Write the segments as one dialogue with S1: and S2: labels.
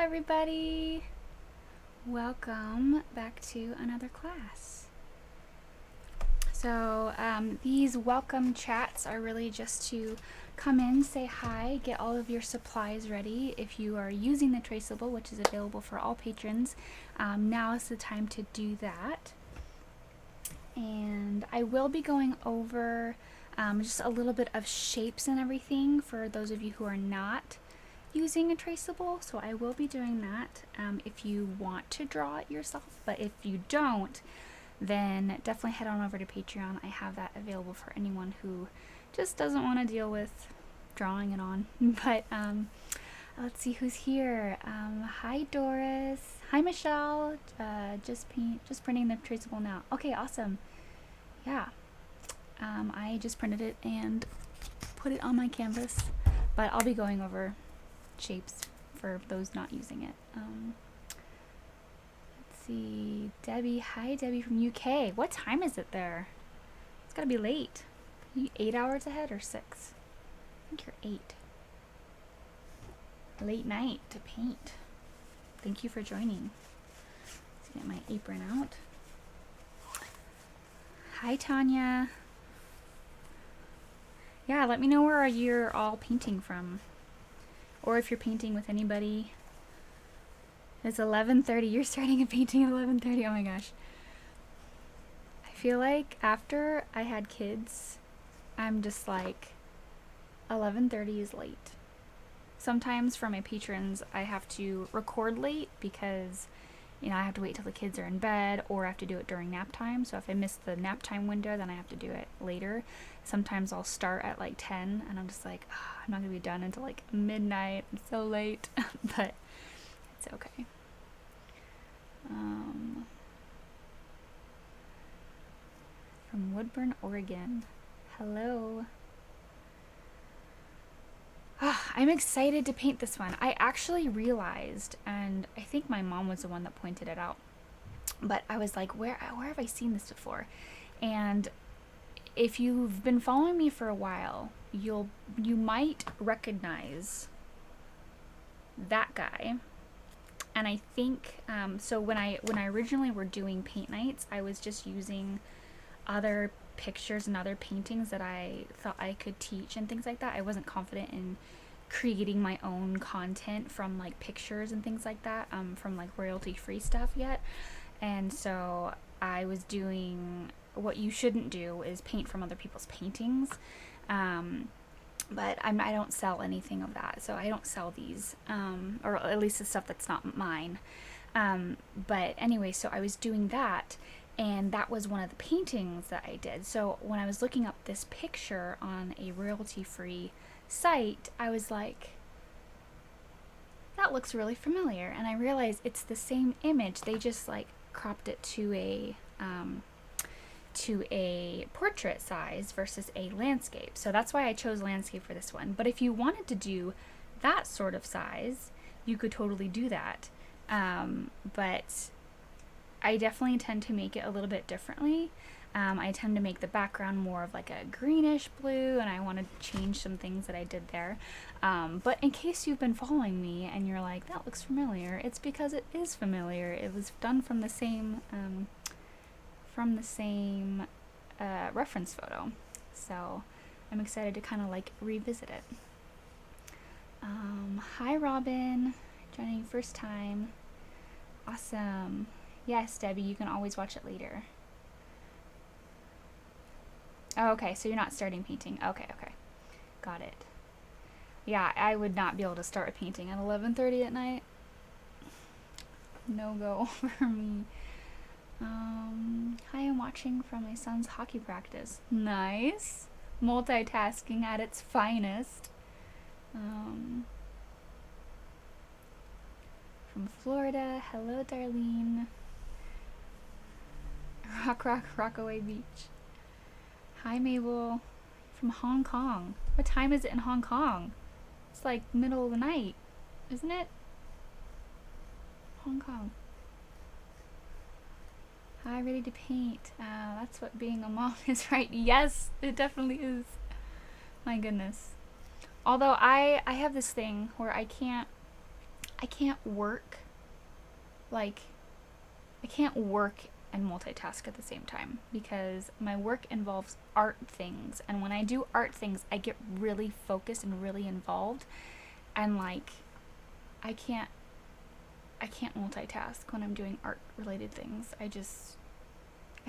S1: everybody! Welcome back to another class. So these welcome chats are really just to come in, say hi, get all of your supplies ready. If you are using the traceable, which is available for all patrons, now is the time to do that. And I will be going over just a little bit of shapes and everything for those of you who are not using a traceable, so I will be doing that if you want to draw it yourself, but if you don't, then definitely head on over to Patreon. I have that available for anyone who just doesn't want to deal with drawing it on. But let's see who's here. Hi Doris. Hi Michelle. Just printing the traceable now. Okay, awesome. Yeah. I just printed it and put it on my canvas, but I'll be going over shapes for those not using it. Let's see, Debbie. Hi Debbie from UK. What time is it there? It's gotta be late. Are you 8 hours ahead or 6? I think you're 8. Late night to paint. Thank you for joining. Let's get my apron out. Hi Tanya. Yeah, let me know where you're all painting from, or if you're painting with anybody. It's 11:30. You're starting a painting at 11:30. Oh my gosh. I feel like after I had kids, I'm just like 11:30 is late. Sometimes for my patrons, I have to record late because, you know, I have to wait till the kids are in bed, or I have to do it during nap time. So if I miss the nap time window, then I have to do it later. Sometimes I'll start at like 10 and I'm just like, oh, I'm not gonna be done until like midnight. It's so late. But it's okay. From Woodburn, Oregon. Hello. I'm excited to paint this one. I actually realized, and I think my mom was the one that pointed it out, but I was like, where have I seen this before? And if you've been following me for a while, you might recognize that guy. And I think so when I originally were doing paint nights, I was just using other pictures and other paintings that I thought I could teach and things like that. I wasn't confident in creating my own content from like pictures and things like that, from like royalty free stuff yet. And so I was doing what you shouldn't do, is paint from other people's paintings. But I don't sell anything of that, so I don't sell these, or at least the stuff that's not mine. But anyway, so I was doing that, and that was one of the paintings that I did. So when I was looking up this picture on a royalty-free site, I was like, that looks really familiar. And I realized it's the same image. They just like cropped it to a portrait size versus a landscape. So that's why I chose landscape for this one. But if you wanted to do that sort of size, you could totally do that. But I definitely tend to make it a little bit differently. I tend to make the background more of like a greenish blue, and I want to change some things that I did there. But in case you've been following me and you're like, that looks familiar, it's because it is familiar. It was done from the same reference photo. So I'm excited to kind of like revisit it. Hi Robin, joining first time. Awesome. Yes, Debbie, you can always watch it later. Oh, okay, so you're not starting painting. Okay. Got it. Yeah, I would not be able to start a painting at 11:30 at night. No go for me. Hi, I'm watching from my son's hockey practice. Nice. Multitasking at its finest. From Florida. Hello, Darlene. Rockaway Beach. Hi, Mabel. From Hong Kong. What time is it in Hong Kong? It's like middle of the night, isn't it? Hong Kong. Hi, ready to paint. That's what being a mom is, right? Yes, it definitely is. My goodness. Although I have this thing where I can't I can't work, like, I can't work and multitask at the same time because my work involves art things, and when I do art things I get really focused and really involved, and like I can't multitask when I'm doing art related things. I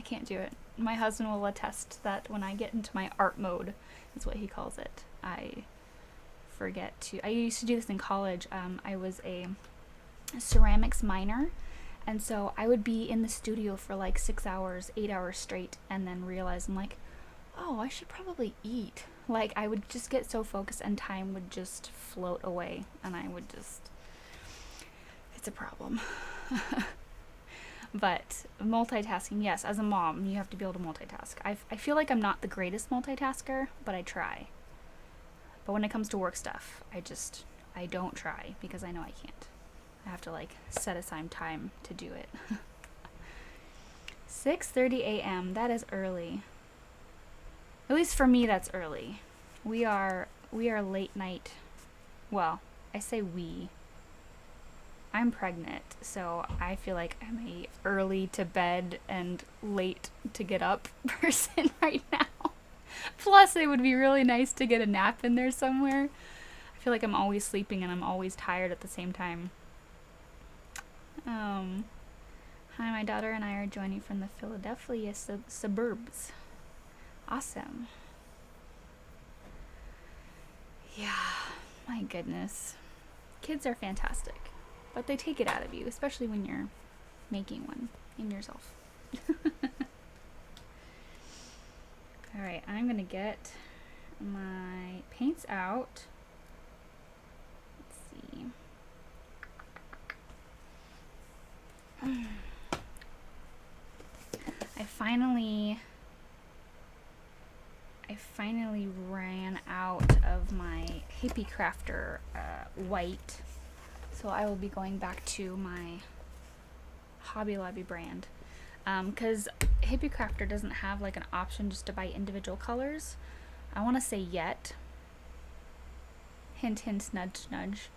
S1: can't do it. My husband will attest that when I get into my art mode, is what he calls it, I used to do this in college. I was a ceramics minor, and so I would be in the studio for like 6 hours, 8 hours straight, and then realize I'm like, oh, I should probably eat. Like, I would just get so focused and time would just float away, and I would just, it's a problem. But multitasking, yes, as a mom, you have to be able to multitask. I feel like I'm not the greatest multitasker, but I try. But when it comes to work stuff, I don't try because I know I can't. I have to like set aside time to do it. 6:30 a.m. That is early. At least for me, that's early. We are late night. Well, I say we. I'm pregnant, so I feel like I'm a early to bed and late to get up person right now. Plus, it would be really nice to get a nap in there somewhere. I feel like I'm always sleeping and I'm always tired at the same time. Hi, my daughter and I are joining from the Philadelphia suburbs. Awesome. Yeah, my goodness. Kids are fantastic, but they take it out of you, especially when you're making one in yourself. Alright, I'm gonna get my paints out. Let's see. I finally ran out of my Hippie Crafter white, so I will be going back to my Hobby Lobby brand, because Hippie Crafter doesn't have like an option just to buy individual colors. I want to say yet. Hint, hint, nudge, nudge.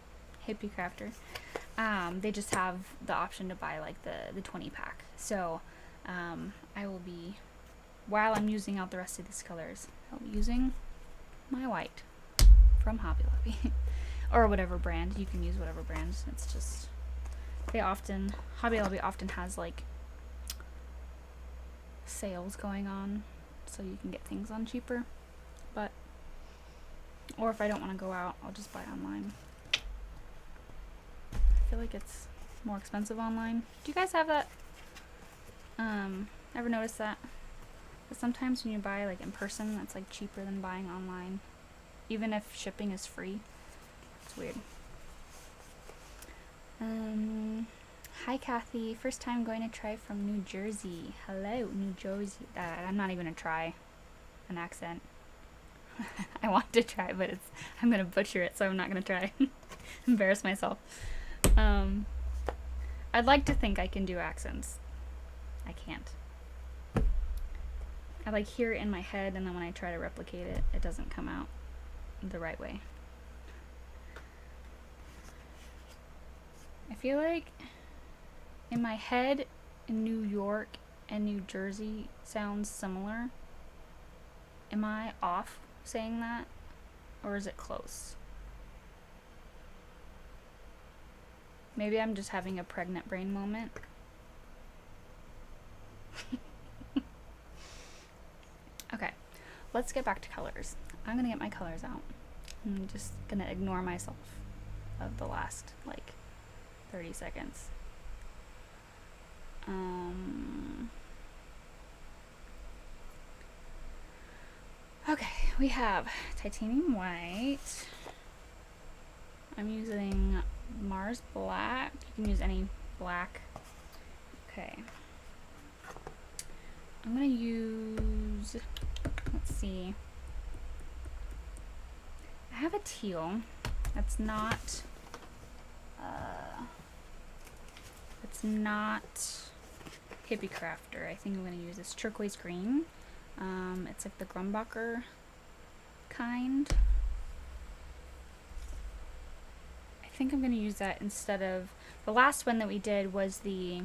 S1: Hippie Crafter. They just have the option to buy like the 20 pack. So I will be, while I'm using out the rest of these colors, I'll be using my white from Hobby Lobby. Or whatever brand. You can use whatever brands. It's just, Hobby Lobby often has like sales going on, so you can get things on cheaper. But, or if I don't want to go out, I'll just buy online. I feel like it's more expensive online. Do you guys have that? Ever notice that? But sometimes when you buy like in person, it's like cheaper than buying online, even if shipping is free. It's weird. Hi Kathy, first time going to try from New Jersey. Hello, New Jersey. I'm not even gonna try an accent. I want to try, but I'm gonna butcher it, so I'm not gonna try. Embarrass myself. I'd like to think I can do accents. I can't. I like hear it in my head, and then when I try to replicate it, it doesn't come out the right way. I feel like in my head, New York and New Jersey sounds similar. Am I off saying that? Or is it close? Maybe I'm just having a pregnant brain moment. Okay, let's get back to colors. I'm gonna get my colors out. I'm just gonna ignore myself of the last, like, 30 seconds. Okay, we have titanium white. I'm using Mars black. You can use any black. Okay. I'm gonna use, let's see. I have a teal. That's not Hippie Crafter. I think I'm gonna use this turquoise green. It's like the Grumbacher kind. I think I'm going to use that instead of the last one that we did was the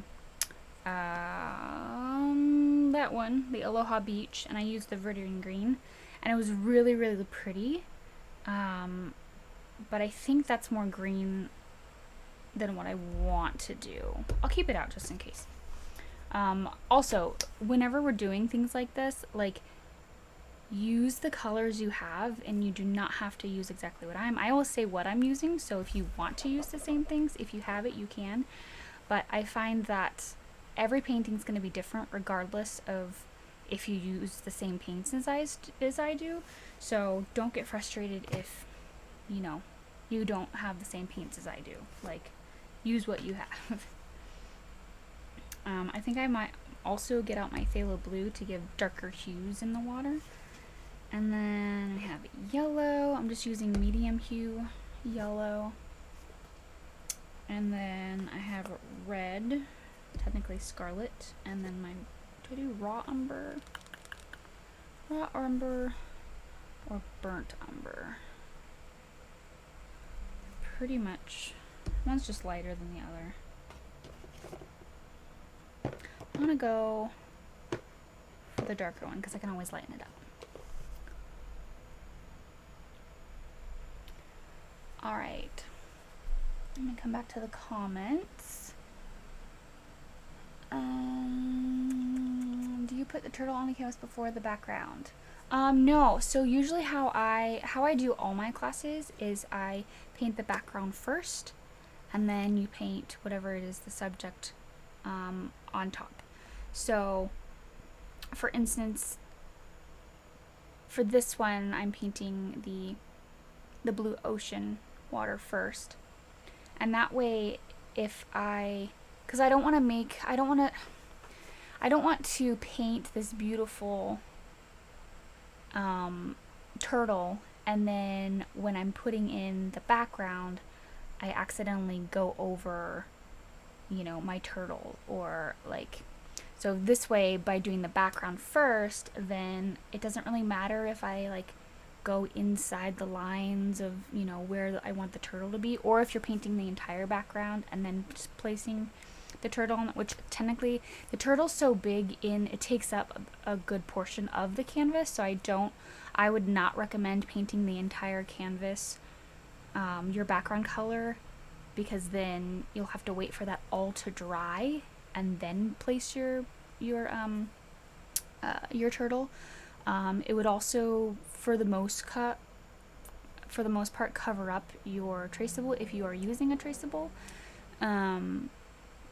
S1: that one, the Aloha Beach, and I used the Viridian Green, and it was really, really pretty. But I think that's more green than what I want to do. I'll keep it out just in case. Also, whenever we're doing things like this, like, use the colors you have, and you do not have to use exactly what I always say what I'm using, so if you want to use the same things, if you have it, you can. But I find that every painting is going to be different regardless of if you use the same paints as I do. So don't get frustrated if, you know, you don't have the same paints as I do. Like, use what you have. I think I might also get out my Pthalo Blue to give darker hues in the water. And then I have yellow. I'm just using medium hue yellow. And then I have red, technically scarlet. And then do I do raw umber? Raw umber or burnt umber? Pretty much. One's just lighter than the other. I'm gonna go for the darker one because I can always lighten it up. Alright. I'm gonna come back to the comments. Do you put the turtle on the canvas before the background? No. So usually how I do all my classes is I paint the background first, and then you paint whatever it is, the subject, on top. So, for instance, for this one, I'm painting the blue ocean water first, and that way, because I don't want to paint this beautiful turtle, and then when I'm putting in the background, I accidentally go over, you know, my turtle, or like, so this way, by doing the background first, then it doesn't really matter if I like go inside the lines of, you know, where I want the turtle to be, or if you're painting the entire background and then just placing the turtle on, which technically the turtle's so big it takes up a good portion of the canvas, so I would not recommend painting the entire canvas your background color, because then you'll have to wait for that all to dry and then place your turtle. It would also, for the most part, cover up your traceable if you are using a traceable.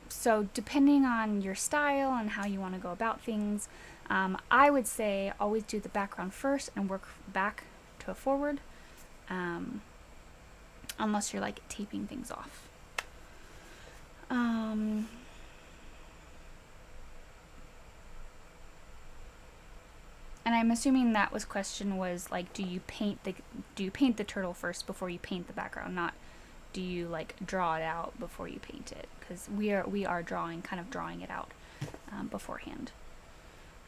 S1: So depending on your style and how you want to go about things, I would say always do the background first and work back to forward, unless you're like taping things off. And I'm assuming that question was like, do you paint the turtle first before you paint the background, not do you like draw it out before you paint it? Because we are drawing it out beforehand.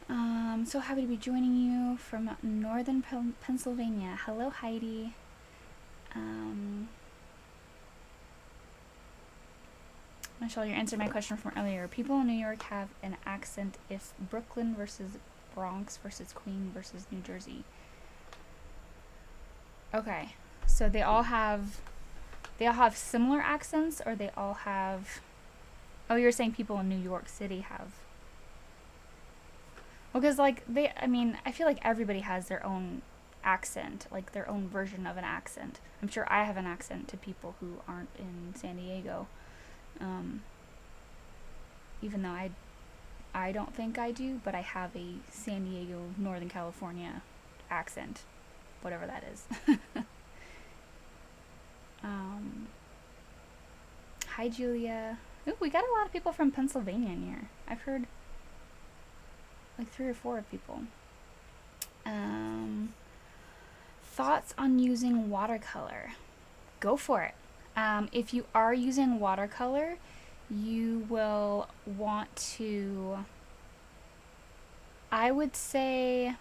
S1: So happy to be joining you from northern Pennsylvania. Hello, Heidi. Michelle, you answered my question from earlier. People in New York have an accent if Brooklyn versus Bronx versus Queens versus New Jersey. Okay, so they all have similar accents, or they all have... Oh, you're saying people in New York City have... Well, because like I feel like everybody has their own accent, like their own version of an accent. I'm sure I have an accent to people who aren't in San Diego. Even though I don't think I do, but I have a San Diego, Northern California accent, whatever that is. Hi, Julia. Ooh, we got a lot of people from Pennsylvania in here. I've heard like 3 or 4 of people. Thoughts on using watercolor? Go for it. If you are using watercolor, you will want to, I would say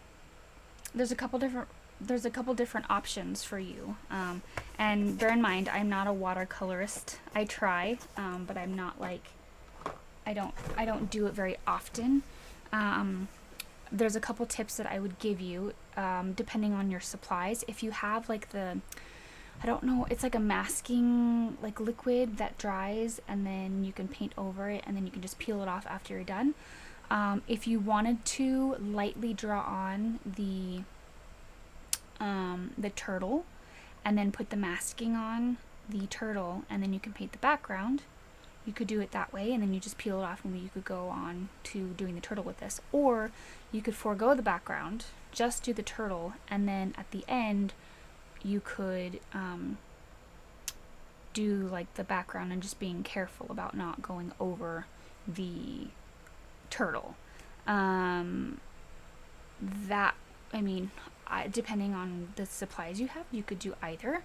S1: there's a couple different there's a couple different options for you. And bear in mind, I'm not a watercolorist. I try, but I'm not like, I don't do it very often. There's a couple tips that I would give you, depending on your supplies. If you have like I don't know, it's like a masking like liquid that dries and then you can paint over it and then you can just peel it off after you're done. If you wanted to lightly draw on the turtle and then put the masking on the turtle and then you can paint the background, you could do it that way, and then you just peel it off and you could go on to doing the turtle with this. Or you could forego the background, just do the turtle, and then at the end you could do like the background and just being careful about not going over the turtle. Depending on the supplies you have, you could do either.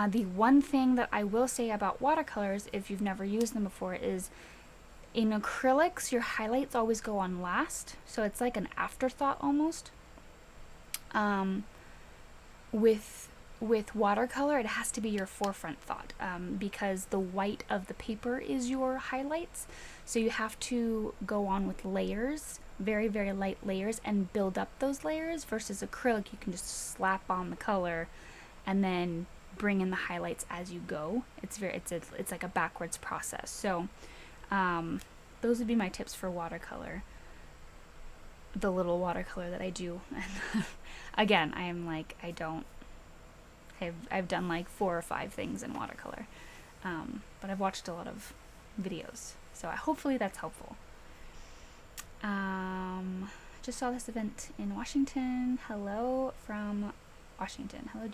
S1: The one thing that I will say about watercolors, if you've never used them before, is in acrylics, your highlights always go on last. So it's like an afterthought almost. With watercolor, it has to be your forefront thought, because the white of the paper is your highlights. So you have to go on with layers, very, very light layers, and build up those layers, versus acrylic, you can just slap on the color and then bring in the highlights as you go. It's like a backwards process. So those would be my tips for watercolor, the little watercolor that I do. And again, I've done like 4 or 5 things in watercolor, but I've watched a lot of videos, so hopefully that's helpful. Just saw this event in Washington. Hello from Washington. Hello,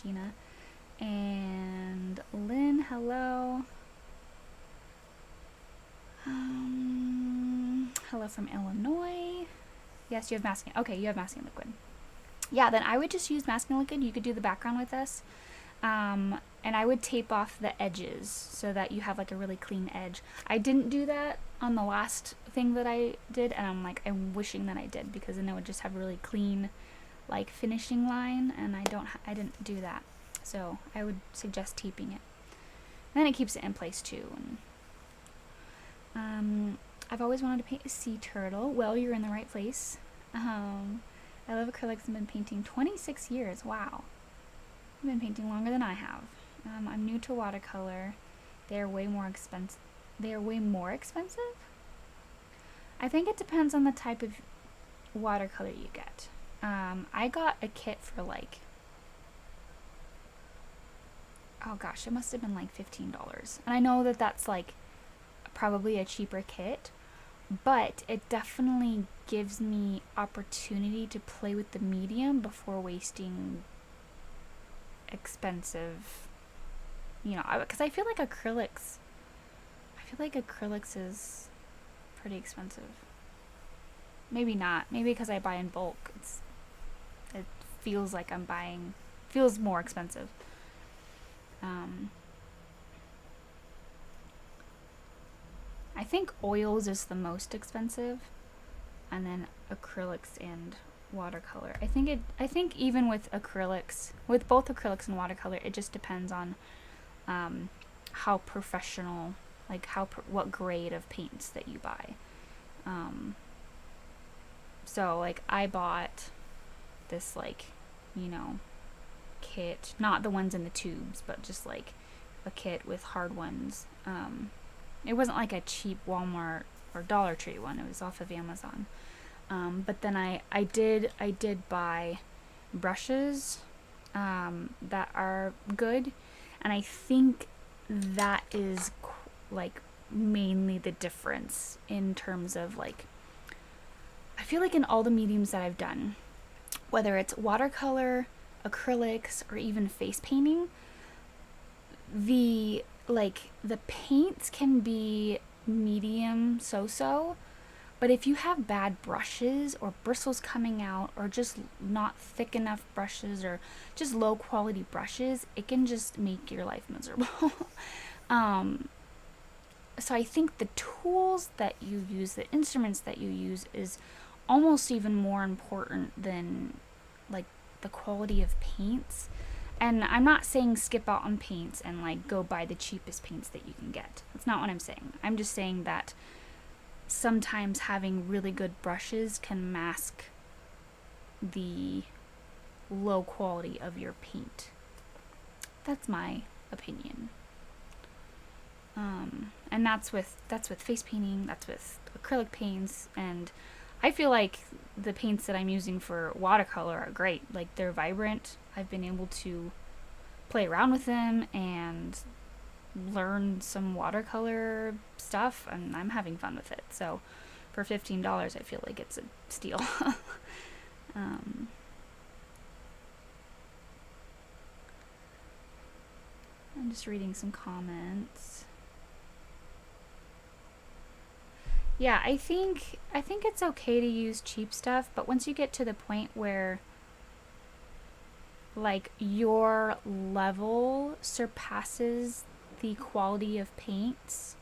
S1: Gina. And Lynn, hello. Hello from Illinois. Yes, you have masking. Okay, you have masking liquid. Yeah, then I would just use masking liquid. You could do the background with this. And I would tape off the edges so that you have like a really clean edge. I didn't do that on the last thing that I did, and I'm wishing that I did, because then it would just have a really clean like finishing line, and I didn't do that. So I would suggest taping it. And then it keeps it in place too. And I've always wanted to paint a sea turtle. Well, you're in the right place. I love acrylics and been painting 26 years. Wow. I've been painting longer than I have. I'm new to watercolor. They are way more expensive. I think it depends on the type of watercolor you get. I got a kit for like, oh gosh, it must have been like $15. And I know that that's like probably a cheaper kit, but it definitely gives me opportunity to play with the medium before wasting expensive, because I feel like acrylics is pretty expensive. Maybe not. Maybe because I buy in bulk. It feels like feels more expensive. I think oils is the most expensive, and then acrylics and watercolor. I think even with acrylics, with both acrylics and watercolor, it just depends on how professional, like what grade of paints that you buy. So like I bought this kit, not the ones in the tubes, but just like a kit with hard ones. It wasn't like a cheap Walmart or Dollar Tree one. It was off of Amazon. But then I did buy brushes that are good, and I think that is mainly the difference in terms of I feel like in all the mediums that I've done, whether it's watercolor, acrylics, or even face painting, the paints can be medium so-so, but if you have bad brushes or bristles coming out, or just not thick enough brushes, or just low quality brushes, it can just make your life miserable. So I think the tools that you use, the instruments that you use, is almost even more important than the the quality of paints. And I'm not saying skip out on paints and like go buy the cheapest paints that you can get. That's not what I'm saying. I'm just saying that sometimes having really good brushes can mask the low quality of your paint. That's my opinion. And that's with face painting, that's with acrylic paints, and I feel like the paints that I'm using for watercolor are great. Like, they're vibrant. I've been able to play around with them and learn some watercolor stuff, and I'm having fun with it. So for $15, I feel like it's a steal. I'm just reading some comments. Yeah, I think it's okay to use cheap stuff, but once you get to the point where like your level surpasses the quality of paints,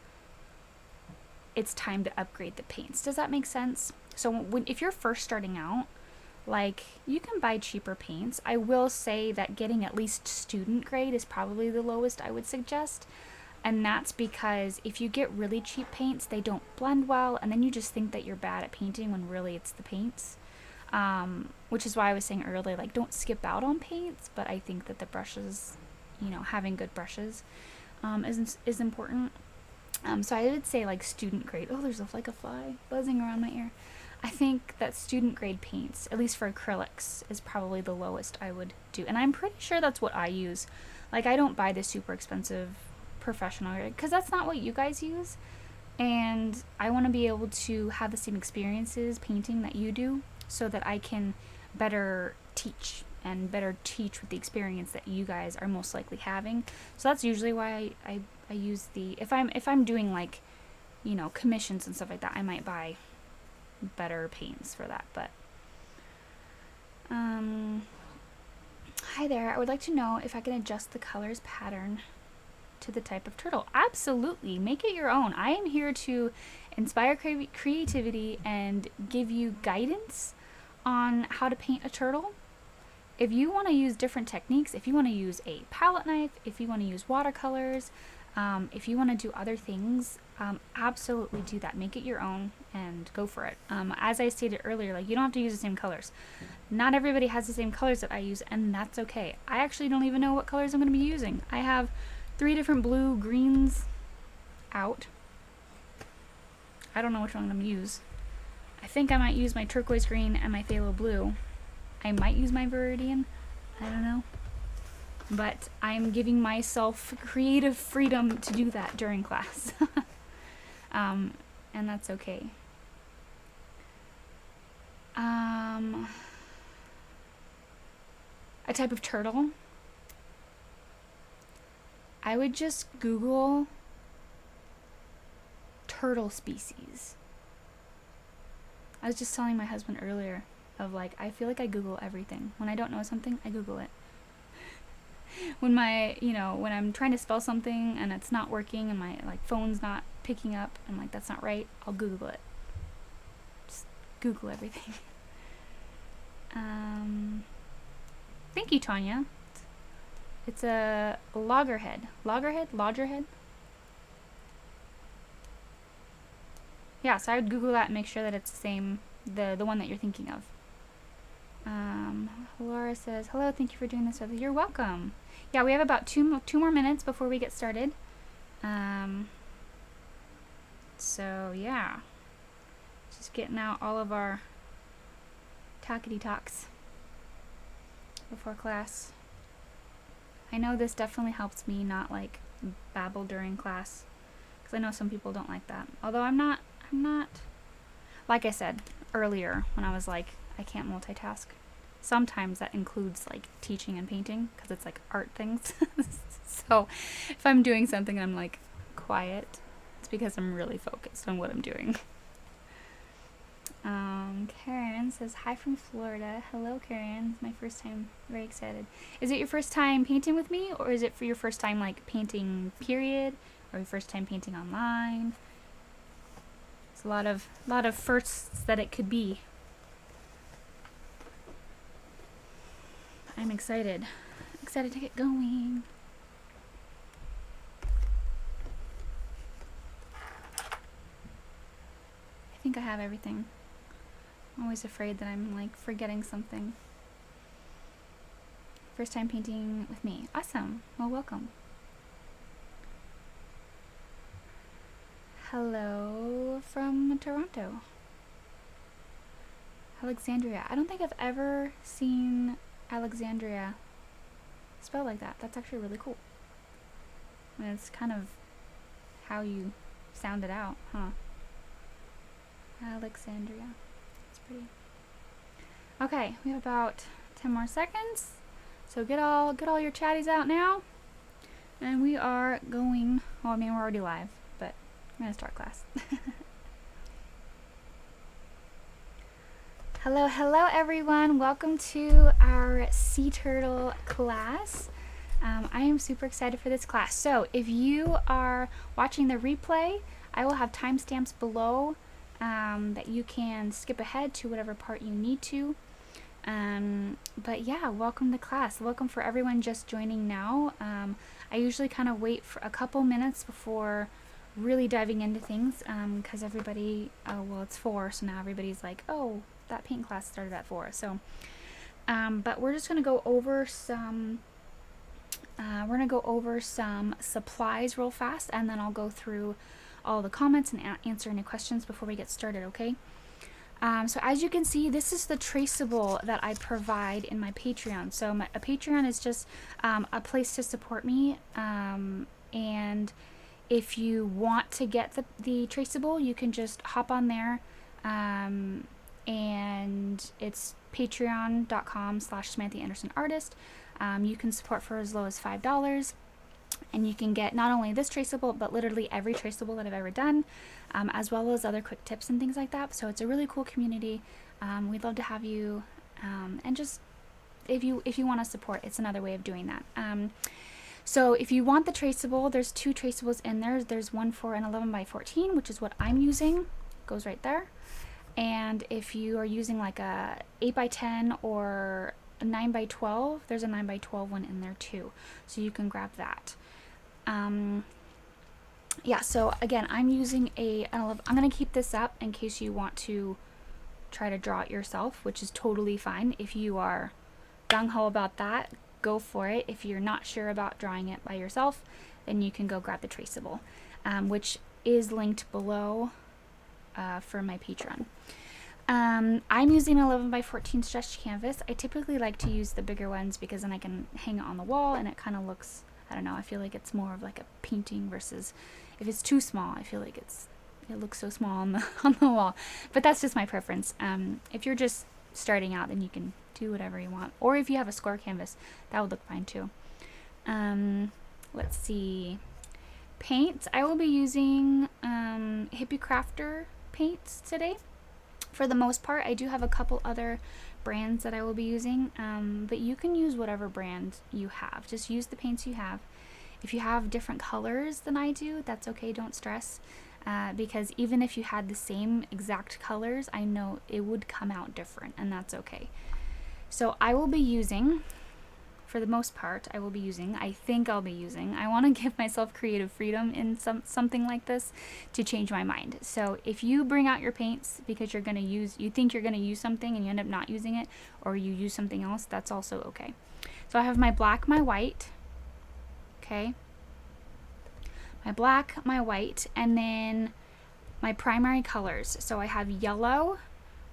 S1: it's time to upgrade the paints. Does that make sense? So if you're first starting out, like, you can buy cheaper paints. I will say that getting at least student grade is probably the lowest I would suggest. And that's because if you get really cheap paints, they don't blend well, and then you just think that you're bad at painting when really it's the paints. Which is why I was saying earlier, like, don't skip out on paints, but I think that the brushes, you know, having good brushes is important. So I would say, like, student grade. Oh, there's like a fly buzzing around my ear. I think that student grade paints, at least for acrylics, is probably the lowest I would do. And I'm pretty sure that's what I use. Like, I don't buy the super expensive professional, because that's not what you guys use, and I want to be able to have the same experiences painting that you do, so that I can better teach with the experience that you guys are most likely having. So that's usually why I use the, if I'm doing, like, you know, commissions and stuff like that, I might buy better paints for that. But hi there, I would like to know if I can adjust the colors pattern to the type of turtle. Absolutely, make it your own. I am here to inspire creativity and give you guidance on how to paint a turtle. If you want to use different techniques, if you want to use a palette knife, if you want to use watercolors, if you want to do other things, absolutely do that. Make it your own and go for it. As I stated earlier, like, you don't have to use the same colors. Not everybody has the same colors that I use, and that's okay. I actually don't even know what colors I'm going to be using. I have 3 different blue greens out. I don't know which one I'm going to use. I think I might use my turquoise green and my phthalo blue. I might use my Viridian. I don't know. But I'm giving myself creative freedom to do that during class. And that's okay. A type of turtle. I would just Google turtle species. I was just telling my husband earlier of, like, I feel like I Google everything. When I don't know something, I Google it. When when I'm trying to spell something and it's not working and my, like, phone's not picking up and, like, that's not right, I'll Google it. Just Google everything. Thank you, Tanya. It's a loggerhead. Loggerhead? Yeah, so I would Google that and make sure that it's the same, the one that you're thinking of. Laura says, hello, thank you for doing this. You're welcome. Yeah, we have about two more minutes before we get started. So, yeah. Just getting out all of our talkity talks before class. I know this definitely helps me not, like, babble during class, because I know some people don't like that. Although I'm not, like I said earlier when I was like, I can't multitask. Sometimes that includes, like, teaching and painting, because it's, like, art things. So if I'm doing something and I'm, like, quiet, it's because I'm really focused on what I'm doing. Karen says, hi from Florida. Hello, Karen. It's my first time. Very excited. Is it your first time painting with me, or is it for your first time, like, painting, period, or your first time painting online? It's a lot of firsts that it could be. I'm excited. Excited to get going. I think I have everything. I'm always afraid that I'm like forgetting something. First time painting with me. Awesome. Well, welcome. Hello from Toronto. Alexandria. I don't think I've ever seen Alexandria spelled like that. That's actually really cool. I mean, it's kind of how you sound it out, huh? Alexandria. It's pretty. Okay, we have about 10 more seconds. So get all your chatties out now. And we are going, well, I mean, we're already live, but I'm going to start class. Hello, hello everyone. Welcome to our sea turtle class. I am super excited for this class. So if you are watching the replay, I will have timestamps below that you can skip ahead to whatever part you need to. But yeah, welcome to class. Welcome for everyone just joining now. I usually kind of wait for a couple minutes before really diving into things because everybody, well, it's 4, so now everybody's like, oh, that paint class started at 4. So, but we're just going to go over some supplies real fast, and then I'll go through all the comments and answer any questions before we get started, okay? So as you can see, this is the traceable that I provide in my Patreon. So a Patreon is just a place to support me, and if you want to get the traceable, you can just hop on there, and it's patreon.com/SamanthaAndersonArtist. You can support for as low as $5, and you can get not only this traceable, but literally every traceable that I've ever done, as well as other quick tips and things like that. So it's a really cool community. We'd love to have you, and just if you want to support, it's another way of doing that. So if you want the traceable, there's 2 traceables in there. There's one for an 11x14, which is what I'm using. Goes right there. And if you are using like a 8x10 or a 9x12, there's a 9x12 one in there too. So you can grab that. Yeah, so again, I'm using an 11. I'm going to keep this up in case you want to try to draw it yourself, which is totally fine. If you are gung-ho about that, go for it. If you're not sure about drawing it by yourself, then you can go grab the traceable, which is linked below for my Patreon. I'm using 11x14 stretched canvas. I typically like to use the bigger ones because then I can hang it on the wall and it kind of looks, I don't know, I feel like it's more of like a painting versus if it's too small, I feel like it looks so small on the wall. But that's just my preference. If you're just starting out, then you can do whatever you want. Or if you have a square canvas, that would look fine too. Let's see. Paints. I will be using Hippie Crafter paints today. For the most part, I do have a couple other brands that I will be using, but you can use whatever brand you have. Just use the paints you have. If you have different colors than I do, that's okay, don't stress, because even if you had the same exact colors, I know it would come out different, and that's okay. So I will be using, for the most part, I think I'll be using, I want to give myself creative freedom in something like this to change my mind. So if you bring out your paints because you think you're going to use something and you end up not using it, or you use something else, that's also okay. So I have my black, my white, okay, my black, my white, and then my primary colors. So I have yellow,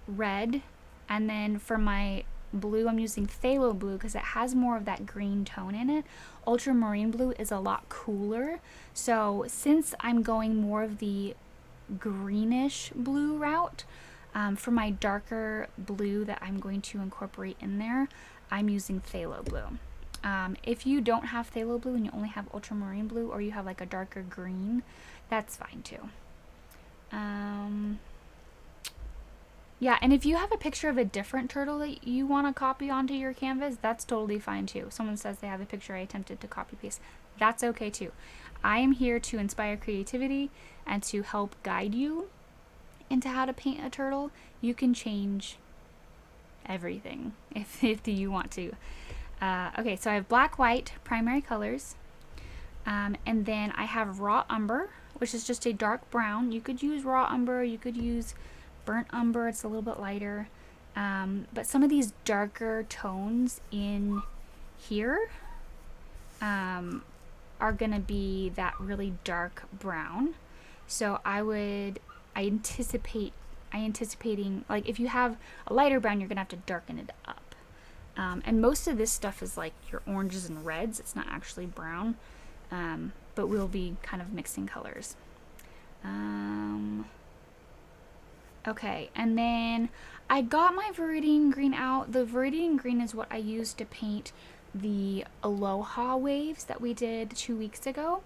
S1: red, and then for my blue, I'm using Pthalo Blue because it has more of that green tone in it. Ultramarine blue is a lot cooler. So since I'm going more of the greenish blue route, for my darker blue that I'm going to incorporate in there, I'm using Pthalo Blue. If you don't have Phthalo Blue and you only have ultramarine blue, or you have like a darker green, that's fine too. Yeah, and if you have a picture of a different turtle that you want to copy onto your canvas, that's totally fine too. Someone says they have a picture I attempted to copy paste. That's okay too. I am here to inspire creativity and to help guide you into how to paint a turtle. You can change everything if you want to. Okay, so I have black, white, primary colors. And then I have raw umber, which is just a dark brown. You could use raw umber, you could use burnt umber, it's a little bit lighter. But some of these darker tones in here are gonna be that really dark brown. So I anticipating, like if you have a lighter brown, you're gonna have to darken it up. And most of this stuff is like your oranges and reds. It's not actually brown, but we'll be kind of mixing colors. Okay, and then I got my Viridian Green out. The Viridian Green is what I used to paint the Aloha waves that we did 2 weeks ago.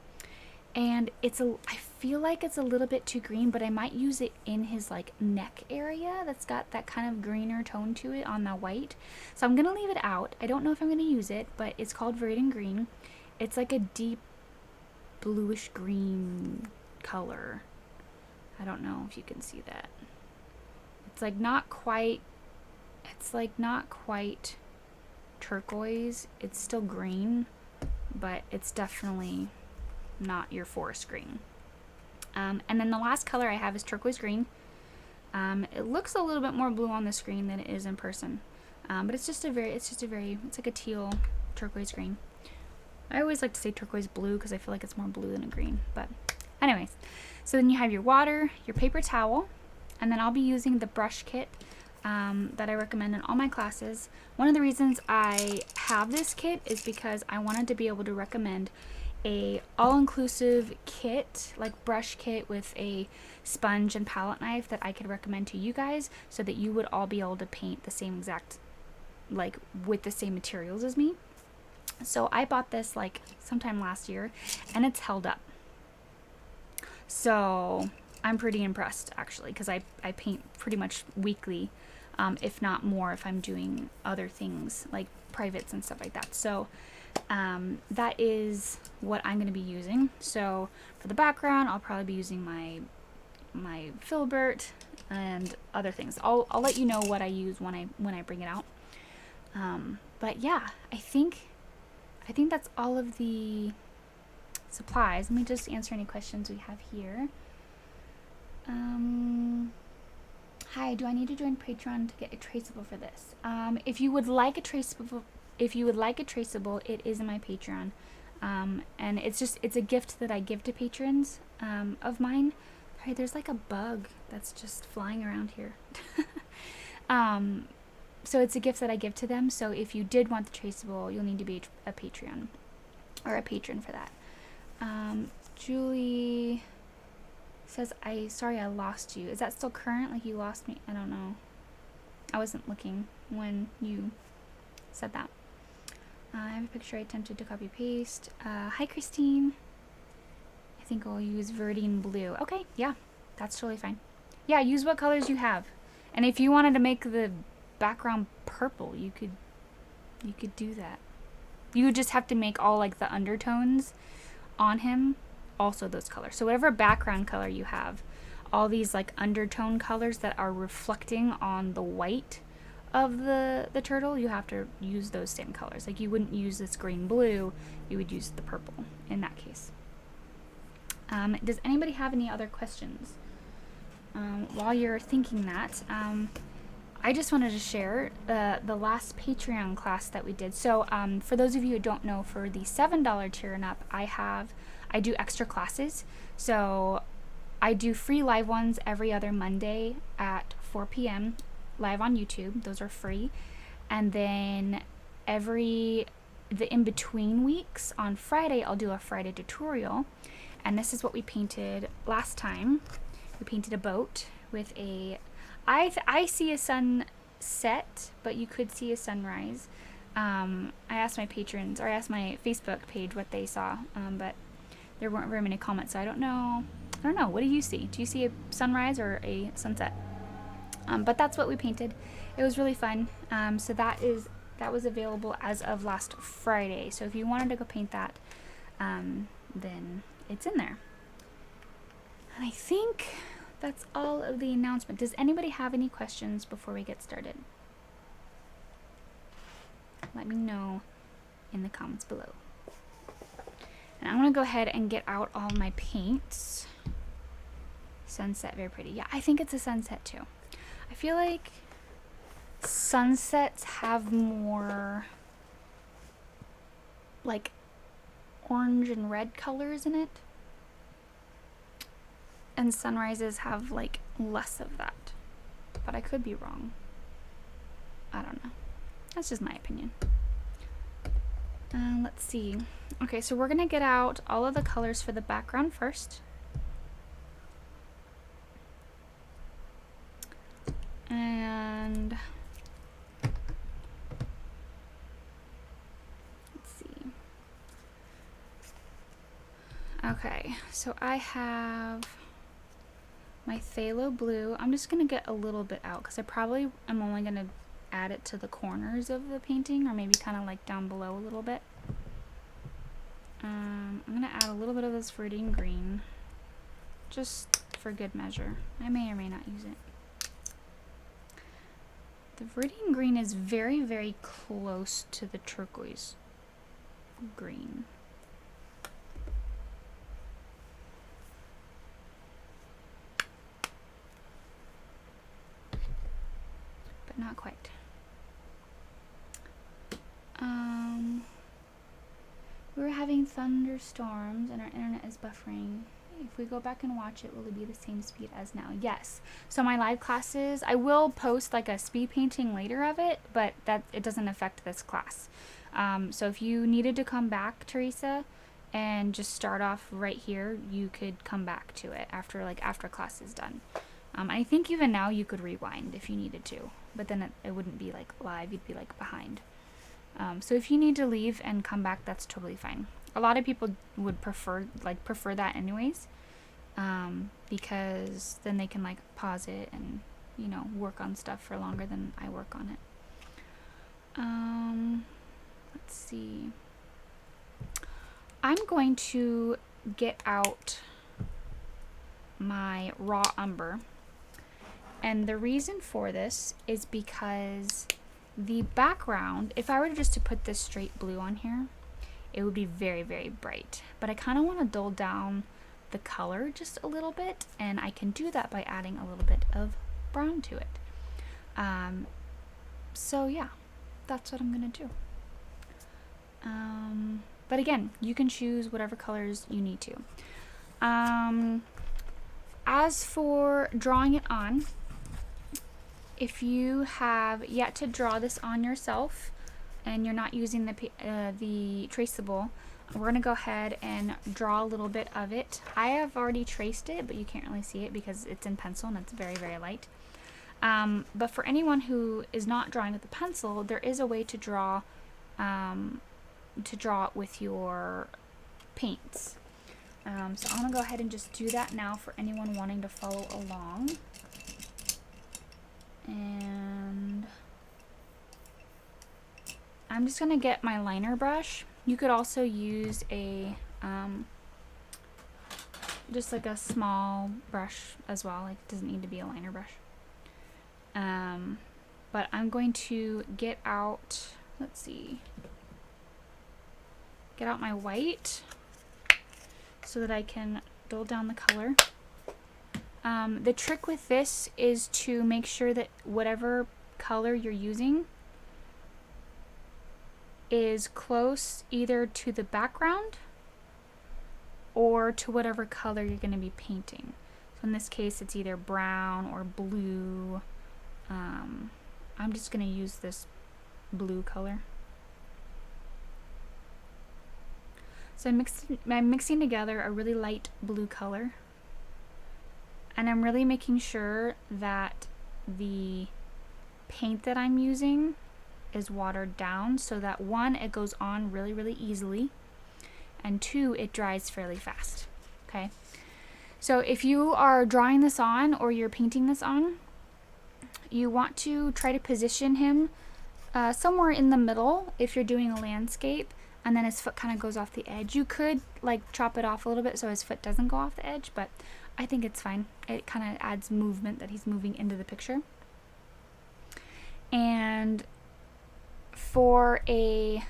S1: And I feel like it's a little bit too green, but I might use it in his like neck area that's got that kind of greener tone to it on the white. So I'm gonna leave it out. I don't know if I'm gonna use it, but it's called Viridian Green. It's like a deep bluish green color. I don't know if you can see that. It's like not quite turquoise. It's still green, but it's definitely not your forest green. And then the last color I have is turquoise green. It looks a little bit more blue on the screen than it is in person, but it's like a teal turquoise green. I always like to say turquoise blue because I feel like it's more blue than a green. But anyways, so then you have your water, your paper towel, and then I'll be using the brush kit that I recommend in all my classes. One of the reasons I have this kit is because I wanted to be able to recommend a all-inclusive kit, like brush kit with a sponge and palette knife that I could recommend to you guys, so that you would all be able to paint the same exact, like with the same materials as me. So I bought this like sometime last year, and it's held up. So I'm pretty impressed actually, because I paint pretty much weekly, if not more, if I'm doing other things like privates and stuff like that. So that is what I'm going to be using. So for the background, I'll probably be using my filbert and other things. I'll let you know what I use when I bring it out. But yeah, I think that's all of the supplies. Let me just answer any questions we have here. Hi, do I need to join Patron to get a traceable for this? If you would like a traceable, it is in my Patreon. And it's a gift that I give to patrons of mine. Sorry, there's like a bug that's just flying around here. So it's a gift that I give to them. So if you did want the traceable, you'll need to be a Patreon or a patron for that. Julie says, sorry I lost you. Is that still current? Like you lost me? I don't know. I wasn't looking when you said that. I have a picture I attempted to copy paste. Hi Christine. I think I'll use Viridian Blue. Okay, yeah, that's totally fine. Yeah, use what colors you have. And if you wanted to make the background purple, you could do that. You would just have to make all like the undertones on him also those colors. So whatever background color you have, all these like undertone colors that are reflecting on the white of the turtle, you have to use those same colors. Like you wouldn't use this green blue, you would use the purple in that case. Does anybody have any other questions? While you're thinking that, I just wanted to share the last Patreon class that we did. So for those of you who don't know, for the $7 tier and up, I do extra classes. So I do free live ones every other Monday at 4 p.m. live on YouTube. Those are free. And then the in-between weeks on Friday, I'll do a Friday tutorial. And this is what we painted last time. We painted a boat with I see a sunset, but you could see a sunrise. I asked my patrons, or I asked my Facebook page what they saw, but there weren't very many comments, so I don't know. What do you see? Do you see a sunrise or a sunset? But that's what we painted. It was really fun. So that was available as of last Friday. So if you wanted to go paint that, then it's in there. And I think that's all of the announcement. Does anybody have any questions before we get started? Let me know in the comments below. And I'm going to go ahead and get out all my paints. Sunset, very pretty. Yeah, I think it's a sunset too. I feel like sunsets have more like orange and red colors in it. And sunrises have like less of that. But I could be wrong. I don't know. That's just my opinion. Let's see. Okay, so we're gonna get out all of the colors for the background first. And let's see. Okay, so I have my Phthalo Blue. I'm just gonna get a little bit out because I probably am only gonna add it to the corners of the painting, or maybe kind of like down below a little bit. I'm gonna add a little bit of this Viridian Green just for good measure. I may or may not use it. The Viridian Green is very, very close to the Turquoise green. But not quite. We're having thunderstorms and our internet is buffering. If we go back and watch it, will it be the same speed as now? Yes. So my live classes, I will post like a speed painting later of it, but that it doesn't affect this class. So if you needed to come back, Teresa, and just start off right here, you could come back to it after class is done. I think even now you could rewind if you needed to, but then it wouldn't be like live, you'd be like behind. So if you need to leave and come back, that's totally fine. A lot of people would prefer that anyways, because then they can like pause it and, you know, work on stuff for longer than I work on it. Let's see. I'm going to get out my raw umber, and the reason for this is because the background, if I were just to put this straight blue on here, it would be very, very bright. But I kind of want to dull down the color just a little bit, and I can do that by adding a little bit of brown to it. So yeah, that's what I'm going to do. But again, you can choose whatever colors you need to. As for drawing it on, if you have yet to draw this on yourself and you're not using the traceable, we're going to go ahead and draw a little bit of it. I have already traced it, but you can't really see it because it's in pencil and it's very, very light. But for anyone who is not drawing with the pencil, there is a way to draw it with your paints. So I'm going to go ahead and just do that now for anyone wanting to follow along. And I'm just going to get my liner brush. You could also use a just like a small brush as well. Like, it doesn't need to be a liner brush. But I'm going to get out, let's see, get out my white so that I can dull down the color. The trick with this is to make sure that whatever color you're using is close either to the background or to whatever color you're going to be painting. So in this case, it's either brown or blue. I'm just going to use this blue color. So I'm mixing together a really light blue color. And I'm really making sure that the paint that I'm using is watered down so that, one, it goes on really, really easily, and two, it dries fairly fast. Okay? So if you are drawing this on or you're painting this on, you want to try to position him somewhere in the middle if you're doing a landscape, and then his foot kind of goes off the edge. You could like chop it off a little bit so his foot doesn't go off the edge, but I think it's fine. It kind of adds movement that he's moving into the picture. And for a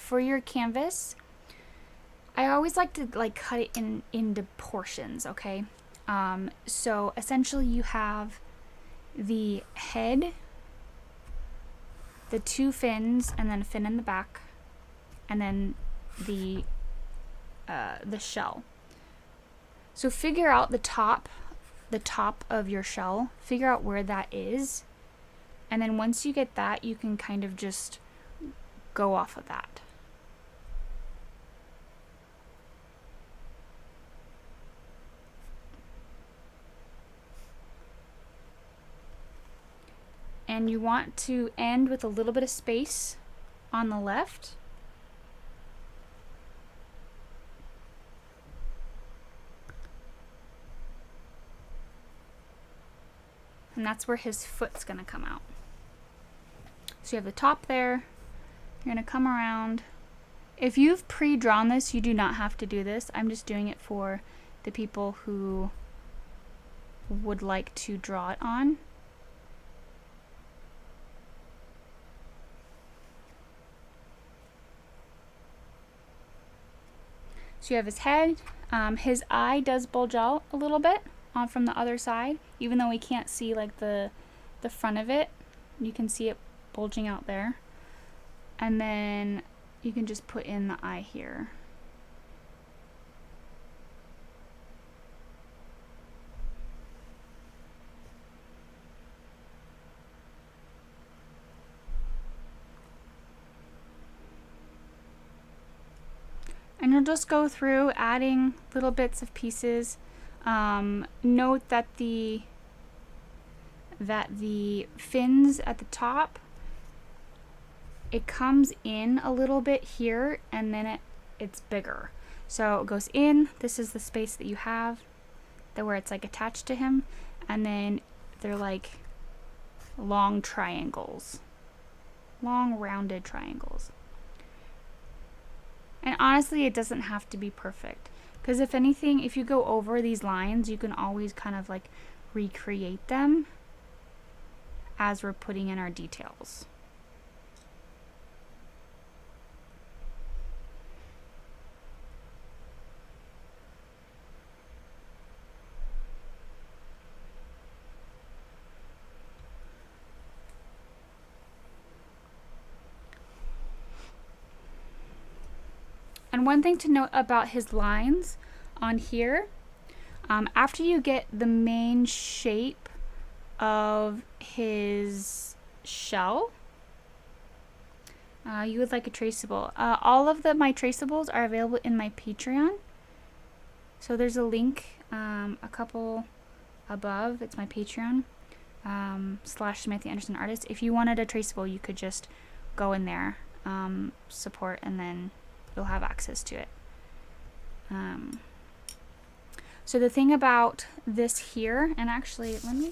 S1: for your canvas, I always like to like cut it into portions, okay? So essentially you have the head, the two fins, and then a fin in the back, and then the shell. So figure out the top of your shell, figure out where that is, and then once you get that, you can kind of just go off of that. And you want to end with a little bit of space on the left. And that's where his foot's gonna come out. So you have the top there, you're gonna come around. If you've pre-drawn this, you do not have to do this. I'm just doing it for the people who would like to draw it on. So you have his head. His eye does bulge out a little bit from the other side, even though we can't see like the front of it. You can see it bulging out there. And then you can just put in the eye here. And you'll just go through adding little bits of pieces. Note that the fins at the top, it comes in a little bit here, and then it's bigger. So it goes in, this is the space that you have, where it's like attached to him, and then they're like long triangles, long rounded triangles. And honestly, it doesn't have to be perfect, because if anything, if you go over these lines, you can always kind of like recreate them as we're putting in our details. And one thing to note about his lines on here, after you get the main shape of his shell, you would like a traceable. All of my traceables are available in my Patreon. So there's a link, a couple above. It's my Patreon, /SamanthaAndersonArtist. If you wanted a traceable, you could just go in there, support, and then you'll have access to it. So the thing about this here, and actually let me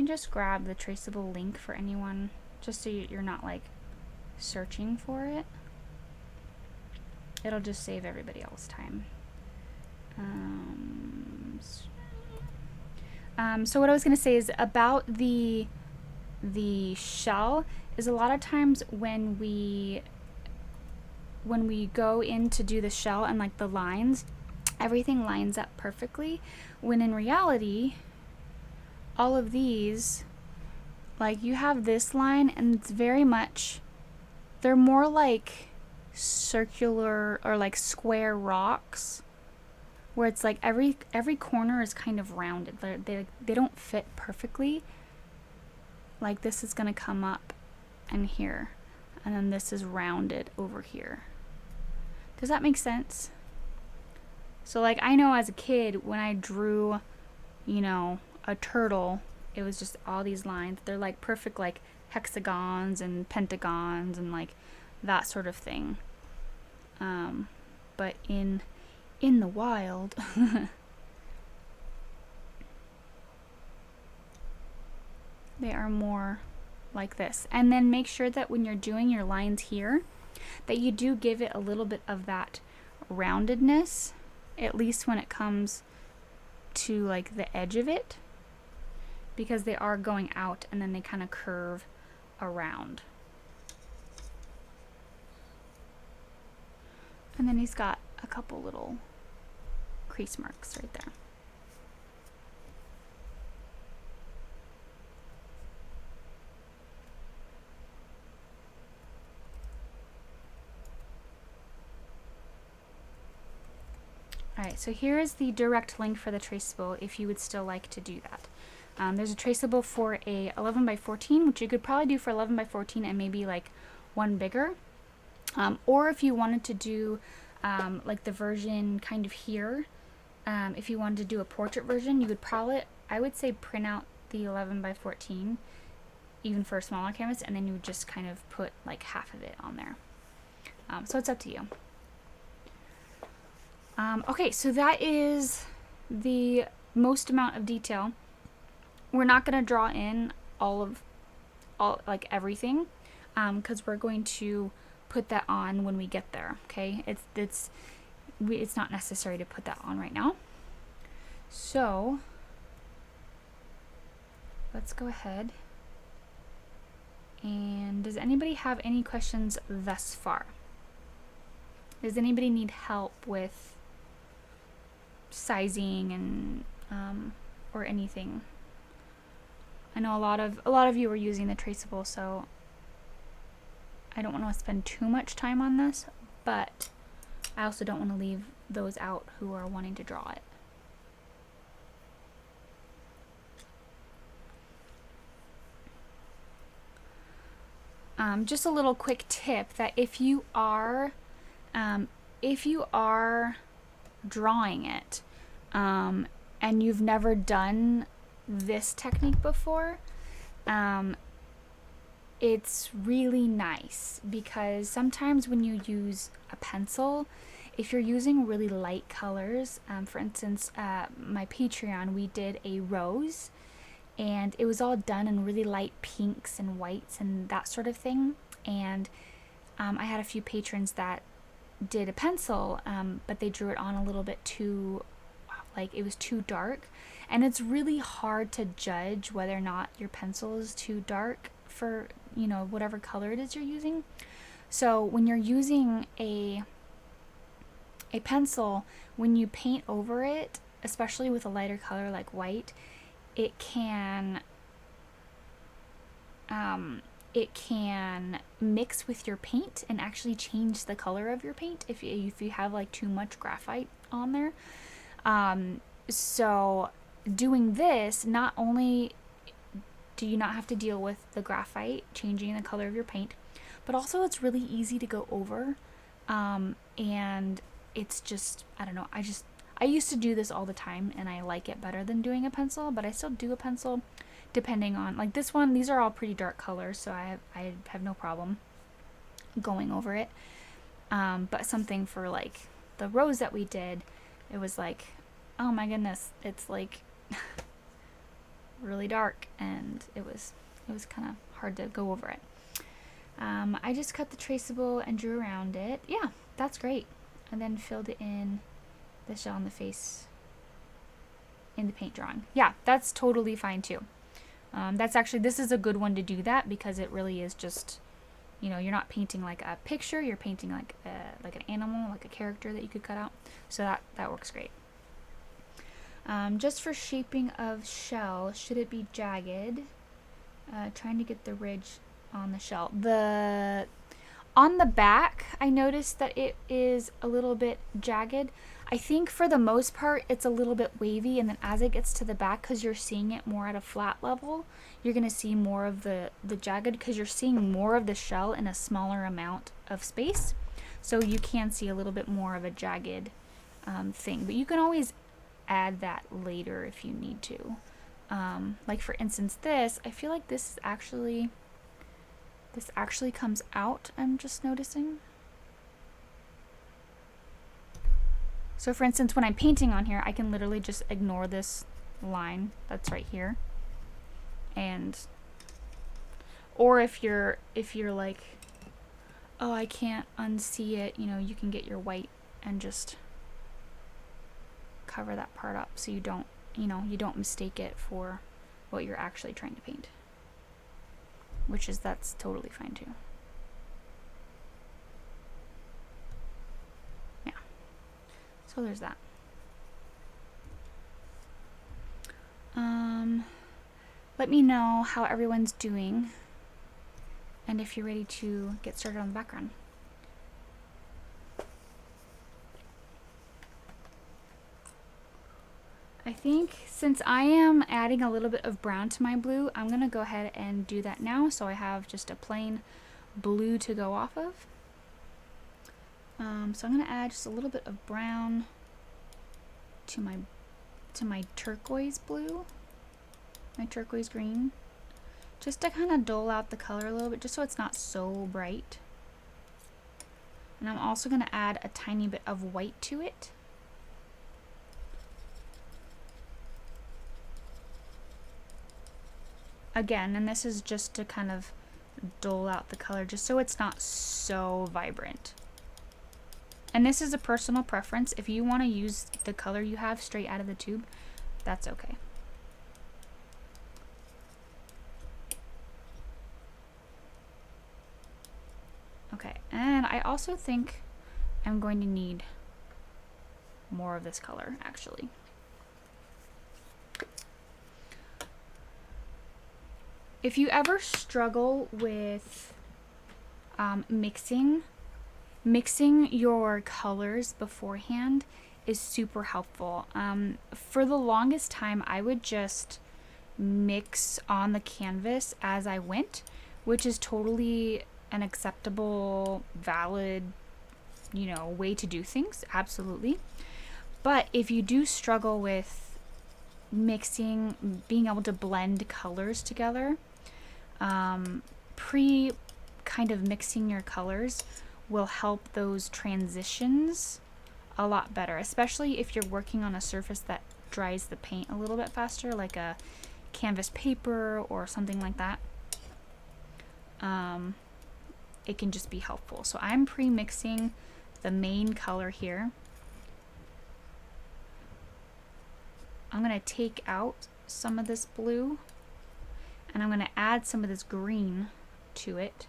S1: just grab the traceable link for anyone, just so you're not like searching for it. It'll just save everybody else time. So what I was gonna say is about the shell is a lot of times when we go in to do the shell and like the lines, everything lines up perfectly, when in reality, all of these, like you have this line and it's very much, they're more like circular or like square rocks, where it's like every corner is kind of rounded. They don't fit perfectly. Like this is gonna come up and here, and then this is rounded over here. Does that make sense? So like I know as a kid when I drew, you know, a turtle, it was just all these lines. They're like perfect like hexagons and pentagons and like that sort of thing. But in the wild, they are more like this. And then make sure that when you're doing your lines here, that you do give it a little bit of that roundedness, at least when it comes to like the edge of it, because they are going out and then they kind of curve around. And then he's got a couple little crease marks right there. Alright, so here is the direct link for the traceable if you would still like to do that. There's a traceable for a 11 by 14, which you could probably do for 11 by 14 and maybe like one bigger. Or if you wanted to do like the version kind of here, if you wanted to do a portrait version, you would probably, I would say, print out the 11 by 14, even for a smaller canvas, and then you would just kind of put like half of it on there. So it's up to you. Okay, so that is the most amount of detail. We're not going to draw in all like everything, because we're going to put that on when we get there. Okay, it's not necessary to put that on right now. So let's go ahead. And does anybody have any questions thus far? Does anybody need help with sizing and or anything? I know a lot of you are using the traceable, so I don't want to spend too much time on this, but I also don't want to leave those out who are wanting to draw it. Just a little quick tip that if you are drawing it and you've never done this technique before, it's really nice because sometimes when you use a pencil, if you're using really light colors, for instance, my Patreon, we did a rose and it was all done in really light pinks and whites and that sort of thing. And I had a few patrons that did a pencil, but they drew it on a little bit too, like it was too dark. And it's really hard to judge whether or not your pencil is too dark for, you know, whatever color it is you're using. So when you're using a pencil, when you paint over it, especially with a lighter color like white, it can mix with your paint and actually change the color of your paint if you have like too much graphite on there. So doing this, not only do you not have to deal with the graphite changing the color of your paint, but also it's really easy to go over, and it's just, I don't know, I used to do this all the time and I like it better than doing a pencil, but I still do a pencil depending on, like this one, these are all pretty dark colors, so I have no problem going over it. But something for like the rose that we did, it was like, oh my goodness, it's like really dark, and it was kind of hard to go over it. I just cut the traceable and drew around it. Yeah, that's great. And then filled in the shell and the face in the paint drawing. Yeah, that's totally fine too. That's actually, this is a good one to do that because it really is just, you know, you're not painting like a picture, you're painting like an animal, like a character that you could cut out. So that works great. Just for shaping of shell, should it be jagged? Trying to get the ridge on the shell. On the back, I noticed that it is a little bit jagged. I think for the most part, it's a little bit wavy, and then as it gets to the back, because you're seeing it more at a flat level, you're going to see more of the jagged, because you're seeing more of the shell in a smaller amount of space. So you can see a little bit more of a jagged thing, but you can always add that later if you need to. Like for instance, this, I feel like this actually comes out, I'm just noticing. So for instance, when I'm painting on here, I can literally just ignore this line that's right here. And, or if you're like, oh, I can't unsee it, you know, you can get your white and just cover that part up so you don't, you know, you don't mistake it for what you're actually trying to paint. That's totally fine too. So there's that. Let me know how everyone's doing and if you're ready to get started on the background. I think since I am adding a little bit of brown to my blue, I'm gonna go ahead and do that now, so I have just a plain blue to go off of. So I'm gonna add just a little bit of brown to my turquoise blue, my turquoise green, just to kind of dull out the color a little bit, just so it's not so bright. And I'm also gonna add a tiny bit of white to it. Again, and this is just to kind of dull out the color, just so it's not so vibrant. And this is a personal preference. If you want to use the color you have straight out of the tube, that's okay. Okay, and I also think I'm going to need more of this color, actually. If you ever struggle with mixing your colors beforehand is super helpful. For the longest time, I would just mix on the canvas as I went, which is totally an acceptable, valid, way to do things, absolutely. But if you do struggle with mixing, being able to blend colors together, kind of mixing your colors will help those transitions a lot better, especially if you're working on a surface that dries the paint a little bit faster, like a canvas paper or something like that. It can just be helpful. So I'm pre-mixing the main color here. I'm going to take out some of this blue and I'm going to add some of this green to it.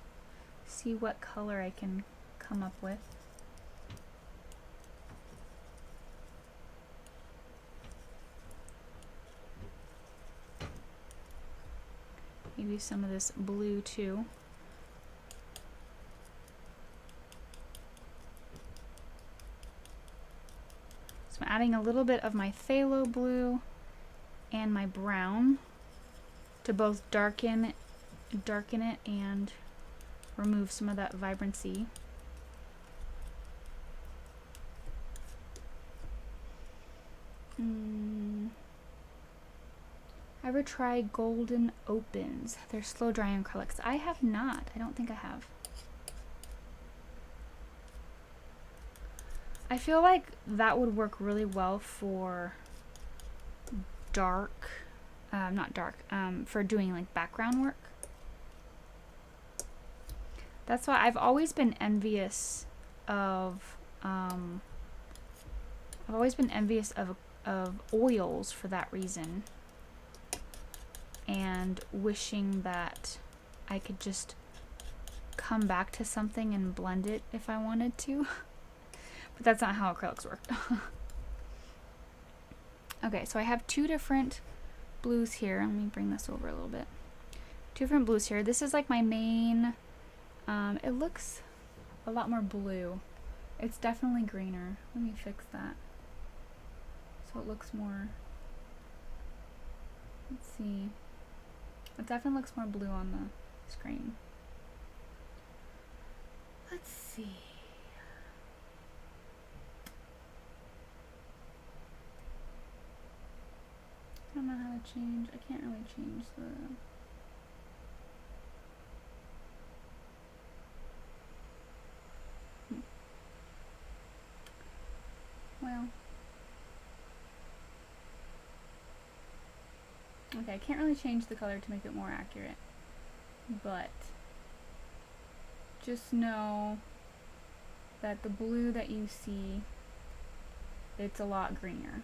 S1: See what color I can come up with. Maybe some of this blue too. So I'm adding a little bit of my phthalo blue and my brown to both darken it and remove some of that vibrancy. Ever try Golden Opens? They're slow drying acrylics. I have not. I don't think I have. I feel like that would work really well for for doing like background work. That's why I've always been envious of oils for that reason, and wishing that I could just come back to something and blend it if I wanted to. But that's not how acrylics work. Okay, so I have two different blues here. Let me bring this over a little bit. Two different blues here. This is like my main, it looks a lot more blue. It's definitely greener. Let me fix that. So it looks more, let's see. It definitely looks more blue on the screen. Let's see. I don't know how to change. I can't really change the... Well. Okay, I can't really change the color to make it more accurate. But just know that the blue that you see, it's a lot greener.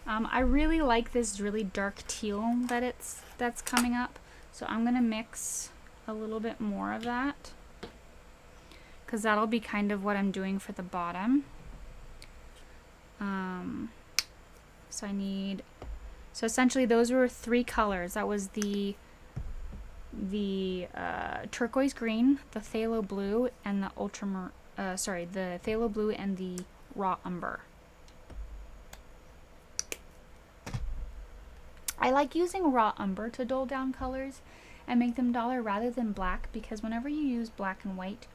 S1: I really like this really dark teal that's coming up, so I'm gonna mix a little bit more of that. because that'll be kind of what I'm doing for the bottom. So I need, so essentially those were 3 colors. That was the turquoise green, the phthalo blue, and the the phthalo blue and the raw umber. I like using raw umber to dull down colors and make them duller rather than black, because whenever you use black and white,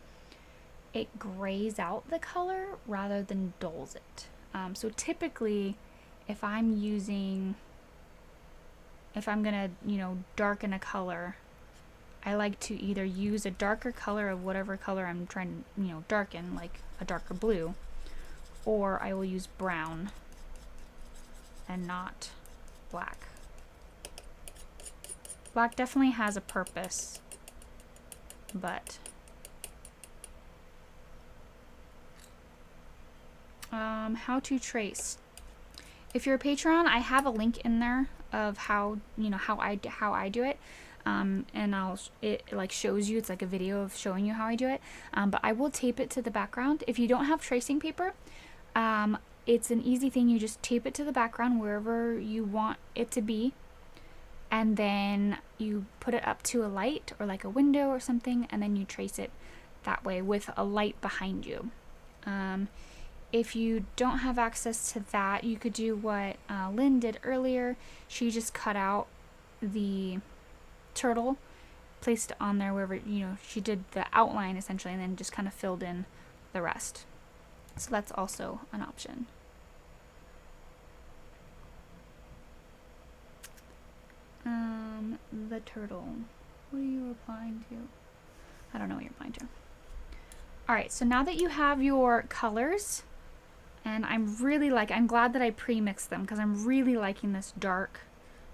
S1: it grays out the color rather than dulls it. So typically, if I'm gonna, darken a color, I like to either use a darker color of whatever color I'm trying to, darken, like a darker blue, or I will use brown and not black. Black definitely has a purpose, but how to trace. If you're a Patron, I have a link in there of how I do it, and it like shows you. It's like a video of showing you how I do it. But I will tape it to the background. If you don't have tracing paper, it's an easy thing. You just tape it to the background wherever you want it to be, and then you put it up to a light or like a window or something, and then you trace it that way with a light behind you. If you don't have access to that, you could do what Lynn did earlier. She just cut out the turtle, placed it on there wherever, she did the outline essentially, and then just kind of filled in the rest. So that's also an option. The turtle. What are you replying to? I don't know what you're replying to. Alright, so now that you have your colors, and I'm glad that I pre-mixed them, because I'm really liking this dark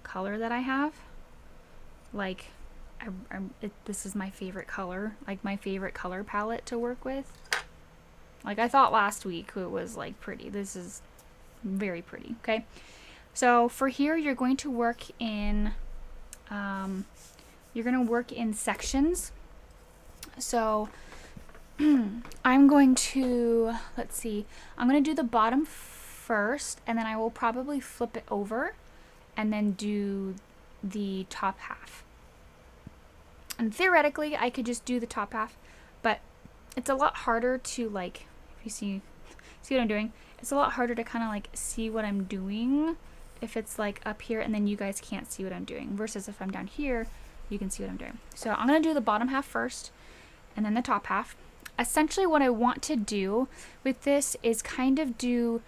S1: color that I have. Like, this is my favorite color, like my favorite color palette to work with. Like, I thought last week it was like pretty. This is very pretty, okay? So for here, you're going to work in, sections. So I'm going to, let's see, I'm going to do the bottom first, and then I will probably flip it over and then do the top half. And theoretically, I could just do the top half, but it's a lot harder to, like, if you see what I'm doing, it's a lot harder to kind of like see what I'm doing if it's like up here and then you guys can't see what I'm doing, versus if I'm down here, you can see what I'm doing. So I'm going to do the bottom half first and then the top half. Essentially what I want to do with this is kind of do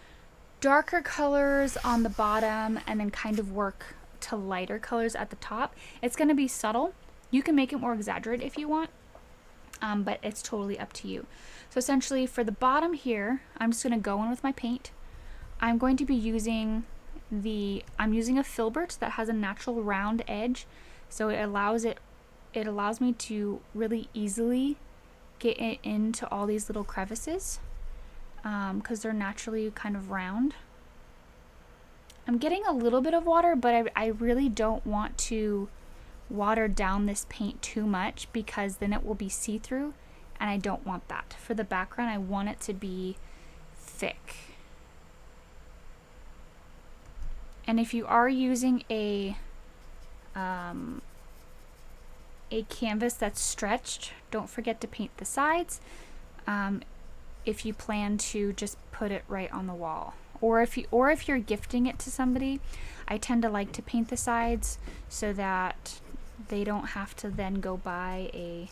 S1: darker colors on the bottom and then kind of work to lighter colors at the top. It's going to be subtle. You can make it more exaggerated if you want, but it's totally up to you. So essentially for the bottom here, I'm just going to go in with my paint. I'm going to be using I'm using a filbert that has a natural round edge, so it allows me to really easily get it into all these little crevices, because they're naturally kind of round. I'm getting a little bit of water, but I really don't want to water down this paint too much, because then it will be see-through, and I don't want that. For the background, I want it to be thick. And if you are using a canvas that's stretched, don't forget to paint the sides. If you plan to just put it right on the wall, or if you're gifting it to somebody, I tend to like to paint the sides so that they don't have to then go buy a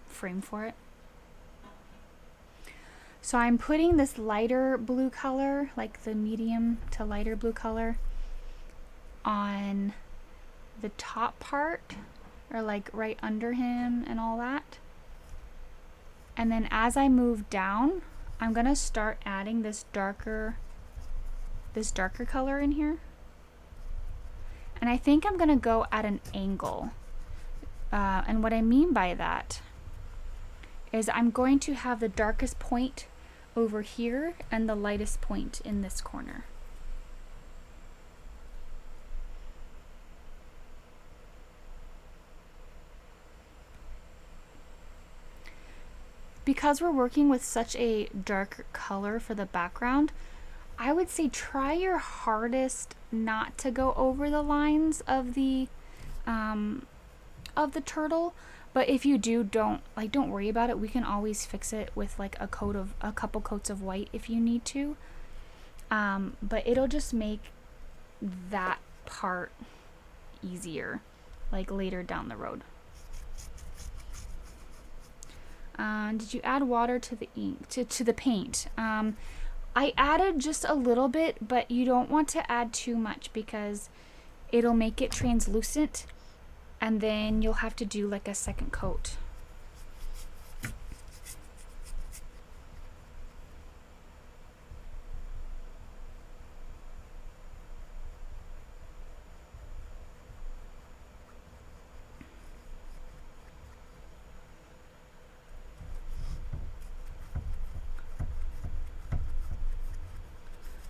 S1: frame for it. So I'm putting this lighter blue color, like the medium to lighter blue color, on the top part, or like right under him and all that. And then as I move down, I'm gonna start adding this darker color in here. And I think I'm gonna go at an angle. And what I mean by that is I'm going to have the darkest point over here and the lightest point in this corner. because we're working with such a dark color for the background, I would say try your hardest not to go over the lines of the turtle. But if you do, don't worry about it. We can always fix it with like a couple coats of white if you need to. But it'll just make that part easier, like later down the road. Did you add water to the ink to the paint? I added just a little bit, but you don't want to add too much because it'll make it translucent, and then you'll have to do like a second coat.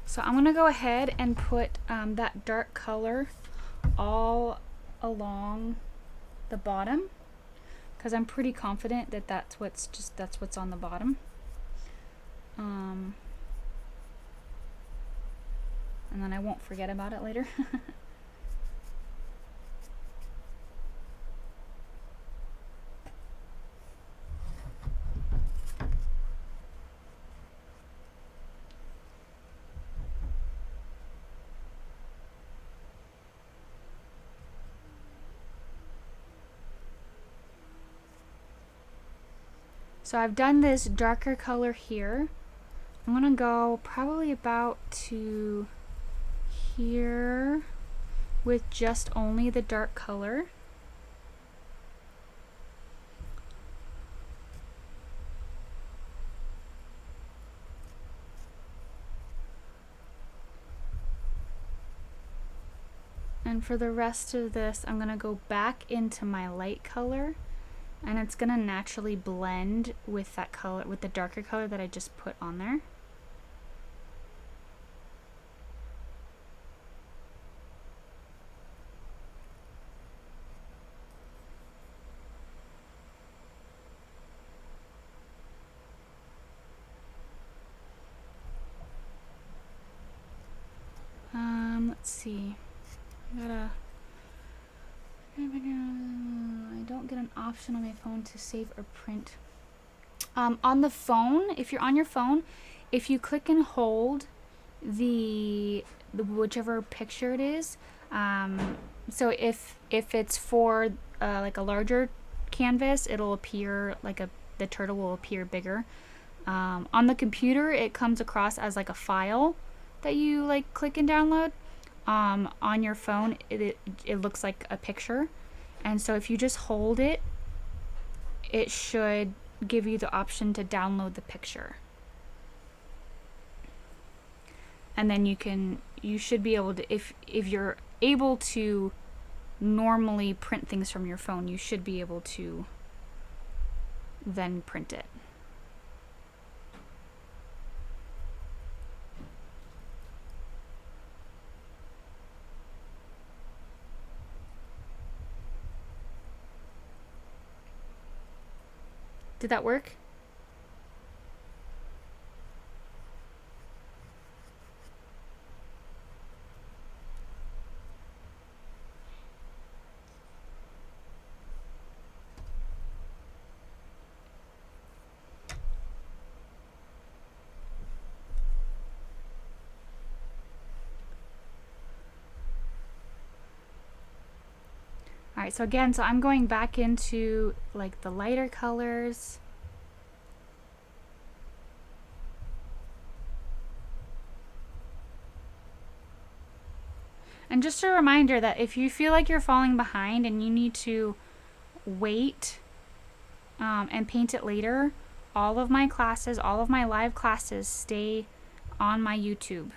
S1: So I'm going to go ahead and put that dark color all along the bottom, because I'm pretty confident that that's what's on the bottom. And then I won't forget about it later. So I've done this darker color here. I'm gonna go probably about to here with just only the dark color. And for the rest of this, I'm gonna go back into my light color, and it's gonna naturally blend with that color, with the darker color that I just put on there. Let's see. I don't get an option on my phone to save or print. On the phone, if you're on your phone, if you click and hold the whichever picture it is, so if it's for like a larger canvas, it'll appear like the turtle will appear bigger. On the computer, it comes across as like a file that you like click and download. On your phone, it looks like a picture, and so if you just hold it, it should give you the option to download the picture, and then you should be able to, if you're able to normally print things from your phone, you should be able to then print it. Did that work? Alright, so again, I'm going back into like the lighter colors. And just a reminder that if you feel like you're falling behind and you need to wait and paint it later, all of my classes, all of my live classes stay on my YouTube.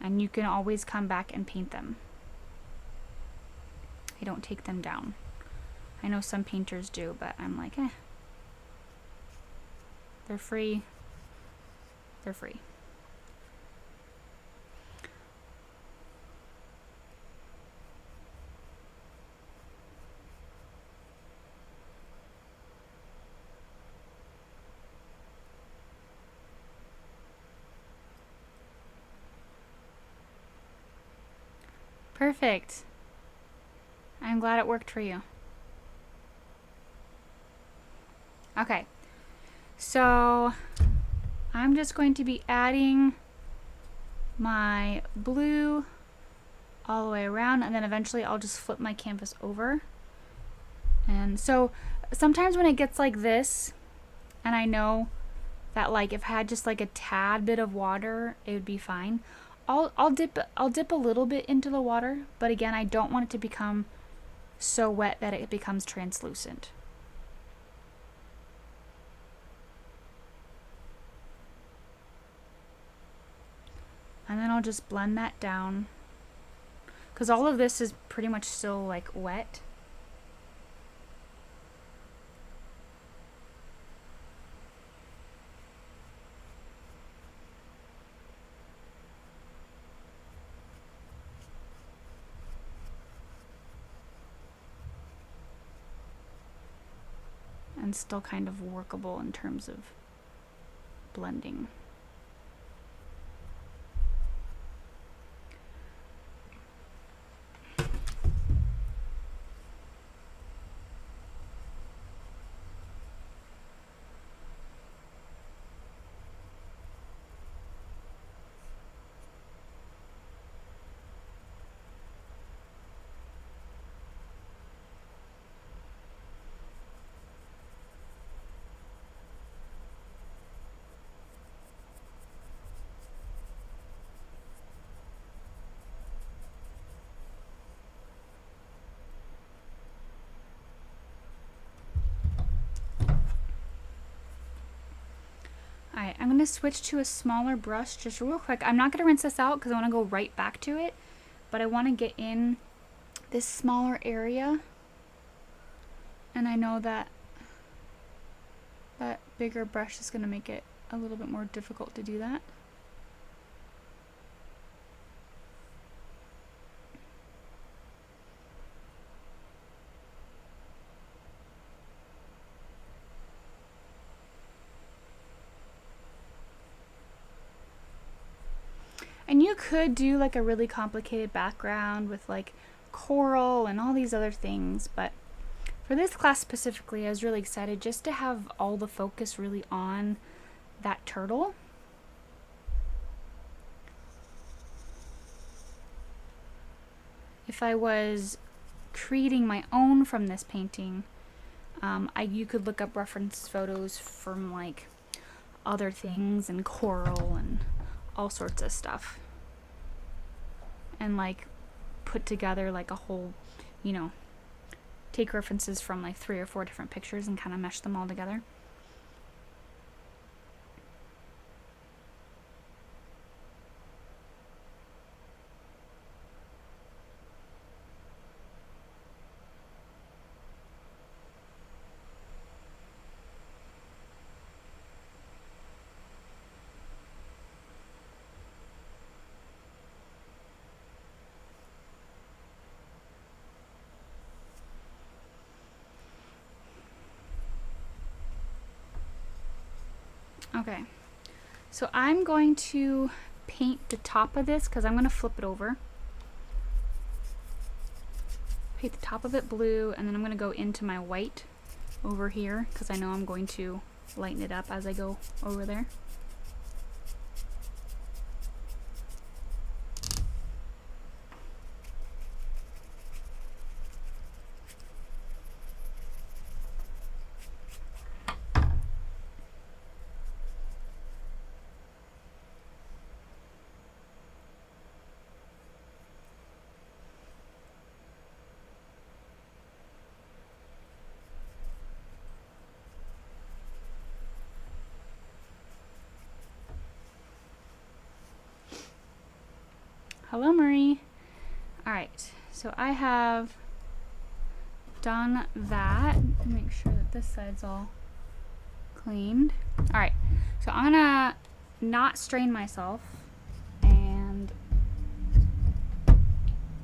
S1: And you can always come back and paint them. I don't take them down. I know some painters do, but I'm like, they're free. They're free. Perfect. I'm glad it worked for you. Okay, so I'm just going to be adding my blue all the way around, and then eventually I'll just flip my canvas over. And so sometimes when it gets like this, and I know that like if I had just like a tad bit of water, it would be fine. I'll dip a little bit into the water, but again, I don't want it to become so wet that it becomes translucent. And then I'll just blend that down, because all of this is pretty much still like wet. And still kind of workable in terms of blending. Alright, I'm going to switch to a smaller brush just real quick. I'm not going to rinse this out because I want to go right back to it, but I want to get in this smaller area, and I know that that bigger brush is going to make it a little bit more difficult to do that. And you could do like a really complicated background with like coral and all these other things, but for this class specifically, I was really excited just to have all the focus really on that turtle. If I was creating my own from this painting, you could look up reference photos from like other things and coral and all sorts of stuff, and like put together like a whole, you know, take references from like 3 or 4 different pictures and kind of mesh them all together. Okay, so I'm going to paint the top of this because I'm going to flip it over. Paint the top of it blue, and then I'm going to go into my white over here because I know I'm going to lighten it up as I go over there. Hello, Marie. Alright, so I have done that. Make sure that this side's all cleaned. Alright, so I'm gonna not strain myself and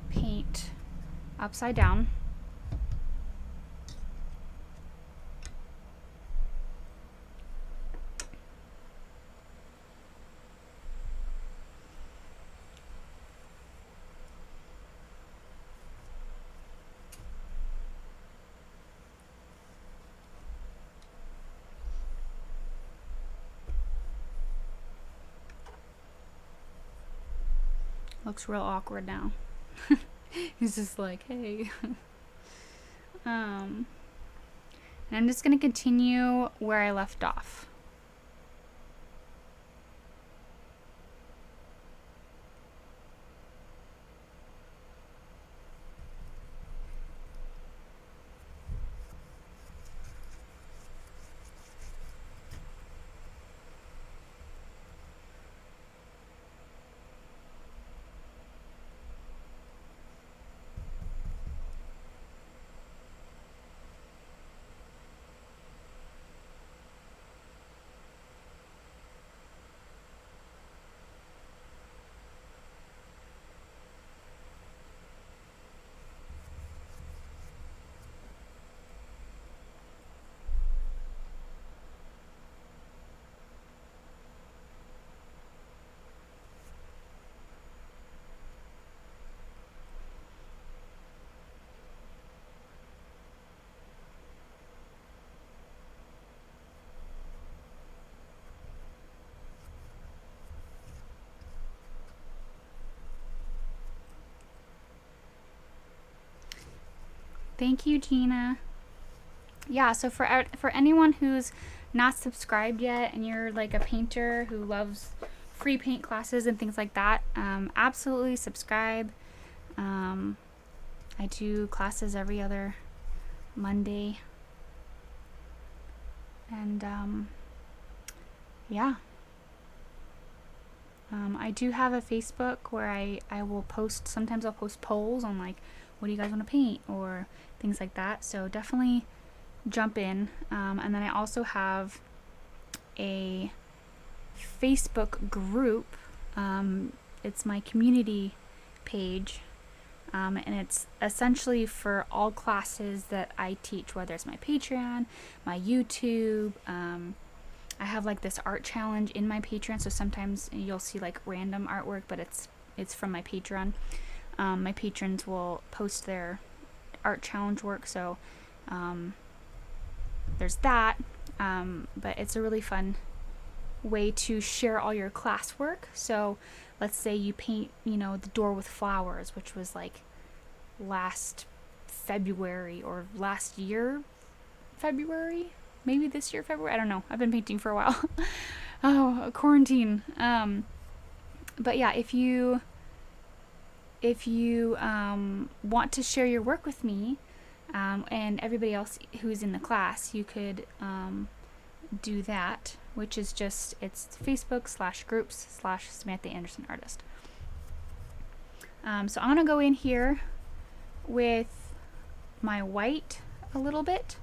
S1: paint upside down. Looks real awkward now. He's just like, hey. And I'm just going to continue where I left off. Thank you, Gina. Yeah, so for anyone who's not subscribed yet and you're like a painter who loves free paint classes and things like that, absolutely subscribe. I do classes every other Monday. And yeah. I do have a Facebook where I will post, sometimes I'll post polls on like, what do you guys want to paint or things like that. So definitely jump in. And then I also have a Facebook group. It's my community page. And it's essentially for all classes that I teach, whether it's my Patreon, my YouTube. I have like this art challenge in my Patreon, so sometimes you'll see like random artwork, but it's from my Patreon. My patrons will post their art challenge work, so there's that. But it's a really fun way to share all your classwork. So let's say you paint, the door with flowers, which was like last February or last year February, maybe this year February, I don't know. I've been painting for a while. Oh, quarantine. But yeah, if you want to share your work with me and everybody else who's in the class, you could do that, which is just, it's Facebook/groups/SamanthaAndersonArtist. So I'm gonna go in here with my white a little bit,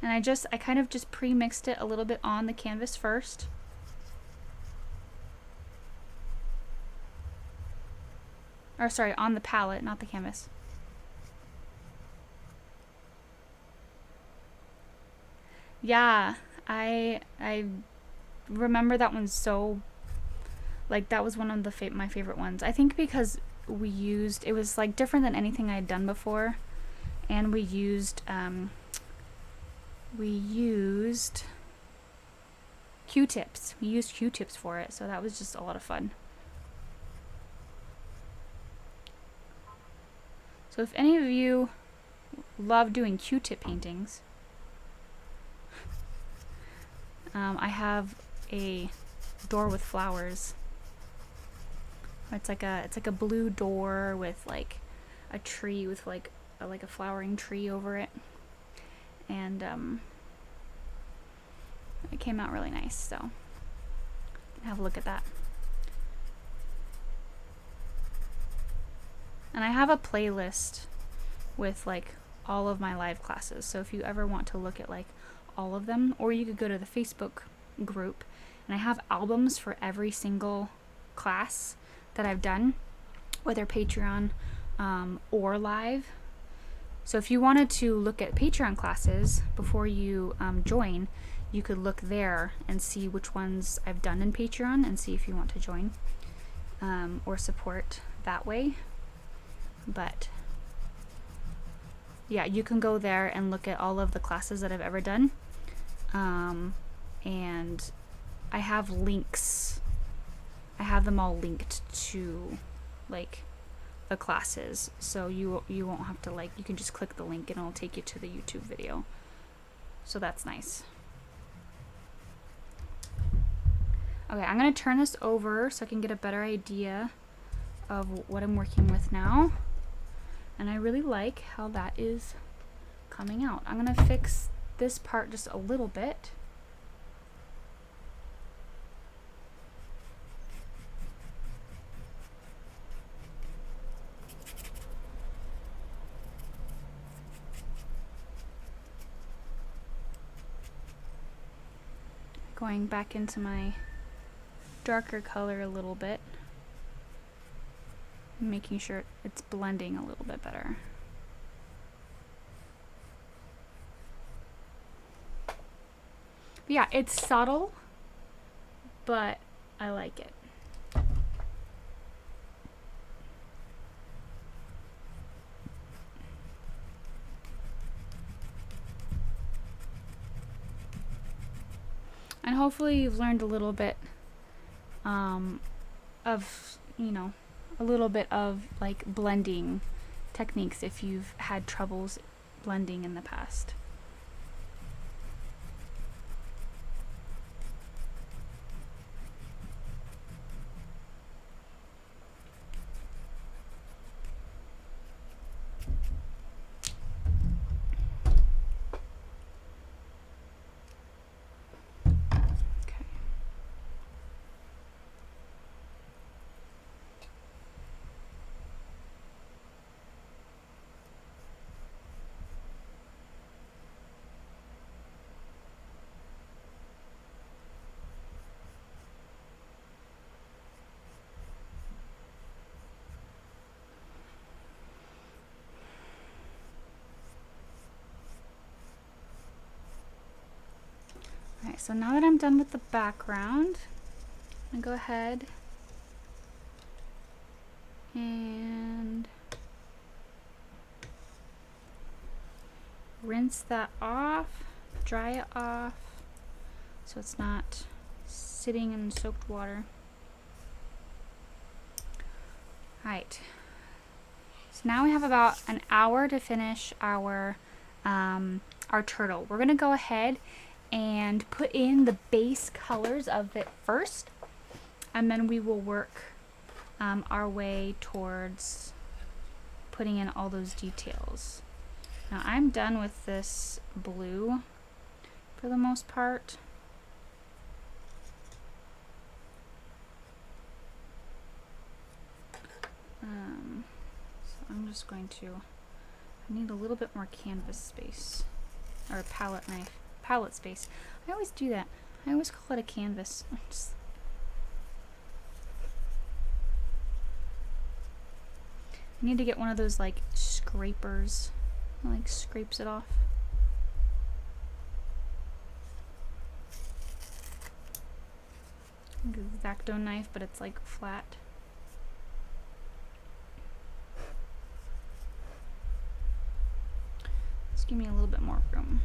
S1: and I kind of just pre-mixed it a little bit on the canvas first. Or sorry, on the palette, not the canvas. Yeah, I remember that one so, like, that was one of my favorite ones. I think because it was like different than anything I had done before, and we used Q-tips. We used Q-tips for it, so that was just a lot of fun. So if any of you love doing Q-tip paintings, I have a door with flowers. It's like a blue door with like a tree with like a flowering tree over it, and it came out really nice. So have a look at that. And I have a playlist with like all of my live classes. So if you ever want to look at like all of them, or you could go to the Facebook group, and I have albums for every single class that I've done, whether Patreon or live. So if you wanted to look at Patreon classes before you join, you could look there and see which ones I've done in Patreon and see if you want to join or support that way. But yeah, you can go there and look at all of the classes that I've ever done. And I have links I have them all linked to like the classes, so you won't have to like, you can just click the link and it'll take you to the YouTube video. So that's nice. Okay, I'm gonna turn this over so I can get a better idea of what I'm working with now. And I really like how that is coming out. I'm gonna fix this part just a little bit. Going back into my darker color a little bit, making sure it's blending a little bit better. But yeah, it's subtle, but I like it. And hopefully you've learned a little bit of, you know, a little bit of like blending techniques if you've had troubles blending in the past. Alright, so now that I'm done with the background, I'm gonna go ahead and rinse that off, dry it off so it's not sitting in soaked water. Alright, so now we have about an hour to finish our turtle. We're gonna go ahead and put in the base colors of it first, and then we will work our way towards putting in all those details. Now I'm done with this blue for the most part. So I'm just going to, I need a little bit more canvas space, or a palette space. I always do that. I always call it a canvas. I need to get one of those like scrapers that like scrapes it off. Like a X-Acto knife, but it's like flat. Just give me a little bit more room.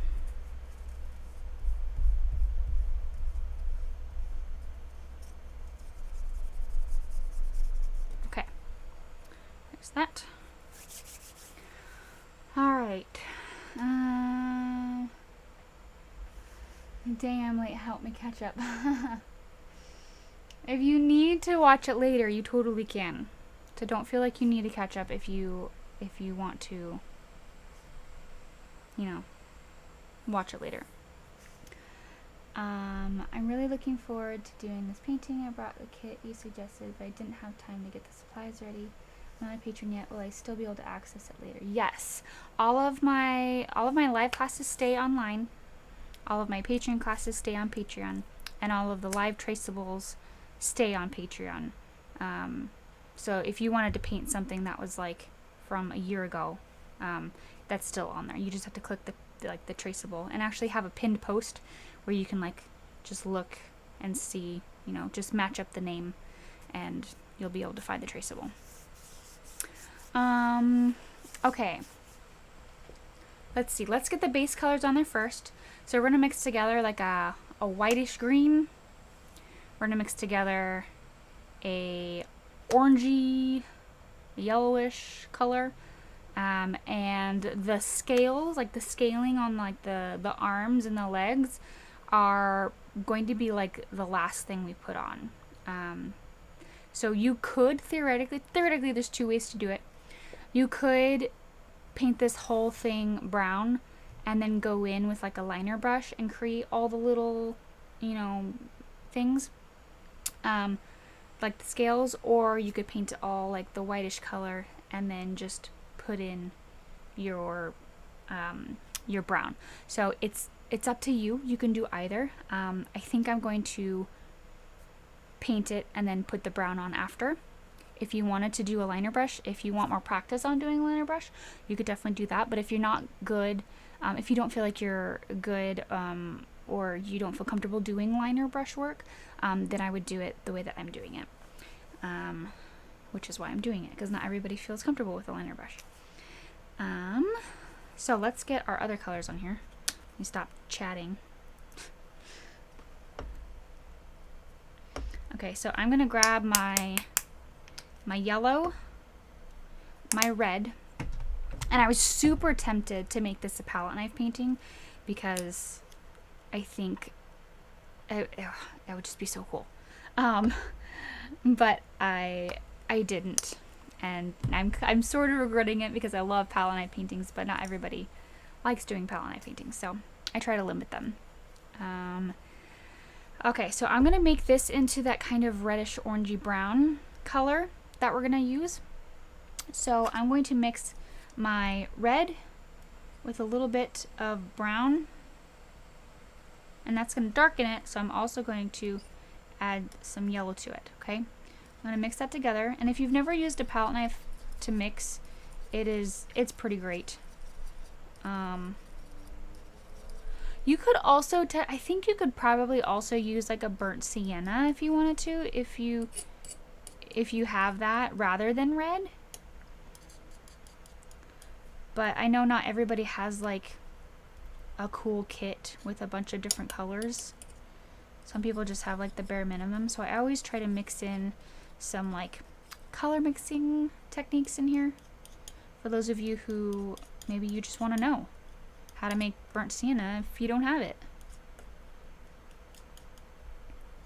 S1: Okay, there's that. All right. Dang, I'm late. Help me catch up. If you need to watch it later, you totally can. So don't feel like you need to catch up if you want to, you know, watch it later. I'm really looking forward to doing this painting. I brought the kit you suggested, but I didn't have time to get the supplies ready. I'm not a patron yet. Will I still be able to access it later? Yes. All of my live classes stay online. All of my Patreon classes stay on Patreon, and all of the live traceables stay on Patreon. So if you wanted to paint something that was like from a year ago, that's still on there. You just have to click the traceable, and actually have a pinned post where you can like just look and see, you know, just match up the name, and you'll be able to find the traceable. Okay. Let's see. Let's get the base colors on there first. So we're gonna mix together like a whitish green. We're gonna mix together a orangey, yellowish color. And the scales, like the scaling on like the arms and the legs, are going to be like the last thing we put on. So you could theoretically there's two ways to do it. You could paint this whole thing brown and then go in with like a liner brush and create all the little, things, like the scales, or you could paint it all like the whitish color and then just put in your brown. So it's up to you. You can do either. I think I'm going to paint it and then put the brown on after. If you wanted to do a liner brush, if you want more practice on doing a liner brush, you could definitely do that. But if you're not good, if you don't feel like you're good, or you don't feel comfortable doing liner brush work, then I would do it the way that I'm doing it, which is why I'm doing it, because not everybody feels comfortable with a liner brush. So let's get our other colors on here. Let me stop chatting. Okay, so I'm gonna grab my yellow, my red, and I was super tempted to make this a palette knife painting because I think that would just be so cool. But I didn't, and I'm sort of regretting it because I love palette knife paintings, but not everybody likes doing palette knife paintings, so I try to limit them. Okay, so I'm gonna make this into that kind of reddish orangey brown color that we're gonna use. So I'm going to mix my red with a little bit of brown, and that's gonna darken it. So I'm also going to add some yellow to it. Okay, I'm gonna mix that together. And if you've never used a palette knife to mix, it's pretty great. You could also, I think you could probably also use like a burnt sienna if you wanted to, if you have that rather than red. But I know not everybody has like a cool kit with a bunch of different colors. Some people just have like the bare minimum. So I always try to mix in some like color mixing techniques in here for those of you who maybe you just want to know how to make burnt sienna if you don't have it.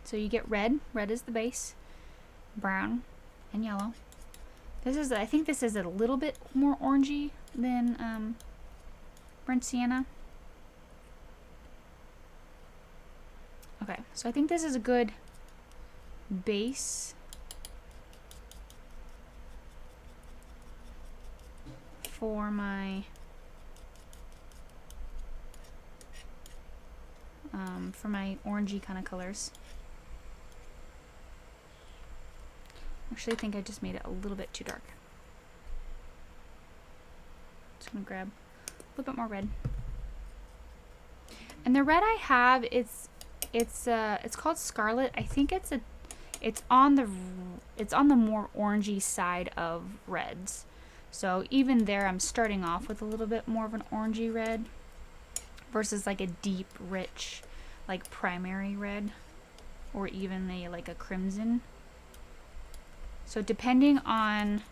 S1: So you get red is the base, brown, and yellow. I think this is a little bit more orangey than burnt sienna. Okay, so I think this is a good base for my orangey kind of colors. Actually, I think I just made it a little bit too dark. Just gonna grab a little bit more red. And the red I have, it's called Scarlet. I think it's on the more orangey side of reds. So even there, I'm starting off with a little bit more of an orangey red versus like a deep, rich, like primary red, or even like a crimson. So depending on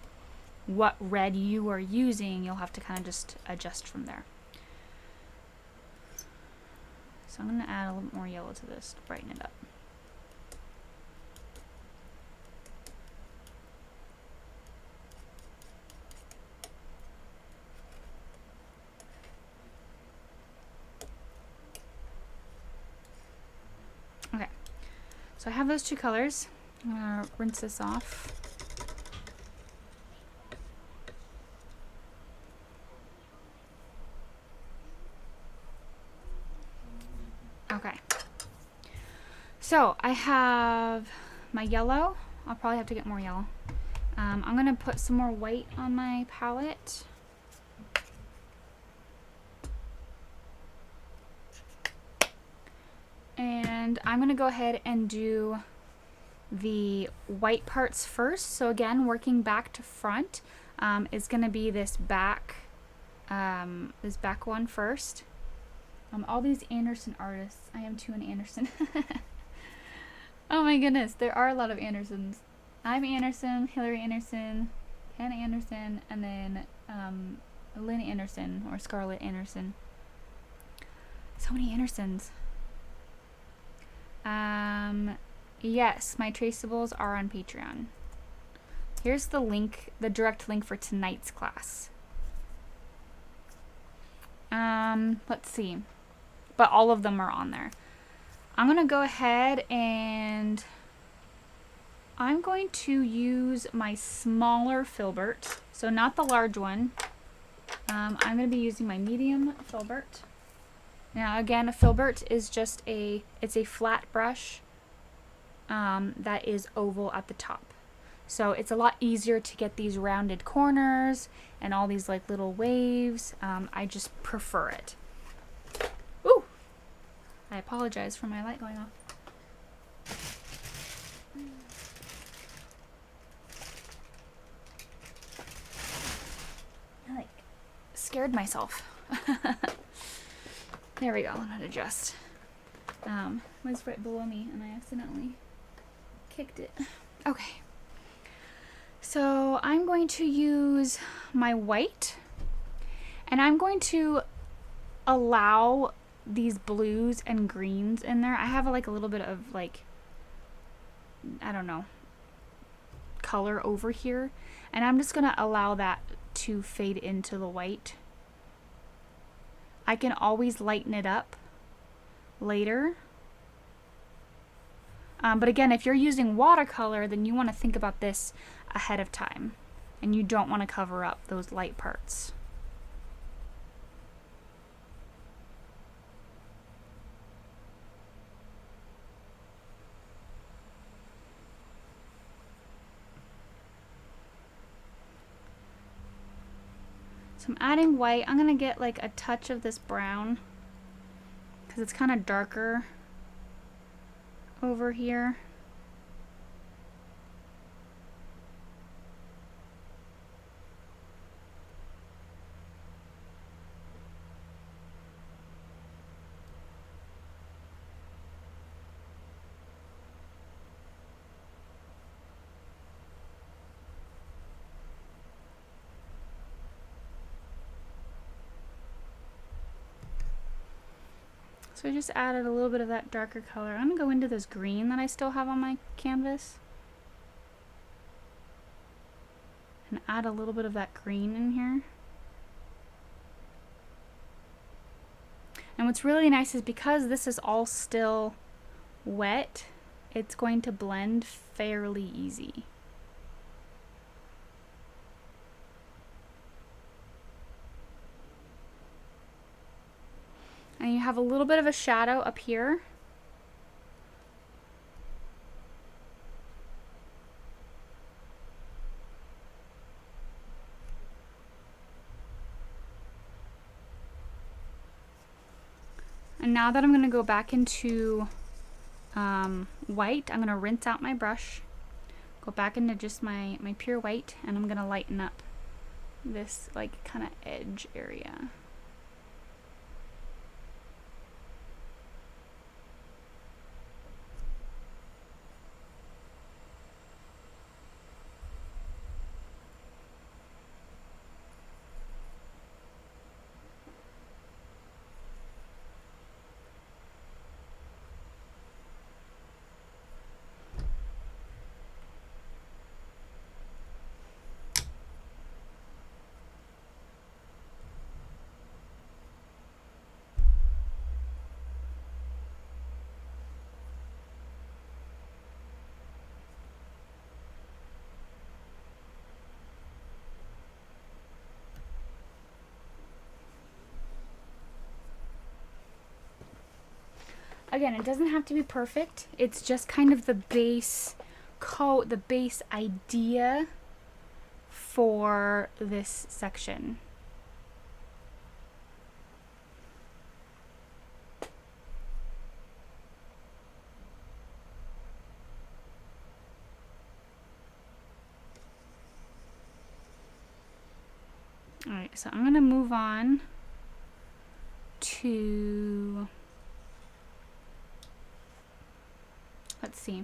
S1: what red you are using, you'll have to kind of just adjust from there. So I'm going to add a little more yellow to this to brighten it up. Okay, so I have those two colors. I'm going to rinse this off. Okay, so I have my yellow. I'll probably have to get more yellow. I'm gonna put some more white on my palette. And I'm gonna go ahead and do the white parts first. So again, working back to front is gonna be this back one first. All these Anderson artists. I am too an Anderson. Oh my goodness, there are a lot of Andersons. I'm Anderson, Hillary Anderson, Hannah Anderson, and then Lynn Anderson or Scarlett Anderson. So many Andersons. Yes, my traceables are on Patreon. Here's the link, the direct link for tonight's class. Let's see. But all of them are on there. I'm going to go ahead and I'm going to use my smaller filbert. So not the large one. I'm going to be using my medium filbert. Now again, a filbert is just it's a flat brush that is oval at the top. So it's a lot easier to get these rounded corners and all these like little waves. I just prefer it. Ooh! I apologize for my light going off. I like scared myself. There we go. Let it adjust. It was right below me and I accidentally kicked it. Okay. So I'm going to use my white and I'm going to allow these blues and greens in there. I have like a little bit of like, I don't know, color over here. And I'm just going to allow that to fade into the white. I can always lighten it up later. But again, if you're using watercolor, then you want to think about this ahead of time. And you don't want to cover up those light parts. So I'm adding white. I'm going to get like a touch of this brown because it's kind of darker over here. So I just added a little bit of that darker color. I'm going to go into this green that I still have on my canvas. And add a little bit of that green in here. And what's really nice is because this is all still wet, it's going to blend fairly easy. And you have a little bit of a shadow up here. And now that I'm going to go back into white, I'm going to rinse out my brush, go back into just my pure white, and I'm going to lighten up this like kind of edge area. Again, it doesn't have to be perfect. It's just kind of the base coat, the base idea for this section. All right, so I'm going to move on to, let's see.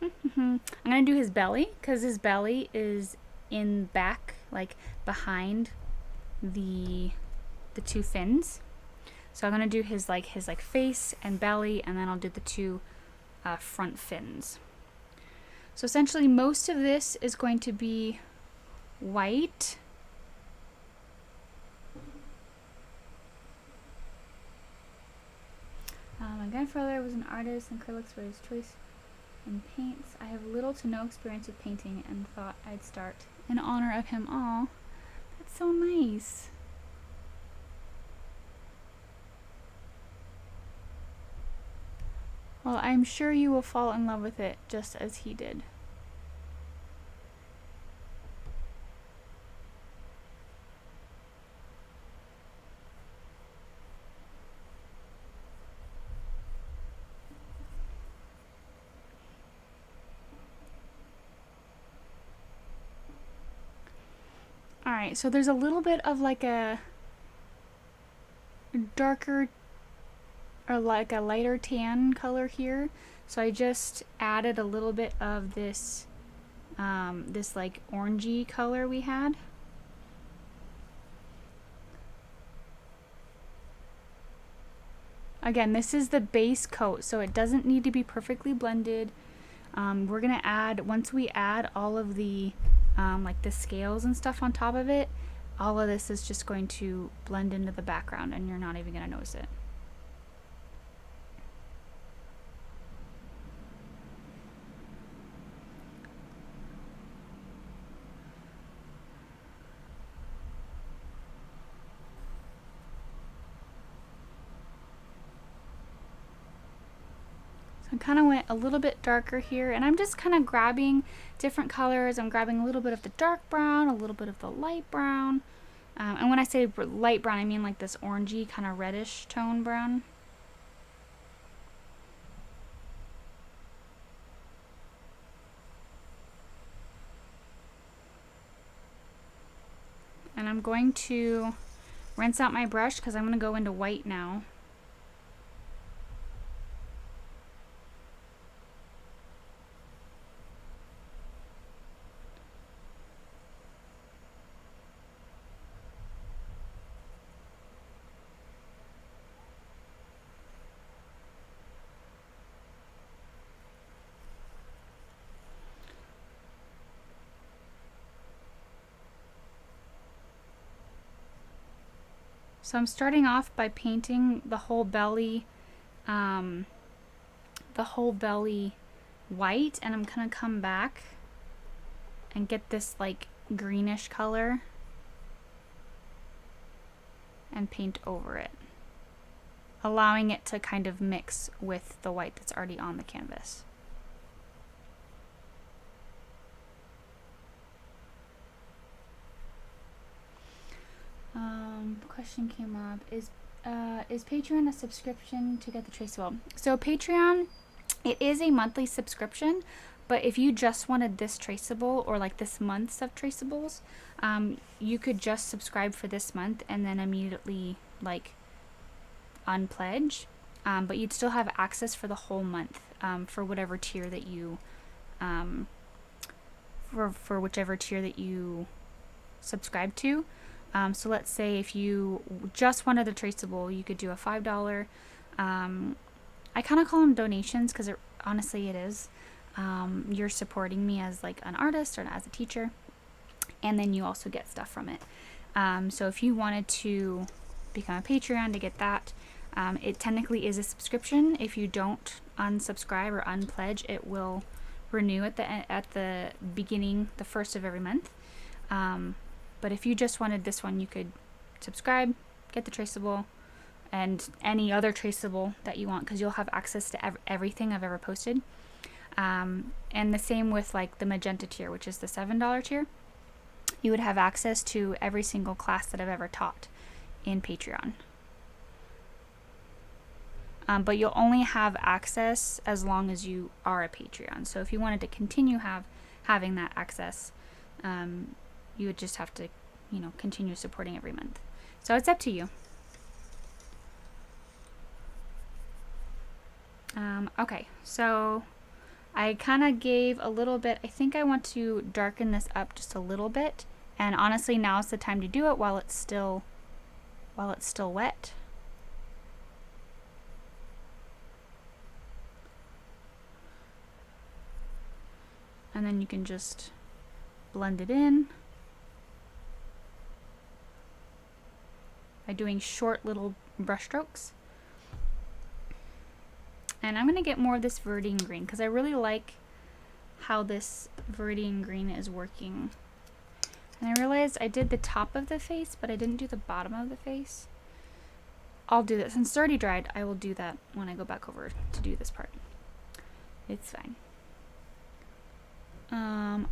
S1: I'm gonna do his belly because his belly is in back, like behind the two fins. So I'm gonna do his face and belly, and then I'll do the two front fins. So essentially most of this is going to be white. My grandfather was an artist and acrylics were his choice in paints. I have little to no experience with painting and thought I'd start in honor of him. Aw, that's so nice. Well, I'm sure you will fall in love with it just as he did. Alright, so there's a little bit of like a darker or like a lighter tan color here. So I just added a little bit of this this like orangey color we had. Again, this is the base coat, so it doesn't need to be perfectly blended. We're gonna add, once we add all of the like the scales and stuff on top of it, all of this is just going to blend into the background and you're not even gonna notice it. So I kind of went a little bit darker here, and I'm just kind of grabbing different colors. I'm grabbing a little bit of the dark brown, a little bit of the light brown. And when I say light brown, I mean like this orangey kind of reddish tone brown. And I'm going to rinse out my brush because I'm going to go into white now. So I'm starting off by painting the whole belly white, and I'm gonna come back and get this like greenish color and paint over it, allowing it to kind of mix with the white that's already on the canvas. Question came up, is Patreon a subscription to get the traceable? So Patreon, it is a monthly subscription, but if you just wanted this traceable or like this month's of traceables, you could just subscribe for this month and then immediately like unpledge, but you'd still have access for the whole month for whatever tier that you for whichever tier that you subscribe to. So let's say if you just wanted the traceable, you could do a $5. I kind of call them donations because honestly it is. You're supporting me as like an artist or as a teacher, and then you also get stuff from it. So if you wanted to become a Patreon to get that, it technically is a subscription. If you don't unsubscribe or unpledge, it will renew at the beginning, the first of every month. But if you just wanted this one, you could subscribe, get the traceable, and any other traceable that you want, because you'll have access to everything I've ever posted. And the same with like the magenta tier, which is the $7 tier. You would have access to every single class that I've ever taught in Patreon. But you'll only have access as long as you are a Patreon. So if you wanted to continue having that access, you would just have to, continue supporting every month. So it's up to you. Okay, so I kind of gave a little bit, I think I want to darken this up just a little bit. And honestly, now is the time to do it while it's still wet. And then you can just blend it in by doing short little brush strokes. And I'm going to get more of this Viridian Green because I really like how this Viridian Green is working. And I realized I did the top of the face, but I didn't do the bottom of the face. I'll do that. Since it's already dried, I will do that when I go back over to do this part. It's fine.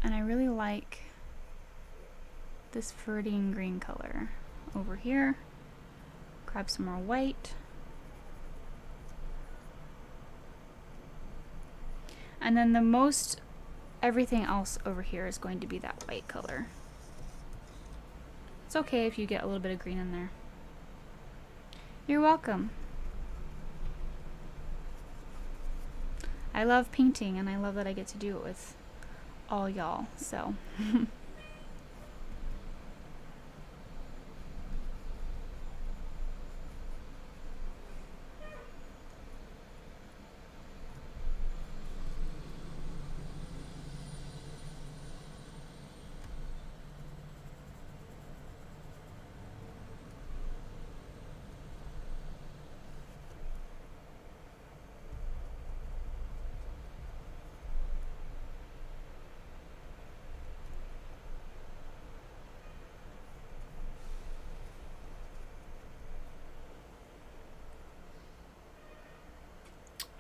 S1: And I really like this Viridian Green color over here. Grab some more white. And then everything else over here is going to be that white color. It's okay if you get a little bit of green in there. You're welcome. I love painting and I love that I get to do it with all y'all, so.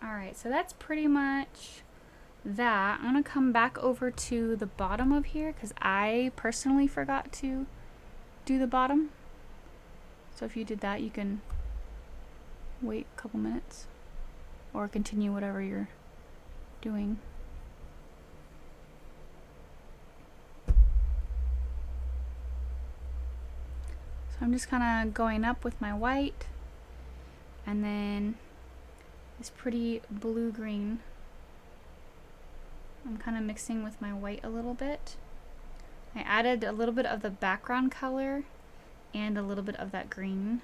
S1: Alright, so that's pretty much that. I'm going to come back over to the bottom of here because I personally forgot to do the bottom. So if you did that, you can wait a couple minutes or continue whatever you're doing. So I'm just kind of going up with my white and then this pretty blue-green. I'm kind of mixing with my white a little bit. I added a little bit of the background color and a little bit of that green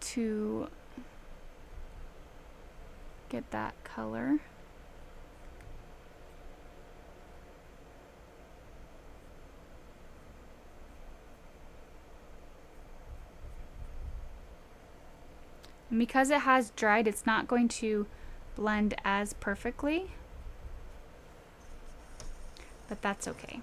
S1: to get that color. And because it has dried, it's not going to blend as perfectly, but that's okay.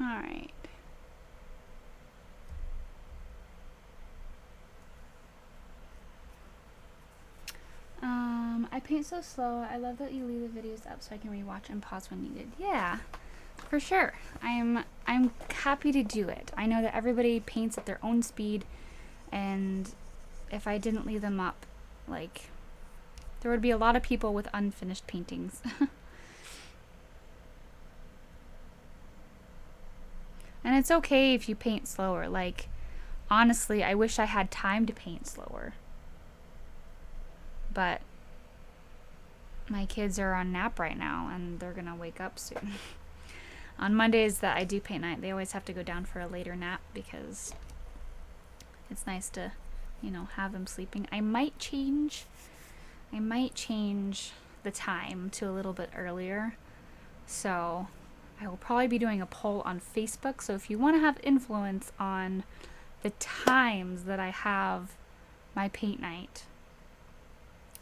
S1: All right. I paint so slow. I love that you leave the videos up so I can rewatch and pause when needed. Yeah, for sure. I'm happy to do it. I know that everybody paints at their own speed, and if I didn't leave them up, like, there would be a lot of people with unfinished paintings. And it's okay if you paint slower. Like, honestly, I wish I had time to paint slower. But my kids are on nap right now and they're gonna wake up soon. On Mondays that I do paint night, they always have to go down for a later nap because it's nice to, you know, have them sleeping. I might change the time to a little bit earlier. So I will probably be doing a poll on Facebook. So if you want to have influence on the times that I have my paint night,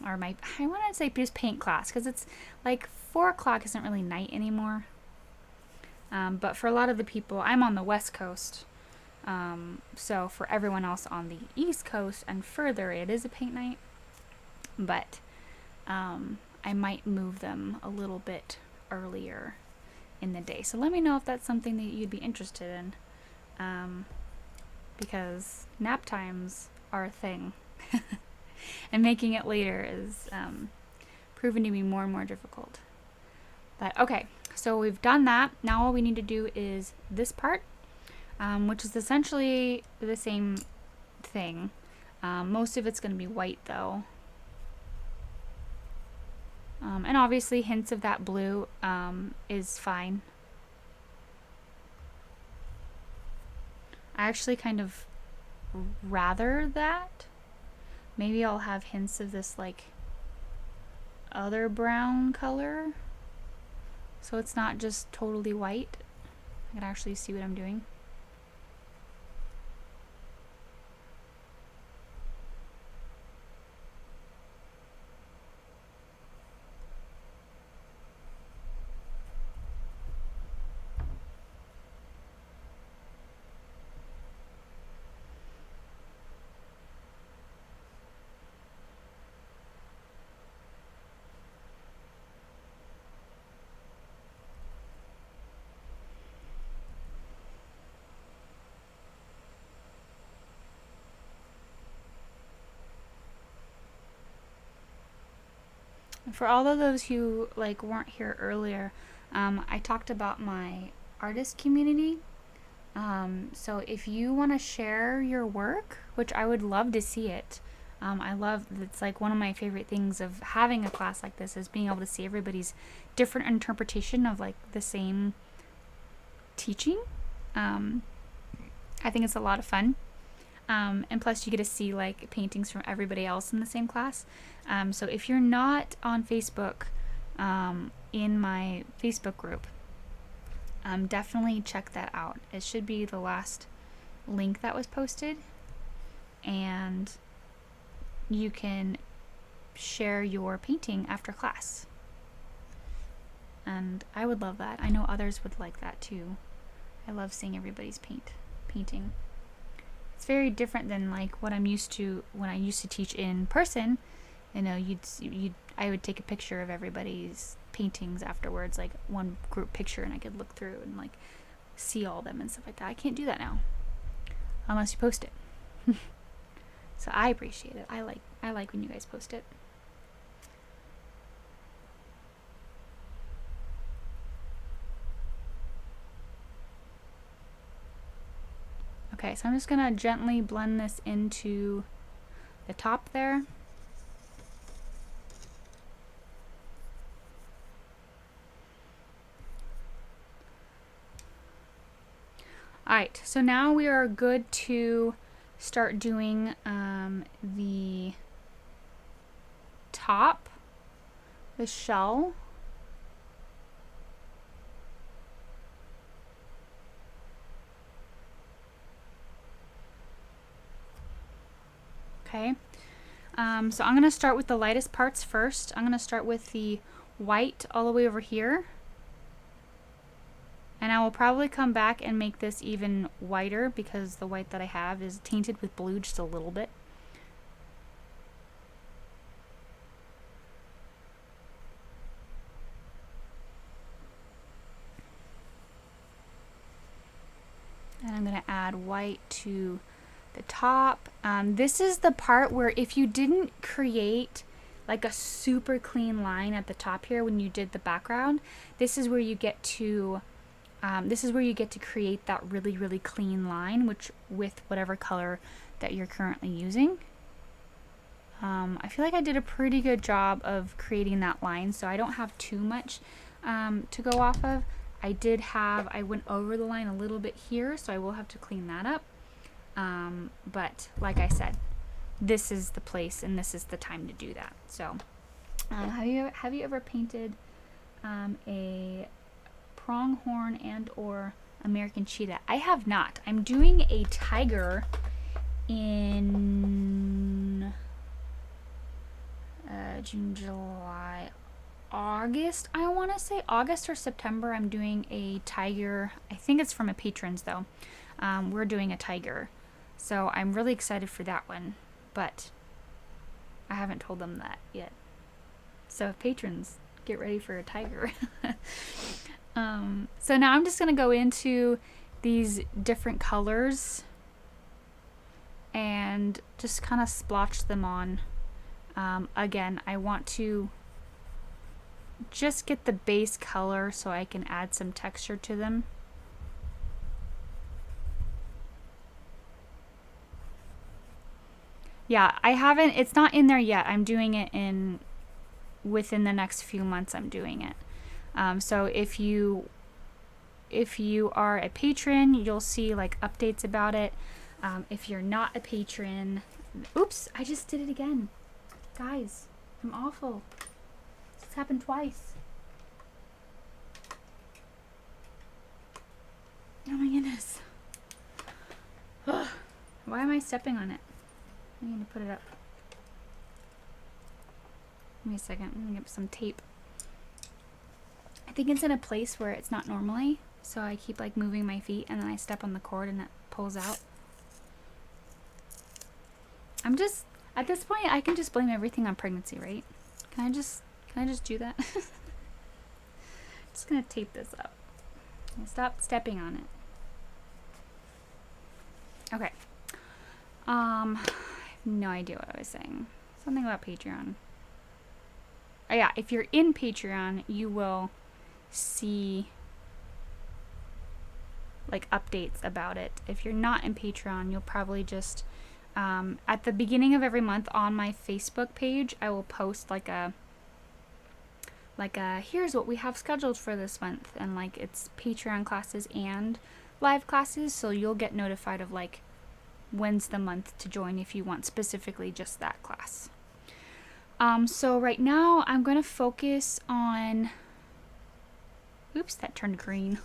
S1: or my, I want to say just paint class, because it's like 4 o'clock isn't really night anymore. But for a lot of the people, I'm on the West Coast. So for everyone else on the East Coast and further, it is a paint night. But I might move them a little bit earlier in the day. So let me know if that's something that you'd be interested in. Because nap times are a thing. And making it later is proven to be more and more difficult. But okay, so we've done that. Now all we need to do is this part, which is essentially the same thing. Most of it's going to be white though. And obviously hints of that blue is fine. I actually kind of rather that. Maybe I'll have hints of this like other brown color, so it's not just totally white. I can actually see what I'm doing. For all of those who like weren't here earlier, I talked about my artist community. So if you want to share your work, which I would love to see it, it's like one of my favorite things of having a class like this is being able to see everybody's different interpretation of like the same teaching. I think it's a lot of fun. And plus you get to see like paintings from everybody else in the same class. So if you're not on Facebook, in my Facebook group, definitely check that out. It should be the last link that was posted, and you can share your painting after class. And I would love that. I know others would like that too. I love seeing everybody's painting. It's very different than like what I'm used to when I used to teach in person. You know, I would take a picture of everybody's paintings afterwards, like one group picture, and I could look through and like see all of them and stuff like that. I can't do that now unless you post it. So I appreciate it. I like when you guys post it. Okay, so I'm just gonna gently blend this into the top there. Alright, so now we are good to start doing the top, the shell. Okay, so I'm going to start with the lightest parts first. I'm going to start with the white all the way over here. And I will probably come back and make this even whiter because the white that I have is tainted with blue just a little bit. And I'm going to add white to the top. This is the part where if you didn't create like a super clean line at the top here when you did the background, this is where you get to create that really, really clean line, which with whatever color that you're currently using. I feel like I did a pretty good job of creating that line, so I don't have too much to go off of. I went over the line a little bit here, so I will have to clean that up. But like I said, this is the place and this is the time to do that. So, have you ever painted a pronghorn and or American cheetah? I have not. I'm doing a tiger in June, July, August. I want to say August or September. I'm doing a tiger. I think it's from a Patron's though. We're doing a tiger, so I'm really excited for that one, but I haven't told them that yet. So if patrons, get ready for a tiger. So now I'm just gonna go into these different colors and just kind of splotch them on. Again, I want to just get the base color so I can add some texture to them. Yeah, I haven't, it's not in there yet. I'm doing it within the next few months I'm doing it. So if you are a patron, you'll see like updates about it. If you're not a patron, oops, I just did it again. Guys, I'm awful. This happened twice. Oh my goodness. Ugh. Why am I stepping on it? I need to put it up. Give me a second. I'm gonna get some tape. I think it's in a place where it's not normally, so I keep like moving my feet and then I step on the cord and it pulls out. I'm just, at this point I can just blame everything on pregnancy, right? Can I just do that? Just gonna tape this up. Stop stepping on it. Okay. I have no idea what I was saying. Something about Patreon. Oh yeah, if you're in Patreon, you will see like updates about it. If you're not in Patreon, you'll probably just at the beginning of every month on my Facebook page, I will post like a here's what we have scheduled for this month, and like it's Patreon classes and live classes, so you'll get notified of like when's the month to join if you want specifically just that class. So right now I'm going to focus on, oops, that turned green.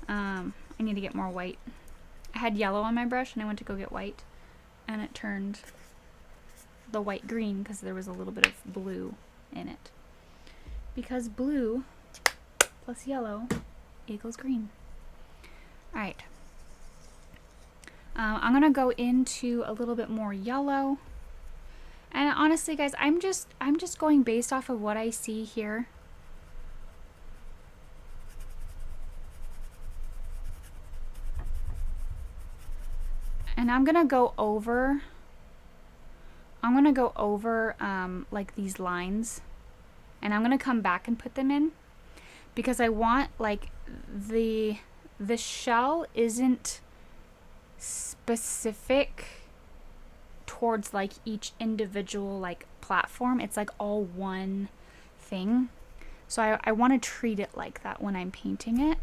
S1: I need to get more white. I had yellow on my brush and I went to go get white and it turned the white green because there was a little bit of blue in it. Because blue plus yellow equals green. Alright. I'm going to go into a little bit more yellow. And honestly, guys, I'm just going based off of what I see here. And I'm going to go over like these lines. And I'm going to come back and put them in because I want like the shell isn't specific towards like each individual like platform. It's like all one thing. So I want to treat it like that when I'm painting it.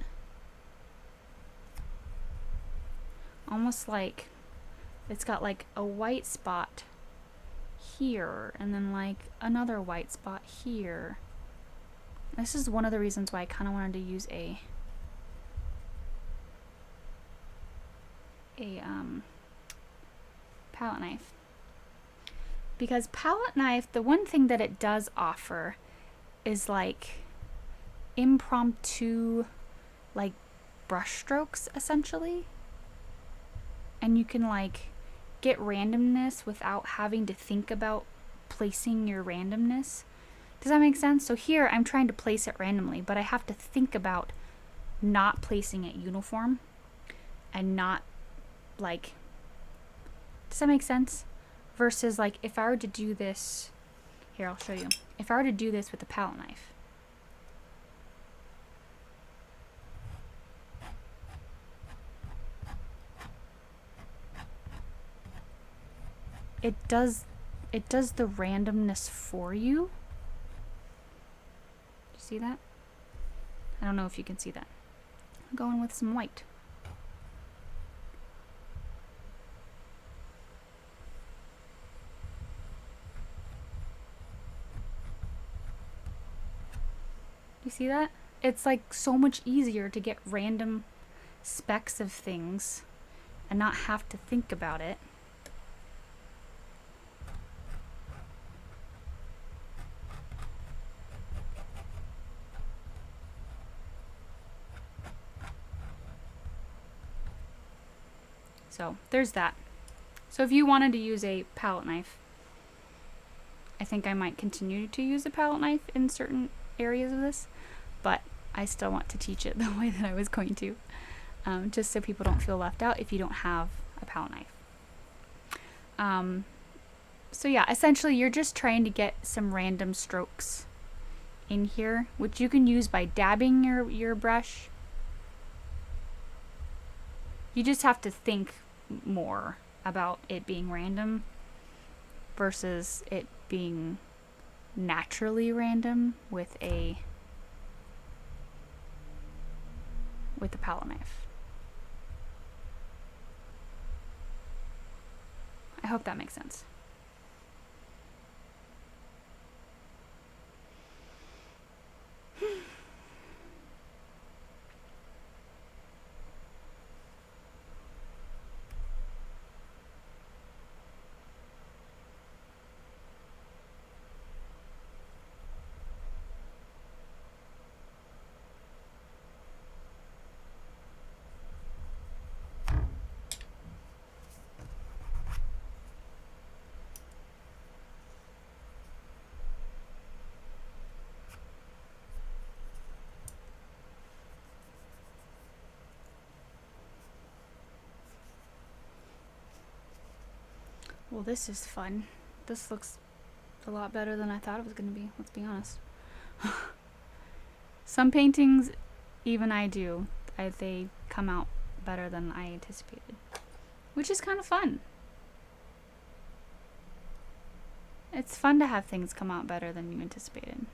S1: Almost like it's got like a white spot here and then like another white spot here. This is one of the reasons why I kind of wanted to use a palette knife, because palette knife, the one thing that it does offer is like impromptu like brush strokes essentially, and you can like get randomness without having to think about placing your randomness. Does that make sense? So here I'm trying to place it randomly, but I have to think about not placing it uniform and not like, does that make sense? Versus like if I were to do this, here I'll show you. If I were to do this with a palette knife, it does the randomness for you. You see that? I don't know if you can see that. I'm going with some white. You see that? It's like so much easier to get random specks of things and not have to think about it. So there's that. So if you wanted to use a palette knife, I think I might continue to use a palette knife in certain areas of this, but I still want to teach it the way that I was going to, just so people don't feel left out if you don't have a palette knife. So yeah, essentially you're just trying to get some random strokes in here, which you can use by dabbing your brush. You just have to think more about it being random versus it being naturally random with a palette knife. I hope that makes sense. Well, this is fun. This looks a lot better than I thought it was going to be, let's be honest. Some paintings, even I do, they come out better than I anticipated, which is kind of fun. It's fun to have things come out better than you anticipated.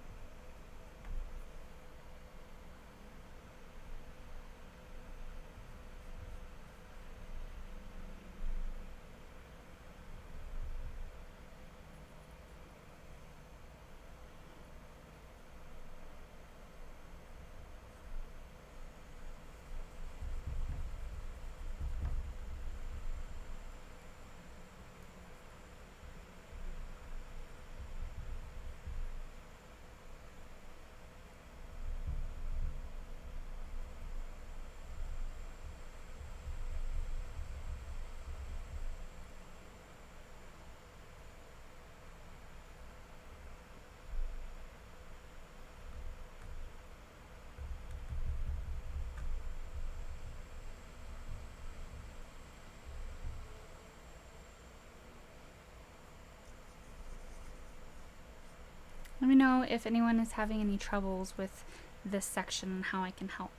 S1: Let me know if anyone is having any troubles with this section and how I can help.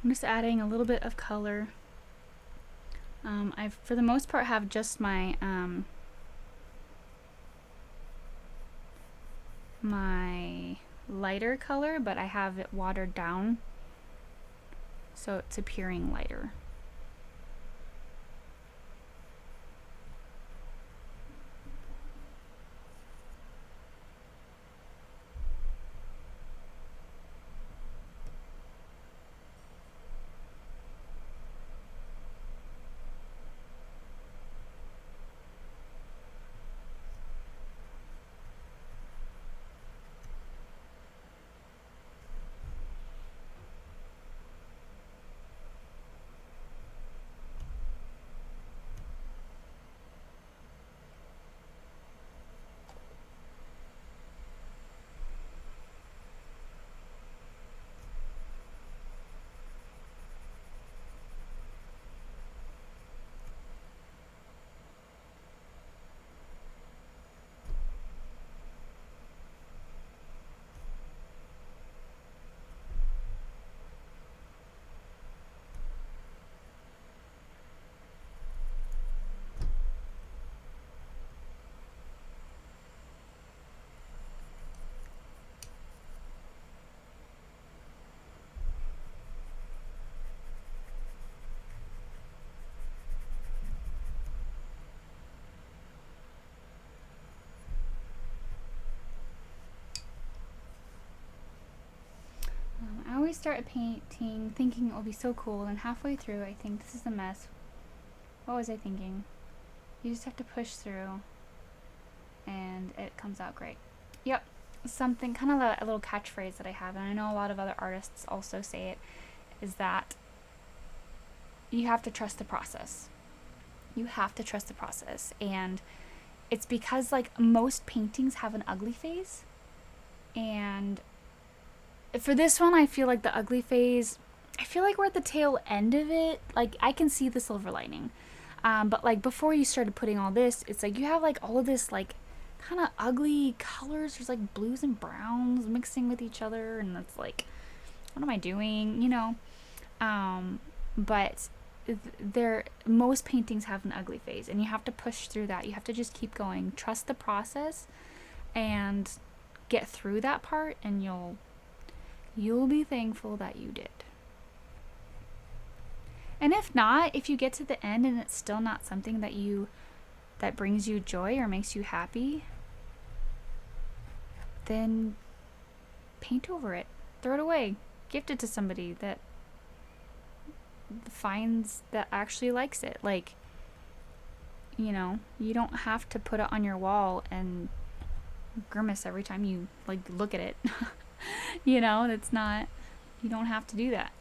S1: I'm just adding a little bit of color. I, for the most part, have just my my lighter color, but I have it watered down so it's appearing lighter. started painting thinking it will be so cool, and halfway through I think this is a mess. What was I thinking? You just have to push through and it comes out great. Yep, something kind of a little catchphrase that I have, and I know a lot of other artists also say it, is that you have to trust the process. You have to trust the process. And it's because like most paintings have an ugly phase, and for this one I feel like the ugly phase, I feel like we're at the tail end of it. Like I can see the silver lining, but like before you started putting all this, it's like you have like all of this like kind of ugly colors. There's like blues and browns mixing with each other, and it's like, what am I doing, you know? But most paintings have an ugly phase, and you have to push through that. You have to just keep going, trust the process, and get through that part, and you'll be thankful that you did. And if not, if you get to the end and it's still not something that brings you joy or makes you happy, then paint over it, throw it away, gift it to somebody that actually likes it. Like, you know, you don't have to put it on your wall and grimace every time you like look at it. You know, you don't have to do that.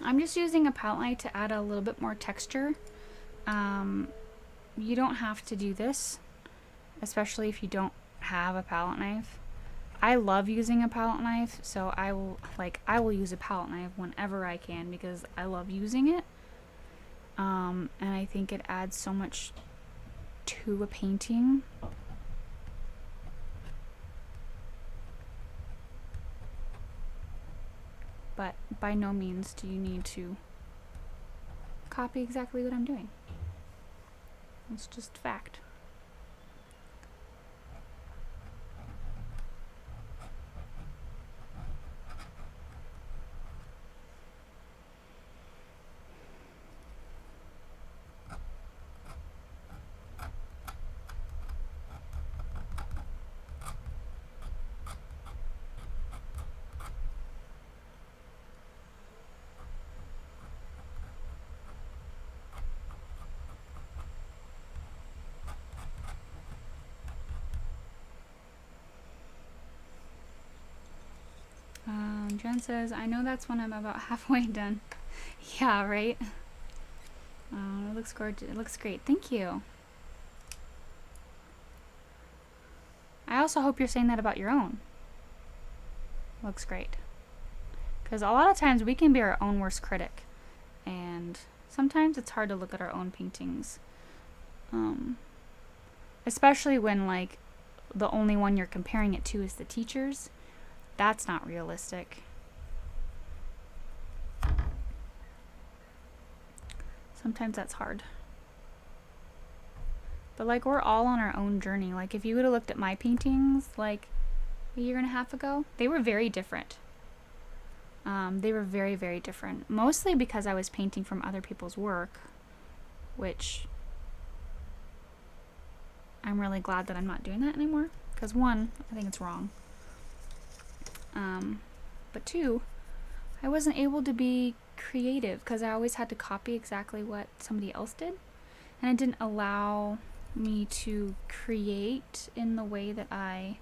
S1: I'm just using a palette knife to add a little bit more texture. You don't have to do this, especially if you don't have a palette knife. I love using a palette knife, so I will use a palette knife whenever I can because I love using it. And I think it adds so much to a painting. But by no means do you need to copy exactly what I'm doing. It's just fact. Jen says, I know that's when I'm about halfway done. Yeah, right? It looks gorgeous. It looks great. Thank you. I also hope you're saying that about your own. Looks great. Because a lot of times we can be our own worst critic. And sometimes it's hard to look at our own paintings. Especially when, like, the only one you're comparing it to is the teacher's. That's not realistic. Sometimes that's hard. But like, we're all on our own journey. Like, if you would have looked at my paintings like a year and a half ago, they were very different. They were very, very different. Mostly because I was painting from other people's work, which I'm really glad that I'm not doing that anymore. Because one, I think it's wrong. But two, I wasn't able to be creative because I always had to copy exactly what somebody else did, and it didn't allow me to create in the way that I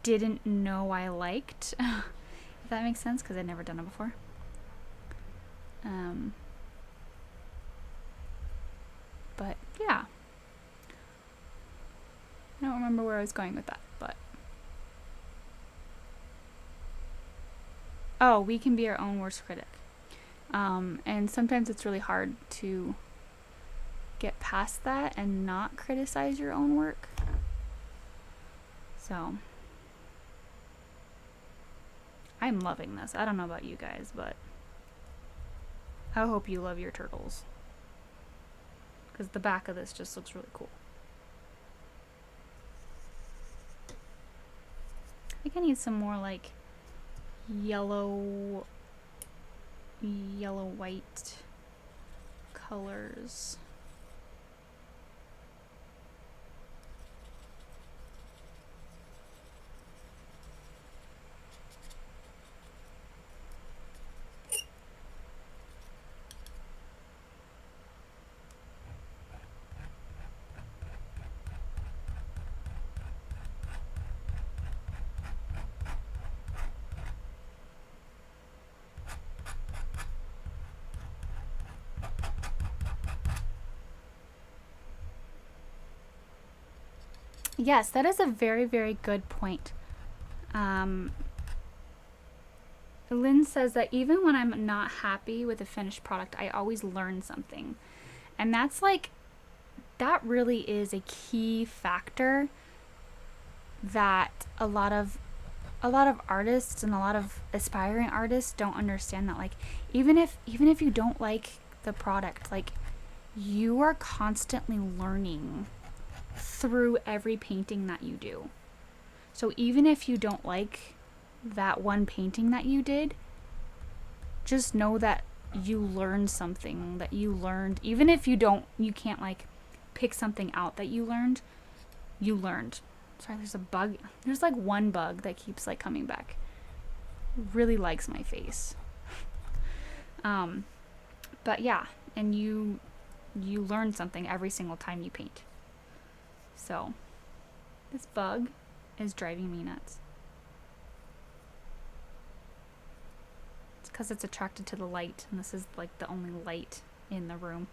S1: didn't know I liked. If that makes sense, because I'd never done it before. But yeah, I don't remember where I was going with that, but oh, we can be our own worst critic. And sometimes it's really hard to get past that and not criticize your own work. So I'm loving this. I don't know about you guys, but I hope you love your turtles. Because the back of this just looks really cool. I think I need some more like yellow white colors. Yes, that is a very, very good point. Lynn says that even when I'm not happy with a finished product, I always learn something. And that's like, that really is a key factor that a lot of artists and a lot of aspiring artists don't understand, that like even if you don't like the product, like you are constantly learning through every painting that you do. So even if you don't like that one painting that you did, just know that you learned something, that you learned, even if you can't like pick something out that you learned. Sorry, there's a bug. There's like one bug that keeps like coming back. Really likes my face. But yeah, and you learn something every single time you paint. So this bug is driving me nuts. It's because it's attracted to the light, and this is like the only light in the room.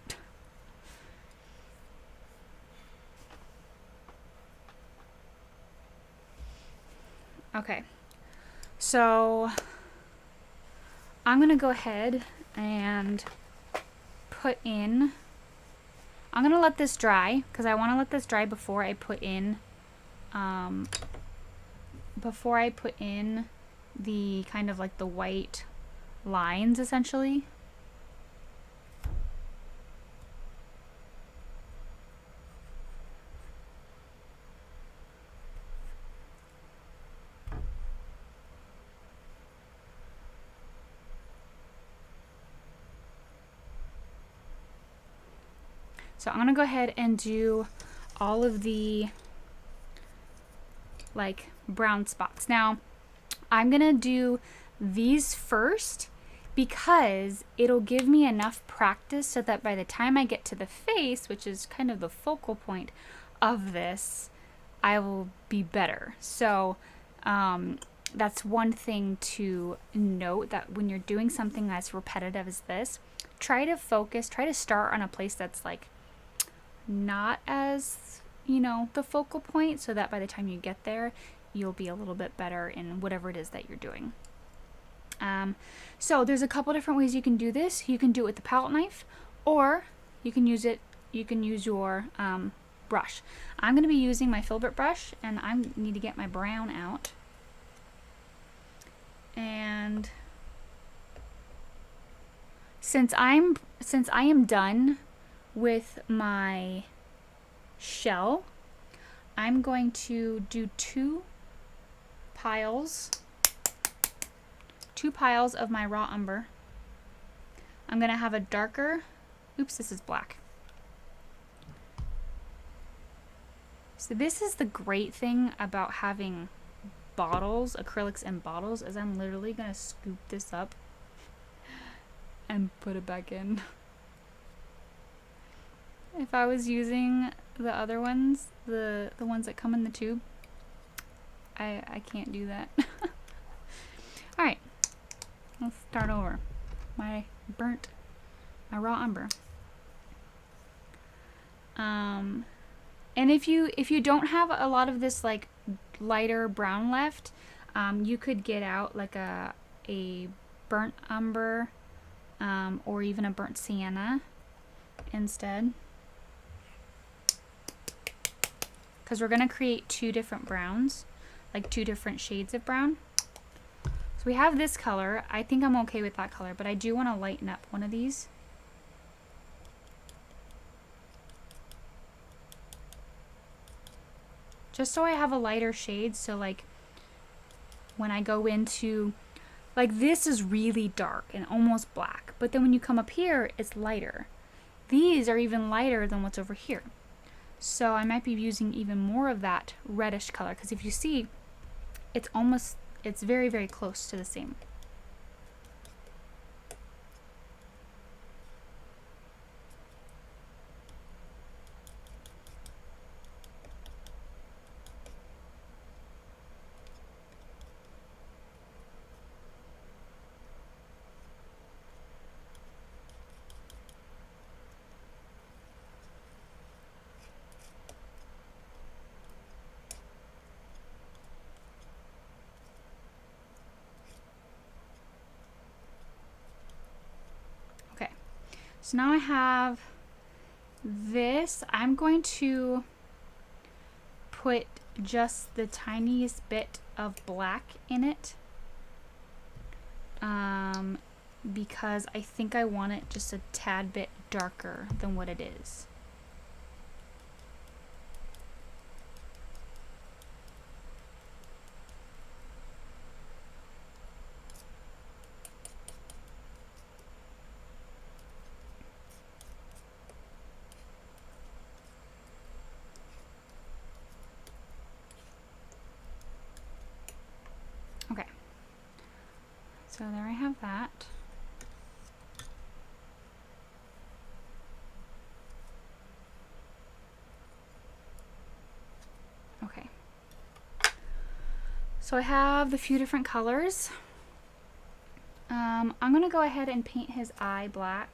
S1: Okay, so I'm gonna go ahead and I'm gonna let this dry, because I want to let this dry before I put in the kind of like the white lines, essentially. So I'm gonna go ahead and do all of the like brown spots. Now I'm gonna do these first because it'll give me enough practice so that by the time I get to the face, which is kind of the focal point of this, I will be better. So that's one thing to note, that when you're doing something as repetitive as this, try to start on a place that's like not as, the focal point, so that by the time you get there, you'll be a little bit better in whatever it is that you're doing. So there's a couple different ways you can do this. You can do it with the palette knife, or you can use your brush. I'm going to be using my filbert brush, and I need to get my brown out. And since I am done with my shell, I'm going to do two piles of my raw umber. I'm going to have a darker, oops, this is black. So this is the great thing about having bottles, acrylics in bottles, is I'm literally going to scoop this up and put it back in. If I was using the other ones, the ones that come in the tube, I can't do that. Alright, let's start over. My raw umber. And if you don't have a lot of this like lighter brown left, you could get out like a burnt umber, or even a burnt sienna instead. Because we're going to create two different browns, like two different shades of brown. So we have this color. I think I'm okay with that color, but I do want to lighten up one of these. Just so I have a lighter shade, so like when I go into, like this is really dark and almost black, but then when you come up here, it's lighter. These are even lighter than what's over here. So I might be using even more of that reddish color, because if you see, it's very, very close to the same. Okay, so now I have this. I'm going to put just the tiniest bit of black in it, because I think I want it just a tad bit darker than what it is. Okay, so there I have that. Okay, so I have the few different colors. I'm gonna go ahead and paint his eye black,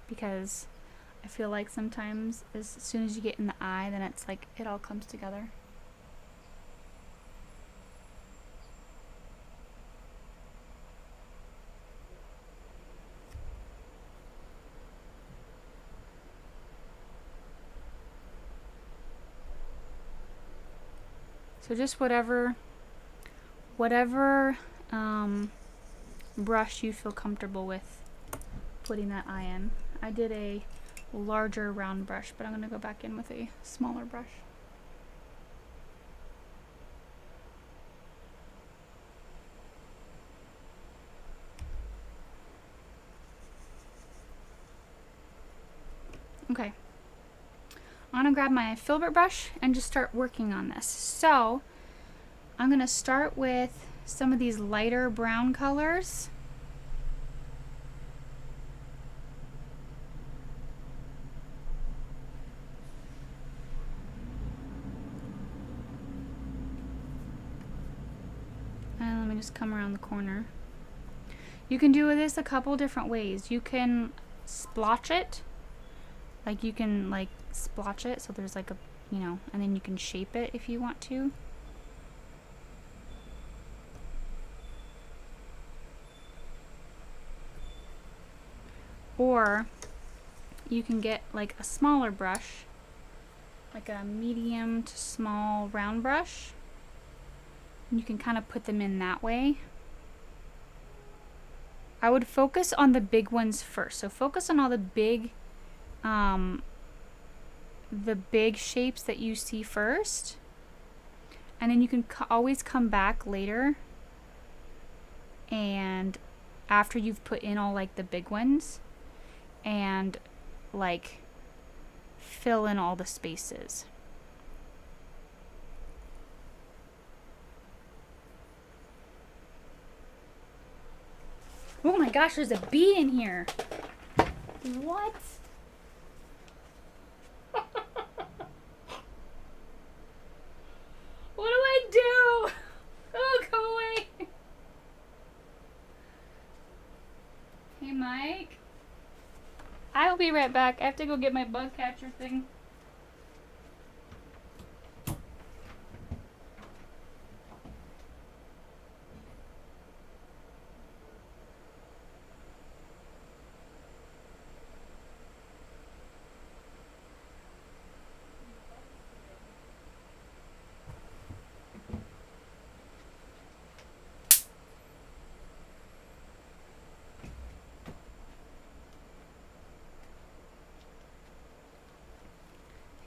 S1: because I feel like sometimes as soon as you get in the eye, then it's like it all comes together. So just whatever brush you feel comfortable with putting that eye in. I did a larger round brush, but I'm going to go back in with a smaller brush. Okay, I'm going to grab my filbert brush and just start working on this. So I'm going to start with some of these lighter brown colors. And let me just come around the corner. You can do this a couple different ways. You can splotch it. Like you can like splotch it so there's like a, you know, and then you can shape it if you want to. Or you can get like a smaller brush, like a medium to small round brush. And you can kind of put them in that way. I would focus on the big ones first. So focus on all the big shapes that you see first. And then you can always come back later, and after you've put in all like the big ones, and like fill in all the spaces. Oh my gosh, there's a bee in here. What? What do I do? Oh, go away. Hey, Mike. I'll be right back. I have to go get my bug catcher thing.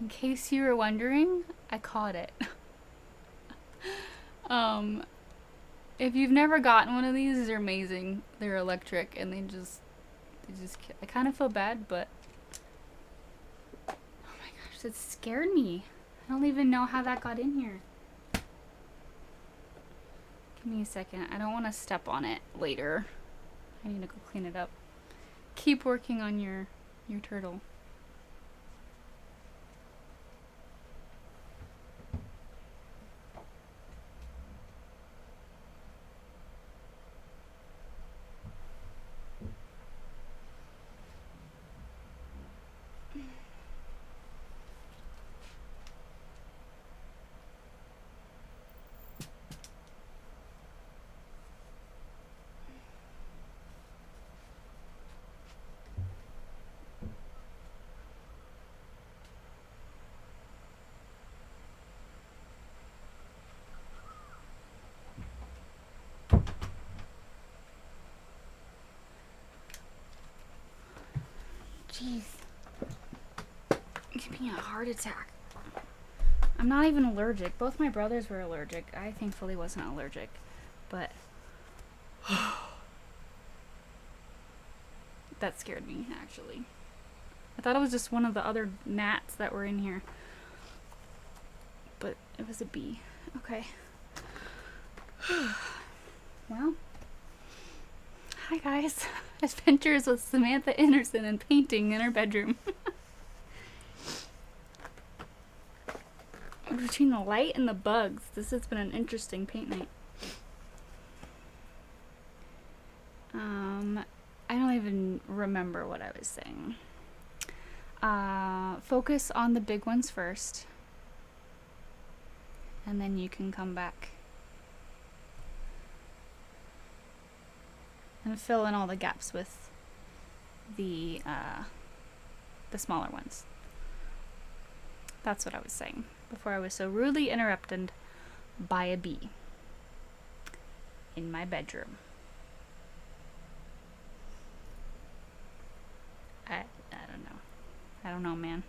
S1: In case you were wondering, I caught it. If you've never gotten one of these, they're amazing. They're electric and they just I kind of feel bad, but oh my gosh, it scared me. I don't even know how that got in here. Give me a second. I don't want to step on it later. I need to go clean it up. Keep working on your turtle. Jeez. Give me a heart attack. I'm not even allergic. Both my brothers were allergic. I thankfully wasn't allergic. But that scared me, actually. I thought it was just one of the other gnats that were in here. But it was a bee. Okay. Well. Hi guys. Adventures with Samantha Anderson and painting in her bedroom. Between the light and the bugs, this has been an interesting paint night. I don't even remember what I was saying. Focus on the big ones first. And then you can come back and fill in all the gaps with the smaller ones. That's what I was saying before I was so rudely interrupted by a bee in my bedroom. I don't know. I don't know, man.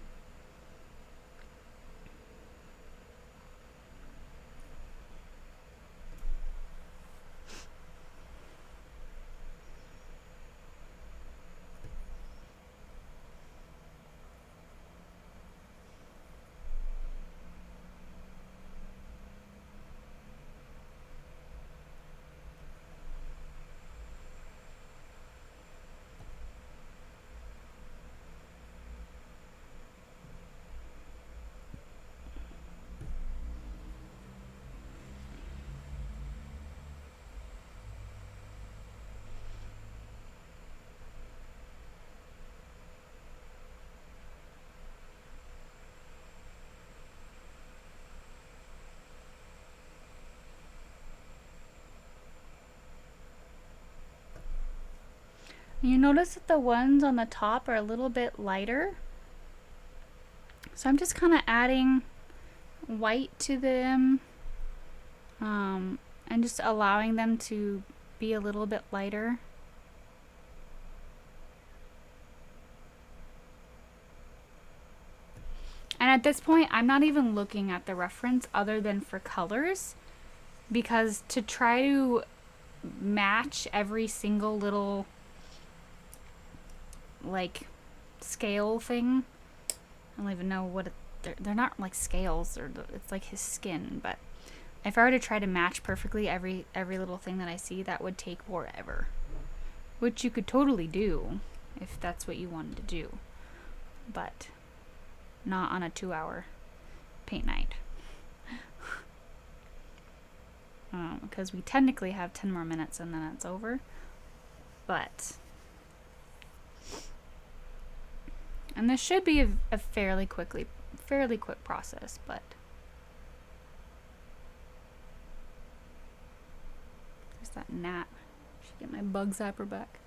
S1: You notice that the ones on the top are a little bit lighter. So I'm just kind of adding white to them and just allowing them to be a little bit lighter. And at this point, I'm not even looking at the reference other than for colors, because to try to match every single little like scale thing, I don't even know what they're not like scales, or it's like his skin, but if I were to try to match perfectly every little thing that I see, that would take forever, which you could totally do if that's what you wanted to do, but not on a 2-hour paint night. Because we technically have 10 more minutes and then it's over, but and this should be a fairly quick process, but there's that gnat. I should get my bug zapper back.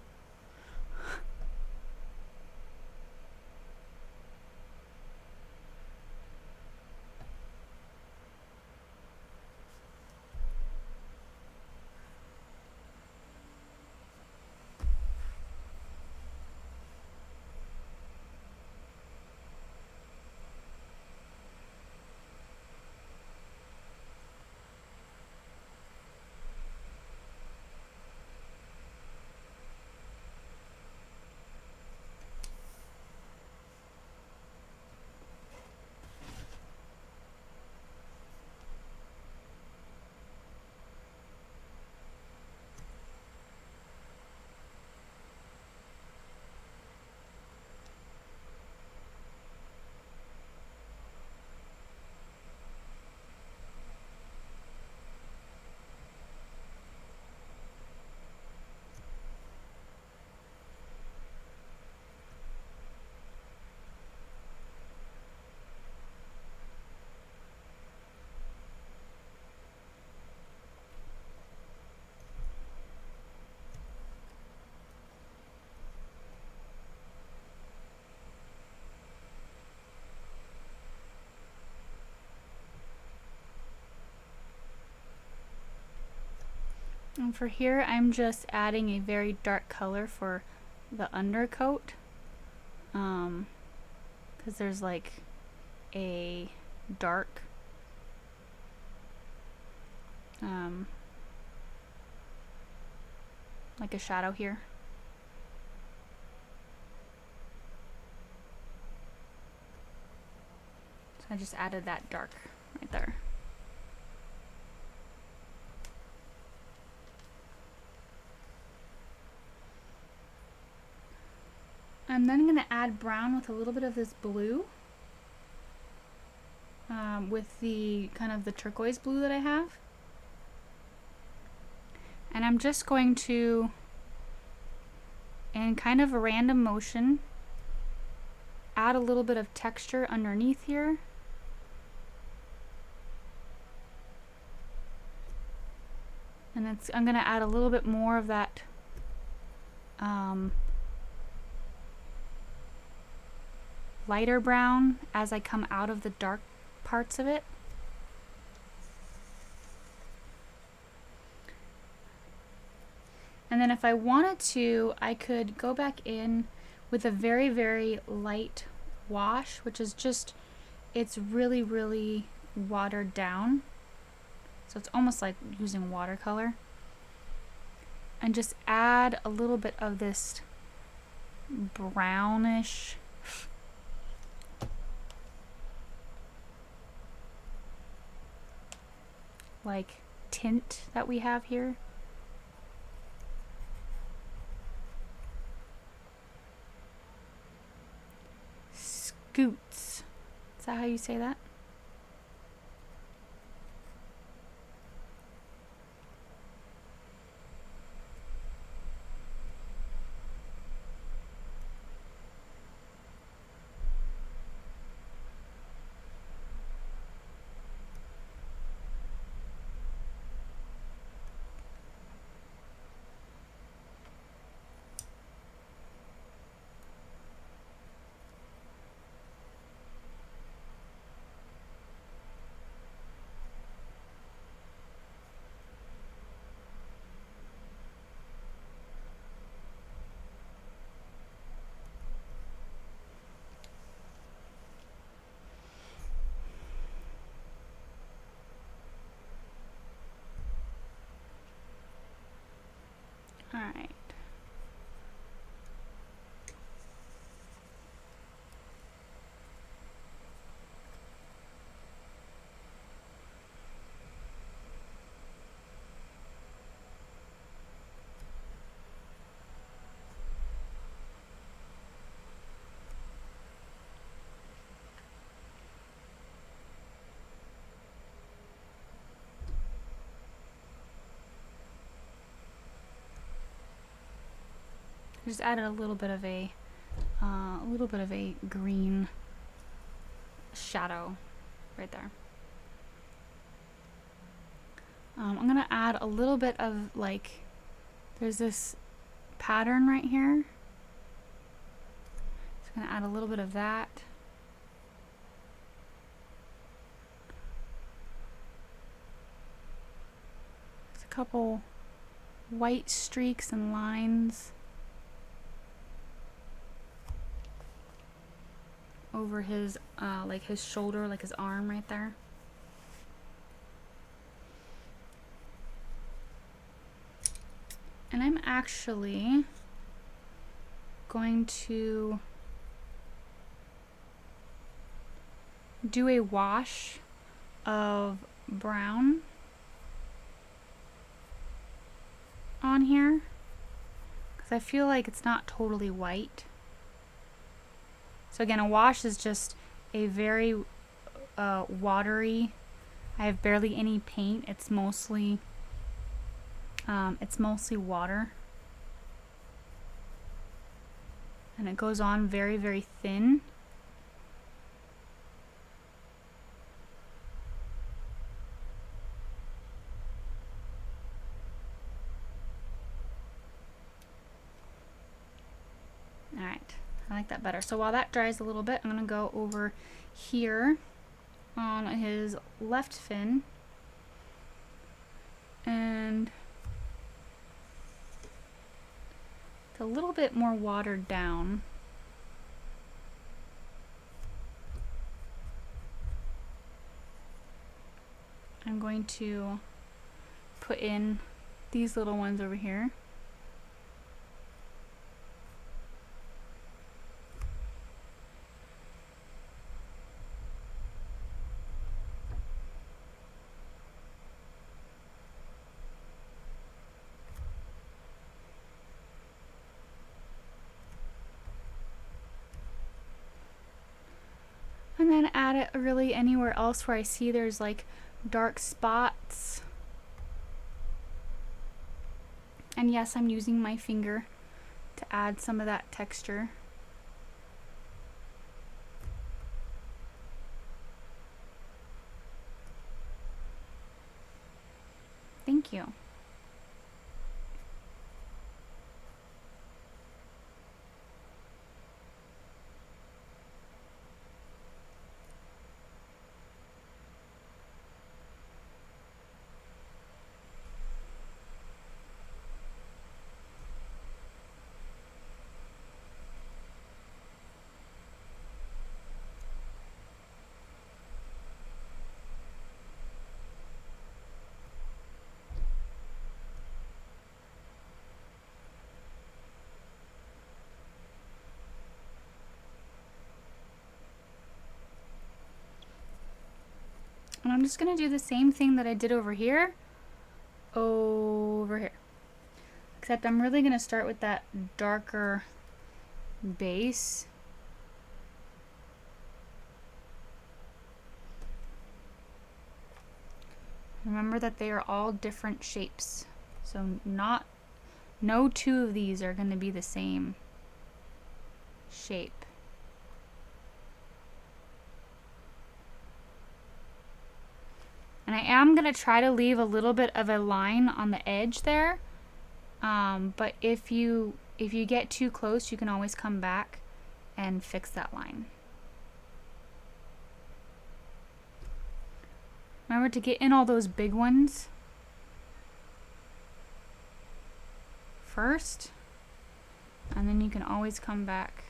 S1: And for here, I'm just adding a very dark color for the undercoat, because there's like a dark like a shadow here. So I just added that dark right there. And then I'm going to add brown with a little bit of this blue, with the kind of the turquoise blue that I have. And I'm just going to, in kind of a random motion, add a little bit of texture underneath here. And I'm going to add a little bit more of that lighter brown as I come out of the dark parts of it. And then if I wanted to, I could go back in with a very, very light wash, which is just, it's really, really watered down. So it's almost like using watercolor. And just add a little bit of this brownish like tint that we have here. Scoots. Is that how you say that? All right. I just added a little bit of a green shadow right there. I'm gonna add a little bit of, like, there's this pattern right here. So I'm gonna add a little bit of that. There's a couple white streaks and lines over his like his shoulder, like his arm right there. And I'm actually going to do a wash of brown on here because I feel like it's not totally white. So again, a wash is just a very watery. I have barely any paint. It's mostly water, and it goes on very, very thin. All right. I like that better. So while that dries a little bit, I'm going to go over here on his left fin and a little bit more watered down. I'm going to put in these little ones over here. And then add it really anywhere else where I see there's like dark spots. And yes, I'm using my finger to add some of that texture. Thank you. And I'm just gonna do the same thing that I did over here, except I'm really gonna start with that darker base. Remember that they are all different shapes, so no two of these are gonna be the same shape. And I am going to try to leave a little bit of a line on the edge there. But if you get too close, you can always come back and fix that line. Remember to get in all those big ones first, and then you can always come back.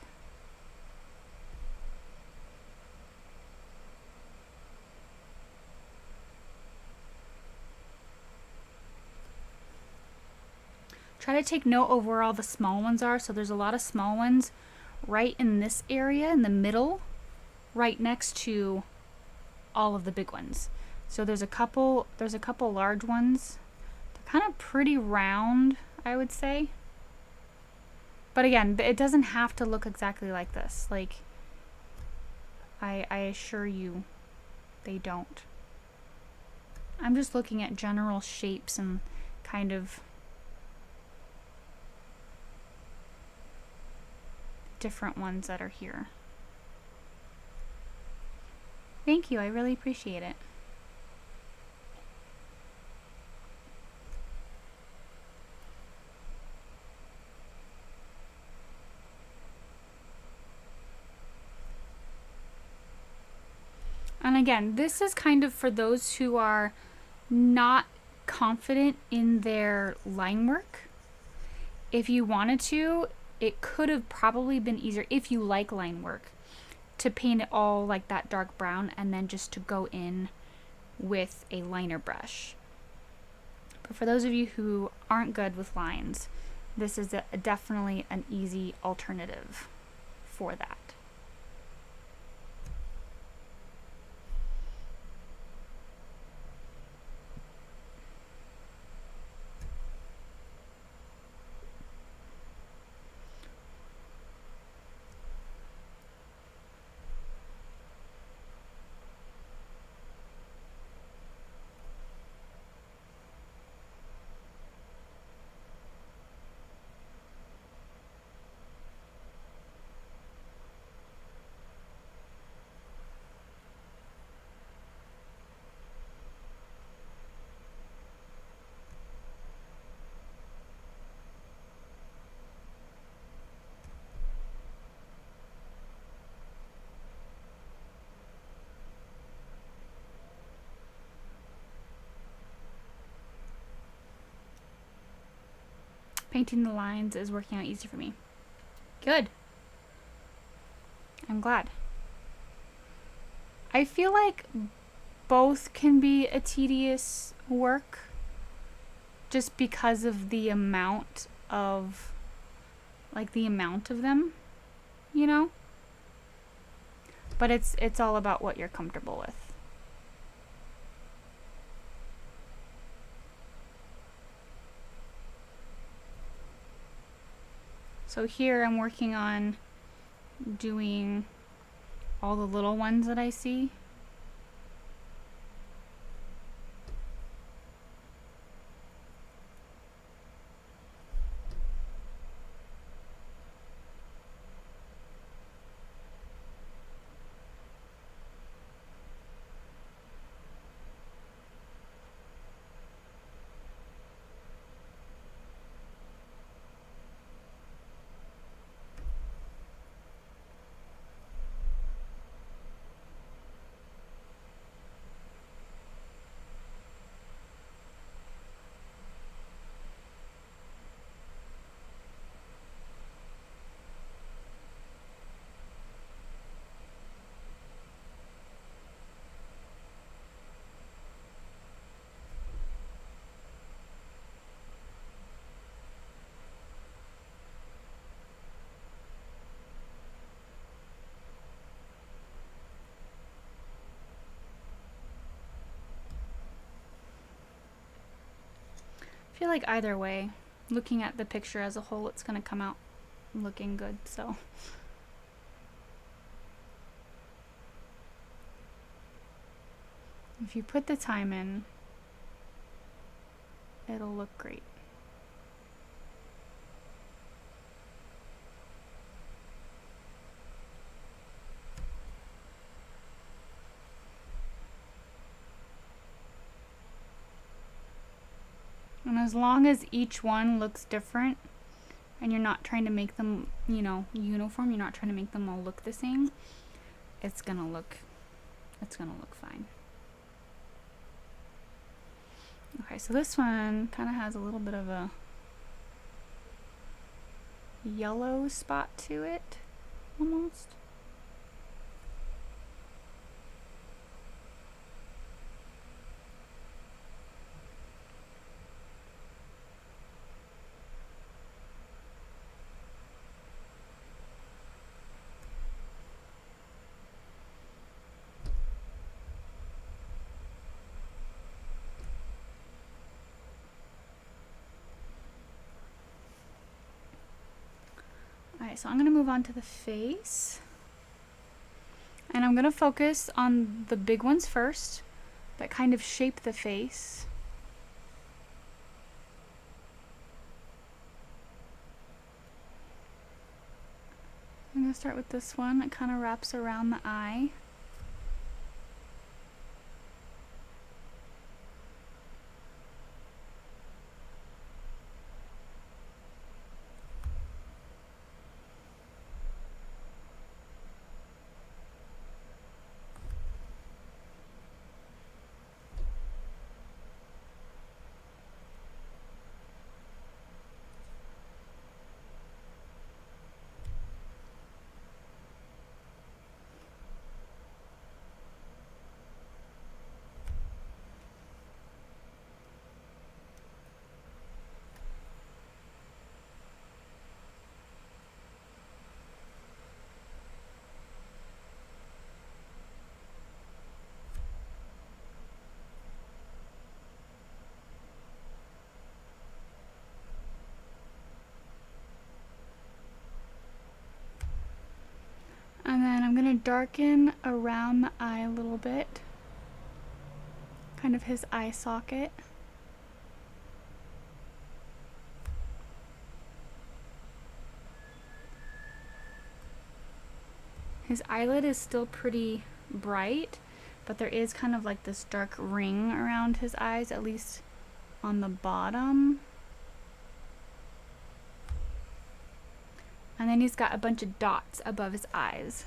S1: Try to take note of where all the small ones are. So there's a lot of small ones right in this area in the middle, right next to all of the big ones. So there's a couple large ones. They're kind of pretty round, I would say. But again, it doesn't have to look exactly like this. Like, I assure you, they don't. I'm just looking at general shapes and kind of different ones that are here. Thank you, I really appreciate it. And again, this is kind of for those who are not confident in their line work. If you wanted to, it could have probably been easier, if you like line work, to paint it all like that dark brown and then just to go in with a liner brush. But for those of you who aren't good with lines, this is definitely an easy alternative for that. Painting the lines is working out easy for me. Good. I'm glad. I feel like both can be a tedious work just because of the amount of them, you know? But it's all about what you're comfortable with. So here I'm working on doing all the little ones that I see. I feel like either way, looking at the picture as a whole, it's going to come out looking good, so. If you put the time in, it'll look great. And as long as each one looks different and you're not trying to make them, you know, uniform, you're not trying to make them all look the same, it's gonna look fine. Okay, so this one kind of has a little bit of a yellow spot to it, almost. Alright, so I'm going to move on to the face. And I'm going to focus on the big ones first that kind of shape the face. I'm going to start with this one. It kind of wraps around the eye. And then I'm going to darken around the eye a little bit, kind of his eye socket. His eyelid is still pretty bright, but there is kind of like this dark ring around his eyes, at least on the bottom. And then he's got a bunch of dots above his eyes.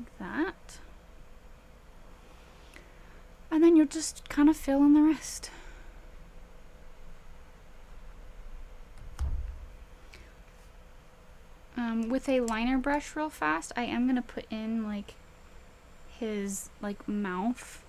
S1: like that. And then you'll just kind of fill in the rest. With a liner brush real fast, I am going to put in like his like mouth.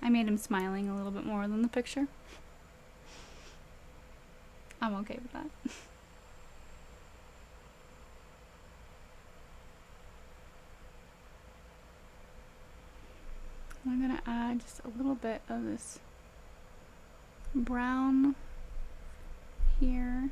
S1: I made him smiling a little bit more than the picture. I'm okay with that. I'm gonna add just a little bit of this brown here.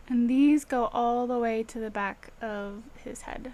S1: And these go all the way to the back of his head.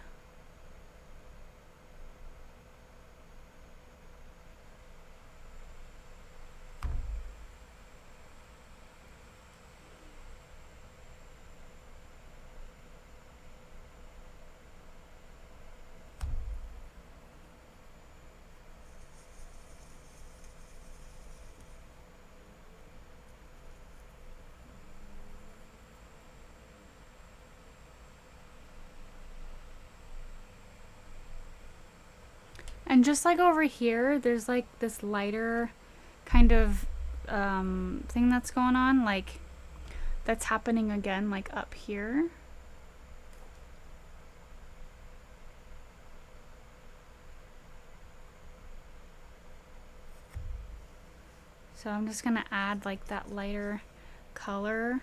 S1: And just like over here, there's like this lighter kind of thing that's going on, like that's happening again, like up here. So I'm just gonna add like that lighter color,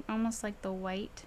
S1: almost like the white.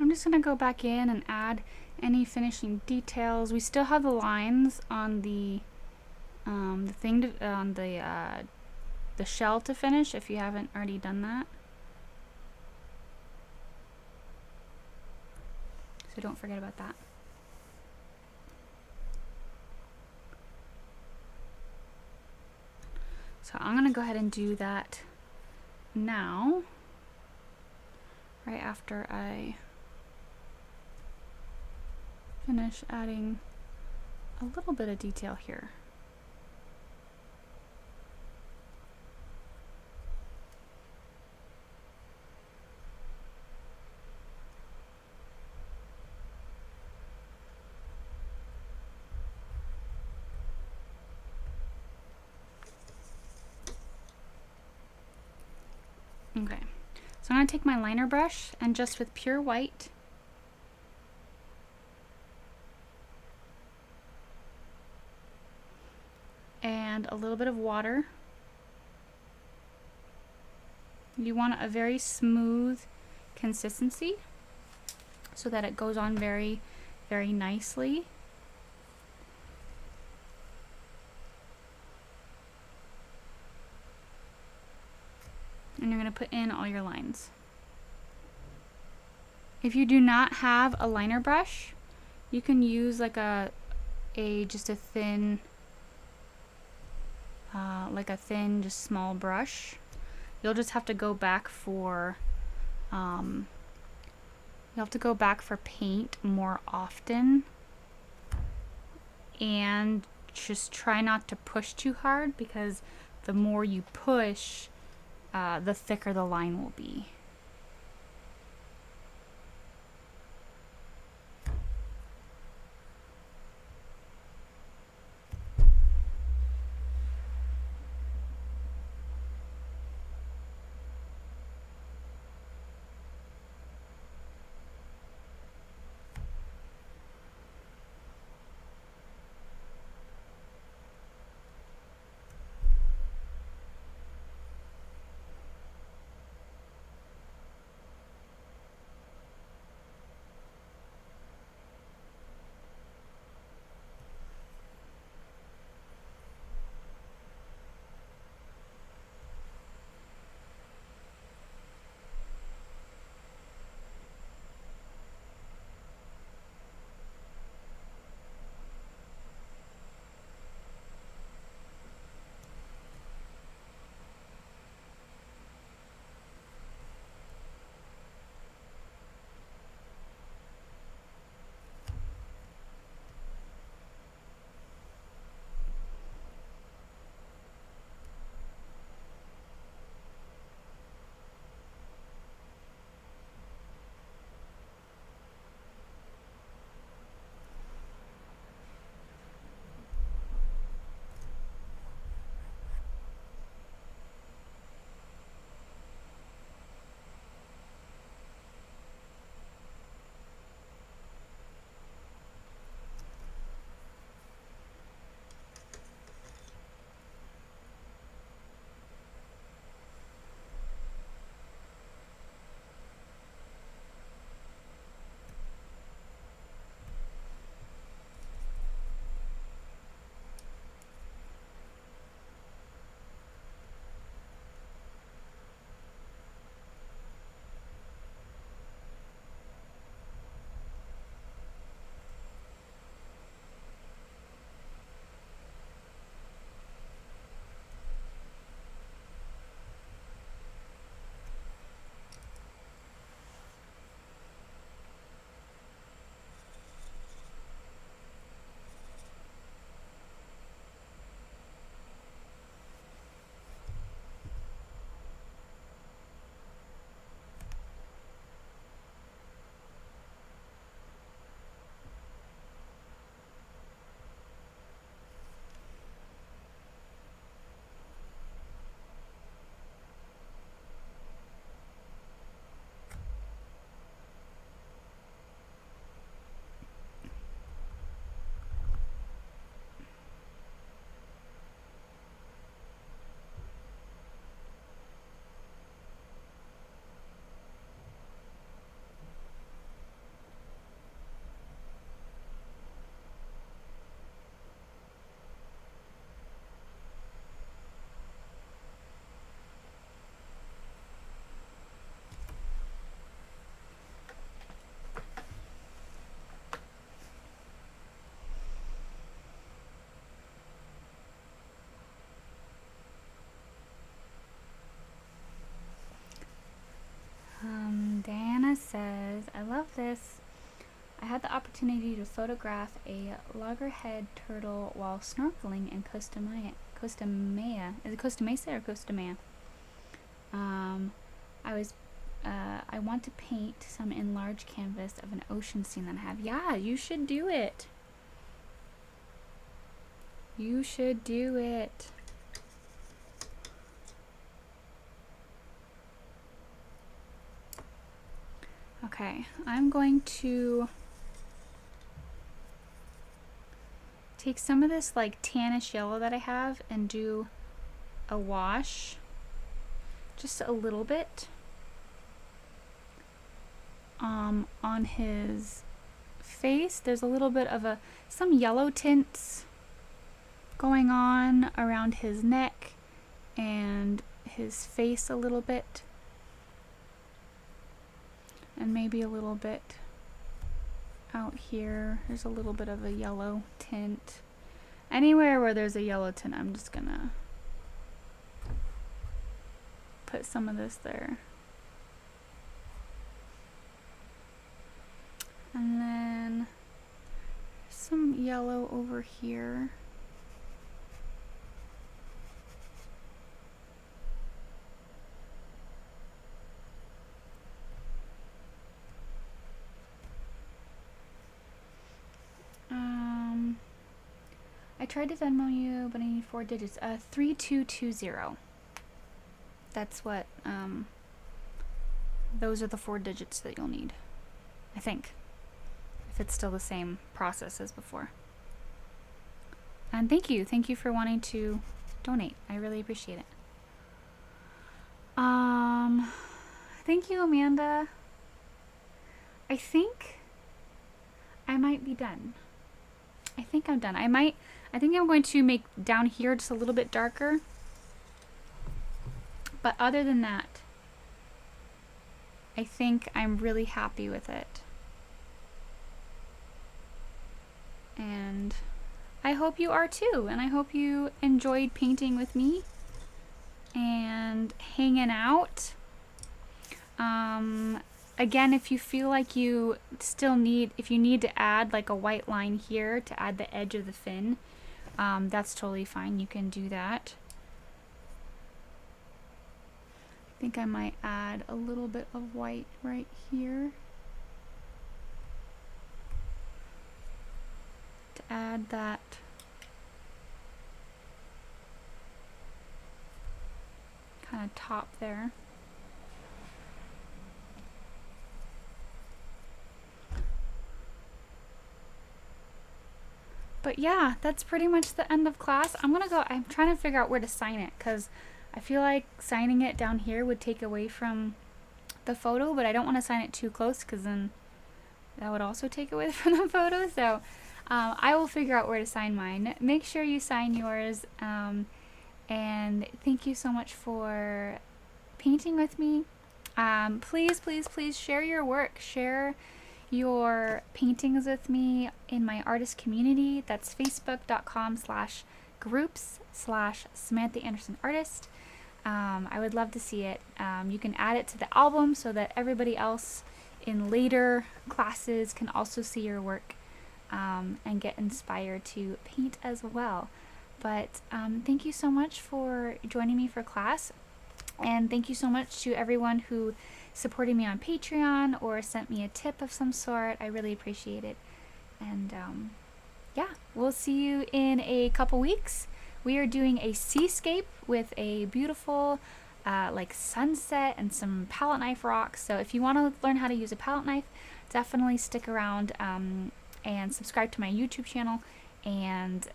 S1: I'm just gonna go back in and add any finishing details. We still have the lines on the thing to, on the shell to finish if you haven't already done that. So don't forget about that. So I'm gonna go ahead and do that now, right after I finish adding a little bit of detail here. Okay, so I'm going to take my liner brush and just with pure white and a little bit of water. You want a very smooth consistency so that it goes on very, very nicely. And you're going to put in all your lines. If you do not have a liner brush, you can use like just a thin, just small brush. You'll just have to go back for, paint more often, and just try not to push too hard, because the more you push, the thicker the line will be. says, I love this. I had the opportunity to photograph a loggerhead turtle while snorkeling in Costa Maya. Is it Costa Mesa or Costa Maya? I want to paint some enlarged canvas of an ocean scene that I have. Yeah, you should do it. You should do it. Okay, I'm going to take some of this like tannish yellow that I have and do a wash, just a little bit, on his face. There's a little bit of some yellow tints going on around his neck and his face a little bit, and maybe a little bit out here. There's a little bit of a yellow tint. Anywhere where there's a yellow tint, I'm just gonna put some of this there. And then some yellow over here. I tried to Venmo you, but I need 4 digits. 3220. That's what, those are the 4 digits that you'll need, I think, if it's still the same process as before. And thank you for wanting to donate. I really appreciate it. Thank you, Amanda. I think I might be done. I think I'm done. I think I'm going to make down here just a little bit darker. But other than that, I think I'm really happy with it. And I hope you are too. And I hope you enjoyed painting with me and hanging out. Again, if you feel like you still need, if you need to add like a white line here to add the edge of the fin, that's totally fine. You can do that. I think I might add a little bit of white right here to add that kind of top there. But yeah, that's pretty much the end of class. I'm trying to figure out where to sign it, because I feel like signing it down here would take away from the photo, but I don't want to sign it too close because then that would also take away from the photo. So I will figure out where to sign mine. Make sure you sign yours. And thank you so much for painting with me. Please, please, please share your work. Share your paintings with me in my artist community. That's facebook.com/groups/SamanthaAndersonArtist. I would love to see it. You can add it to the album so that everybody else in later classes can also see your work and get inspired to paint as well. But thank you so much for joining me for class, and thank you so much to everyone who supported me on Patreon or sent me a tip of some sort. I really appreciate it. And yeah, we'll see you in a couple weeks. We are doing a seascape with a beautiful like sunset and some palette knife rocks. So if you want to learn how to use a palette knife, definitely stick around and subscribe to my YouTube channel, and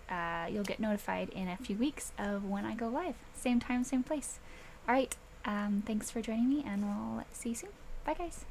S1: you'll get notified in a few weeks of when I go live. Same time, same place. All right. Thanks for joining me, and we'll see you soon. Bye, guys.